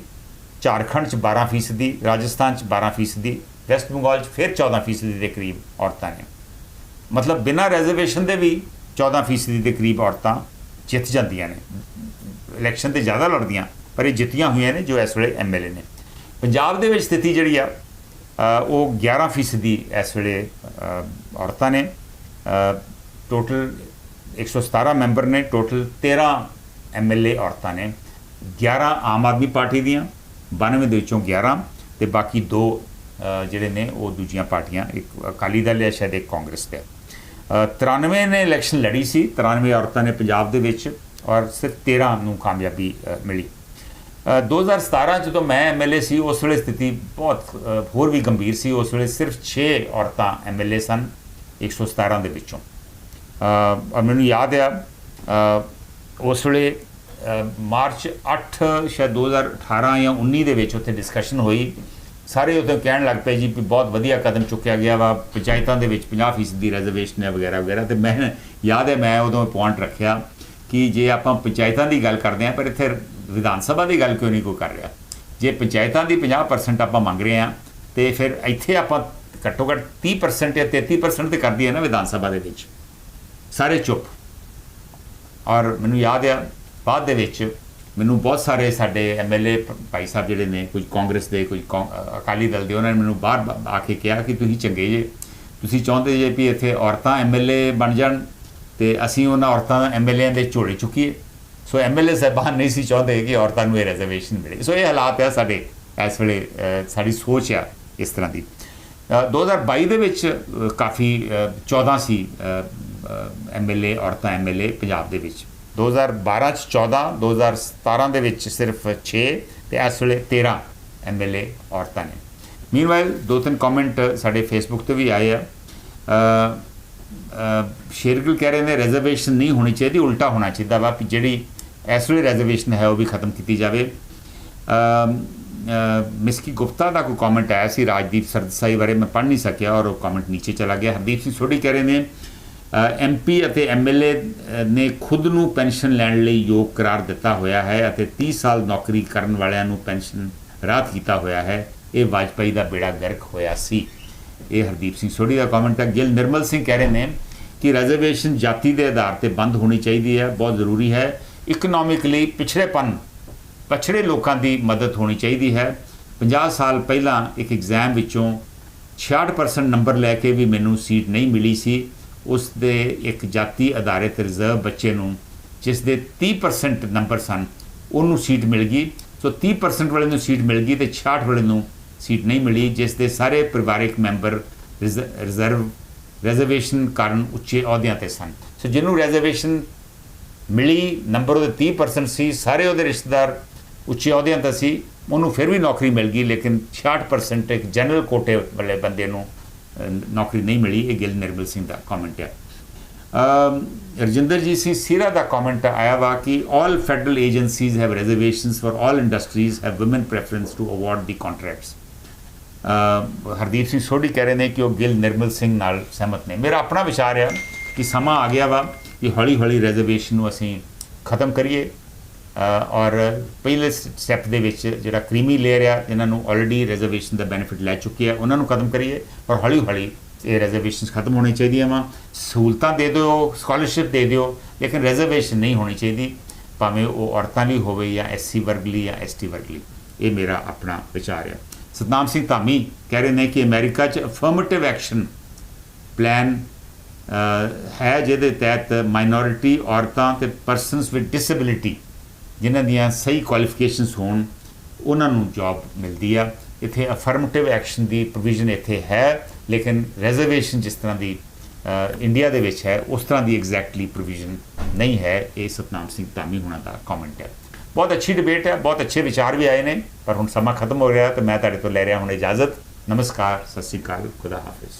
ਝਾਰਖੰਡ 'ਚ 12%, ਰਾਜਸਥਾਨ 'ਚ 12%, ਵੈਸਟ ਬੰਗਾਲ 'ਚ ਫਿਰ 14% ਦੇ ਕਰੀਬ ਔਰਤਾਂ ਨੇ। ਮਤਲਬ ਬਿਨਾਂ ਰਿਜ਼ਰਵੇਸ਼ਨ ਦੇ ਵੀ 14% ਦੇ ਕਰੀਬ ਔਰਤਾਂ ਜਿੱਤ ਜਾਂਦੀਆਂ ਨੇ। ਇਲੈਕਸ਼ਨ ਤੇ ਜ਼ਿਆਦਾ ਲੜਦੀਆਂ ਪਰ ਇਹ ਜਿੱਤੀਆਂ ਹੋਈਆਂ ਨੇ ਜੋ ਇਸ ਵੇਲੇ MLA ਨੇ। ਪੰਜਾਬ ਦੇ ਵਿੱਚ ਸਥਿਤੀ ਜਿਹੜੀ ਆ ਉਹ 11% ਇਸ ਵੇਲੇ ਔਰਤਾਂ ਨੇ। ਟੋਟਲ 117 ਮੈਂਬਰ ਨੇ, ਟੋਟਲ 13 MLA ਔਰਤਾਂ ਨੇ। 11 ਆਮ ਆਦਮੀ ਪਾਰਟੀ ਦੀਆਂ, 92 ਦੇ ਵਿੱਚੋਂ 11 ਤੇ ਬਾਕੀ 2 ਜਿਹੜੇ ਨੇ ਉਹ ਦੂਜੀਆਂ ਪਾਰਟੀਆਂ, ਇੱਕ ਅਕਾਲੀ ਦਲ ਹੈ ਸ਼ਾਇਦ, ਇੱਕ ਕਾਂਗਰਸ ਤੇ। 93 ਨੇ ਇਲੈਕਸ਼ਨ ਲੜੀ ਸੀ, 93 ਔਰਤਾਂ ਨੇ ਪੰਜਾਬ ਦੇ ਵਿੱਚ और सिर्फ 13 ਨੂੰ ਕਾਮਯਾਬੀ ਮਿਲੀ। 2017 ਜਦੋਂ ਮੈਂ MLA ਸੀ ਉਸ ਵੇਲੇ ਸਥਿਤੀ ਬਹੁਤ ਹੋਰ ਵੀ ਗੰਭੀਰ ਸੀ। ਉਸ ਵੇਲੇ ਸਿਰਫ 6 ਔਰਤਾਂ MLA ਸਨ 117 ਦੇ ਵਿੱਚੋਂ। ਔਰ ਮੈਨੂੰ ਯਾਦ ਆ ਉਸ ਵੇਲੇ ਮਾਰਚ 8 ਸ਼ਾਇਦ 2018 ਜਾਂ 19 ਦੇ ਵਿੱਚ ਉੱਥੇ ਡਿਸਕਸ਼ਨ ਹੋਈ। ਸਾਰੇ ਉੱਥੇ ਕਹਿਣ ਲੱਗ ਪਏ ਜੀ ਵੀ ਬਹੁਤ ਵਧੀਆ ਕਦਮ ਚੁੱਕਿਆ ਗਿਆ ਵਾ, ਪੰਚਾਇਤਾਂ ਦੇ ਵਿੱਚ 50% ਦੀ ਰਿਜ਼ਰਵੇਸ਼ਨ ਹੈ ਵਗੈਰਾ ਵਗੈਰਾ। ਅਤੇ ਮੈਂ ਯਾਦ ਹੈ ਮੈਂ ਉਦੋਂ ਪੁਆਇੰਟ ਰੱਖਿਆ ਕਿ ਜੇ ਆਪਾਂ ਪੰਚਾਇਤਾਂ ਦੀ ਗੱਲ ਕਰਦੇ ਹਾਂ ਪਰ ਇੱਥੇ ਵਿਧਾਨ ਸਭਾ ਦੀ ਗੱਲ ਕਿਉਂ ਨਹੀਂ ਕੋਈ ਕਰ ਰਿਹਾ। ਜੇ ਪੰਚਾਇਤਾਂ ਦੀ 50% ਆਪਾਂ ਮੰਗ ਰਹੇ ਹਾਂ ਅਤੇ ਫਿਰ ਇੱਥੇ ਆਪਾਂ ਘੱਟੋ ਘੱਟ 30% ਜਾਂ 33% ਤੇ ਕਰਦੀ ਹੈ ਨਾ ਵਿਧਾਨ ਸਭਾ ਦੇ ਵਿੱਚ। ਸਾਰੇ ਚੁੱਪ। ਔਰ ਮੈਨੂੰ ਯਾਦ ਆ ਬਾਅਦ ਦੇ ਵਿੱਚ ਮੈਨੂੰ ਬਹੁਤ ਸਾਰੇ ਸਾਡੇ MLA ਭਾਈ ਸਾਹਿਬ ਜਿਹੜੇ ਨੇ, ਕੁਝ ਕਾਂਗਰਸ ਦੇ, ਕੁਝ ਅਕਾਲੀ ਦਲ ਦੇ, ਉਹਨਾਂ ਨੇ ਮੈਨੂੰ ਬਾਹਰ ਆ ਕੇ ਕਿਹਾ ਕਿ ਤੁਸੀਂ ਚੰਗੇ ਜੇ, ਤੁਸੀਂ ਚਾਹੁੰਦੇ ਜੇ ਵੀ ਇੱਥੇ ਔਰਤਾਂ MLA ਬਣ ਜਾਣ ਅਤੇ ਅਸੀਂ ਉਹਨਾਂ ਔਰਤਾਂ MLA ਦੇ ਝੋਲੇ ਚੁੱਕੀਏ। ਸੋ MLA ਸਾਹਿਬਾਨ ਨਹੀਂ ਸੀ ਚਾਹੁੰਦੇ ਕਿ ਔਰਤਾਂ ਨੂੰ ਇਹ ਰਿਜ਼ਰਵੇਸ਼ਨ ਮਿਲੇ। ਸੋ ਇਹ ਹਾਲਾਤ ਆ ਸਾਡੇ ਇਸ ਵੇਲੇ, ਸਾਡੀ ਸੋਚ ਆ ਇਸ ਤਰ੍ਹਾਂ ਦੀ। 2022 ਦੇ ਵਿੱਚ ਕਾਫੀ 14 ਸੀ MLA ਔਰਤਾਂ MLA ਪੰਜਾਬ ਦੇ ਵਿੱਚ। 2012 'ਚ 14, 2017 ਦੇ ਵਿੱਚ ਸਿਰਫ 6 ਅਤੇ ਇਸ ਵੇਲੇ 13 MLA ਔਰਤਾਂ ਨੇ। ਮੀਨਵਾਈਲ 2-3 ਕਮੈਂਟ ਸਾਡੇ ਫੇਸਬੁੱਕ 'ਤੇ ਵੀ ਆਏ ਆ। ਸ਼ੇਰਗਿਲ ਕਹਿ ਰਹੇ ਨੇ ਰਿਜ਼ਰਵੇਸ਼ਨ ਨਹੀਂ ਹੋਣੀ ਚਾਹੀਦੀ, ਉਲਟਾ ਹੋਣਾ ਚਾਹੀਦਾ ਵਾ, ਜਿਹੜੀ ਇਸ ਵੇਲੇ ਰਿਜ਼ਰਵੇਸ਼ਨ ਹੈ ਉਹ ਵੀ ਖਤਮ ਕੀਤੀ ਜਾਵੇ। ਮਿਸਕੀ ਗੁਪਤਾ ਦਾ ਕੋਈ ਕਮੈਂਟ ਆਇਆ ਸੀ ਰਾਜਦੀਪ ਸਰਦਸਾਈ ਬਾਰੇ, ਮੈਂ ਪੜ੍ਹ ਨਹੀਂ ਸਕਿਆ ਔਰ ਉਹ ਕਮੈਂਟ ਨੀਚੇ ਚਲਾ ਗਿਆ। ਹਰਦੀਪ ਸਿੰਘ ਸੋਢੀ ਕਹਿ ਰਹੇ ਨੇ MP ਅਤੇ MLA ਨੇ ਖੁਦ ਨੂੰ ਪੈਨਸ਼ਨ ਲੈਣ ਲਈ ਯੋਗ ਕਰਾਰ ਦਿੱਤਾ ਹੋਇਆ ਹੈ ਅਤੇ 30 ਸਾਲ ਨੌਕਰੀ ਕਰਨ ਵਾਲਿਆਂ ਨੂੰ ਪੈਨਸ਼ਨ ਰਾਹਤ ਕੀਤਾ ਹੋਇਆ ਹੈ। ਇਹ ਵਾਜਪਾਈ ਦਾ ਬੇੜਾ ਗਰਕ ਹੋਇਆ ਸੀ। ਇਹ ਹਰਦੀਪ ਸਿੰਘ ਸੋਢੀ ਦਾ ਕਮੈਂਟ ਹੈ। ਗਿਲ ਨਿਰਮਲ ਸਿੰਘ ਕਹਿ ਰਹੇ ਨੇ ਕਿ ਰਿਜ਼ਰਵੇਸ਼ਨ ਜਾਤੀ ਦੇ ਆਧਾਰ 'ਤੇ ਬੰਦ ਹੋਣੀ ਚਾਹੀਦੀ ਹੈ, ਬਹੁਤ ਜ਼ਰੂਰੀ ਹੈ। ਇਕਨੋਮਿਕਲੀ ਪਛੜੇ ਲੋਕਾਂ ਦੀ ਮਦਦ ਹੋਣੀ ਚਾਹੀਦੀ ਹੈ। 50 ਸਾਲ ਪਹਿਲਾਂ ਇੱਕ ਐਗਜ਼ਾਮ ਵਿੱਚੋਂ 66% ਨੰਬਰ ਲੈ ਕੇ ਵੀ ਮੈਨੂੰ ਸੀਟ ਨਹੀਂ ਮਿਲੀ ਸੀ। ਉਸ ਦੇ ਇੱਕ ਜਾਤੀ ਆਧਾਰਿਤ ਰਿਜ਼ਰਵ ਬੱਚੇ ਨੂੰ ਜਿਸ ਦੇ 30% ਨੰਬਰ ਸਨ ਉਹਨੂੰ ਸੀਟ ਮਿਲ ਗਈ। ਸੋ 30% ਵਾਲੇ ਨੂੰ ਸੀਟ ਮਿਲ ਗਈ ਅਤੇ 66 ਵਾਲੇ ਨੂੰ ਸੀਟ ਨਹੀਂ ਮਿਲੀ, ਜਿਸ ਦੇ ਸਾਰੇ ਪਰਿਵਾਰਿਕ ਮੈਂਬਰ ਰਿਜ਼ਰਵੇਸ਼ਨ ਕਾਰਨ ਉੱਚੇ ਅਹੁਦਿਆਂ 'ਤੇ ਸਨ। ਸੋ ਜਿਹਨੂੰ ਰਿਜ਼ਰਵੇਸ਼ਨ ਮਿਲੀ, ਨੰਬਰ ਉਹਦੇ 30% ਸੀ, ਸਾਰੇ ਉਹਦੇ ਰਿਸ਼ਤੇਦਾਰ ਉੱਚੇ ਅਹੁਦਿਆਂ 'ਤੇ ਸੀ, ਉਹਨੂੰ ਫਿਰ ਵੀ ਨੌਕਰੀ ਮਿਲ ਗਈ, ਲੇਕਿਨ 66% ਇੱਕ ਜਨਰਲ ਕੋਟੇ ਵਾਲੇ ਬੰਦੇ ਨੂੰ ਨੌਕਰੀ ਨਹੀਂ ਮਿਲੀ। ਇਹ ਗਿਲ ਨਿਰਮਲ ਸਿੰਘ ਦਾ ਕਮੈਂਟ ਹੈ। ਰਜਿੰਦਰਜੀਤ ਸਿੰਘ ਸੀਰਾ ਦਾ ਕਮੈਂਟ ਆਇਆ ਵਾ ਕਿ all federal agencies have reservations for all industries have women preference to award the contracts. Hardeep Singh Sodhi ਕਹਿ ਰਹੇ ਨੇ ਕਿ ਉਹ ਗਿਲ ਨਿਰਮਲ ਸਿੰਘ ਨਾਲ ਸਹਿਮਤ ਨੇ। ਮੇਰਾ ਆਪਣਾ ਵਿਚਾਰ ਆ ਕਿ ਸਮਾਂ ਆ ਗਿਆ ਵਾ ਕਿ ਹੌਲੀ ਹੌਲੀ ਰਿਜ਼ਰਵੇਸ਼ਨ ਨੂੰ ਅਸੀਂ ਖਤਮ ਕਰੀਏ ਔਰ ਪਹਿਲੇ ਸਟੈਪ ਦੇ ਵਿੱਚ ਜਿਹੜਾ ਕ੍ਰੀਮੀ ਲੇਅਰ ਆ, ਜਿਨ੍ਹਾਂ ਨੂੰ ਆਲਰੇਡੀ ਰਿਜ਼ਰਵੇਸ਼ਨ ਦਾ ਬੈਨੀਫਿਟ ਲੈ ਚੁੱਕੇ ਆ, ਉਹਨਾਂ ਨੂੰ ਖਤਮ ਕਰੀਏ ਔਰ ਹੌਲੀ ਹੌਲੀ ਇਹ ਰਿਜ਼ਰਵੇਸ਼ਨ ਖਤਮ ਹੋਣੀ ਚਾਹੀਦੀਆਂ ਵਾ। ਸਹੂਲਤਾਂ ਦੇ ਦਿਓ, ਸਕਾਲਰਸ਼ਿਪ ਦੇ ਦਿਓ, ਲੇਕਿਨ ਰਿਜ਼ਰਵੇਸ਼ਨ ਨਹੀਂ ਹੋਣੀ ਚਾਹੀਦੀ, ਭਾਵੇਂ ਉਹ ਔਰਤਾਂ ਲਈ ਹੋਵੇ ਜਾਂ SC ਵਰਗ ਲਈ ਜਾਂ ST ਵਰਗ ਲਈ। ਇਹ ਮੇਰਾ ਆਪਣਾ ਵਿਚਾਰ ਆ। ਸਤਨਾਮ ਸਿੰਘ ਧਾਮੀ ਕਹਿ ਰਹੇ ਨੇ ਕਿ ਅਮਰੀਕਾ 'ਚ ਅਫਰਮੇਟਿਵ ਐਕਸ਼ਨ ਪਲਾਨ ਹੈ ਜਿਹਦੇ ਤਹਿਤ ਮਾਈਨੋਰਿਟੀ ਔਰਤਾਂ ਅਤੇ ਪਰਸਨਸ ਵਿਦ ਡਿਸੇਬਿਲਿਟੀ ਜਿਨ੍ਹਾਂ ਦੀਆਂ ਸਹੀ ਕੁਆਲੀਫਿਕੇਸ਼ਨਸ ਹੋਣ ਉਹਨਾਂ ਨੂੰ ਜੌਬ ਮਿਲਦੀ ਆ। ਇੱਥੇ ਅਫਰਮੇਟਿਵ ਐਕਸ਼ਨ ਦੀ ਪ੍ਰੋਵੀਜ਼ਨ ਇੱਥੇ ਹੈ, ਲੇਕਿਨ ਰਿਜ਼ਰਵੇਸ਼ਨ ਜਿਸ ਤਰ੍ਹਾਂ ਦੀ ਇੰਡੀਆ ਦੇ ਵਿੱਚ ਹੈ ਉਸ ਤਰ੍ਹਾਂ ਦੀ ਐਗਜ਼ੈਕਟਲੀ ਪ੍ਰੋਵੀਜ਼ਨ ਨਹੀਂ ਹੈ। ਇਹ ਸਤਨਾਮ ਸਿੰਘ ਧਾਮੀ ਹੋਣਾ ਦਾ ਕਮੈਂਟ ਹੈ। ਬਹੁਤ ਅੱਛੀ ਡਿਬੇਟ ਹੈ, ਬਹੁਤ ਅੱਛੇ ਵਿਚਾਰ ਵੀ ਆਏ ਨੇ, ਪਰ ਹੁਣ ਸਮਾਂ ਖਤਮ ਹੋ ਰਿਹਾ ਤਾਂ ਮੈਂ ਤੁਹਾਡੇ ਤੋਂ ਲੈ ਰਿਹਾ ਹੁਣ ਇਜਾਜ਼ਤ। ਨਮਸਕਾਰ, ਸਤਿ ਸ਼੍ਰੀ ਅਕਾਲ, ਖੁਦਾ ਹਾਫਿਜ਼।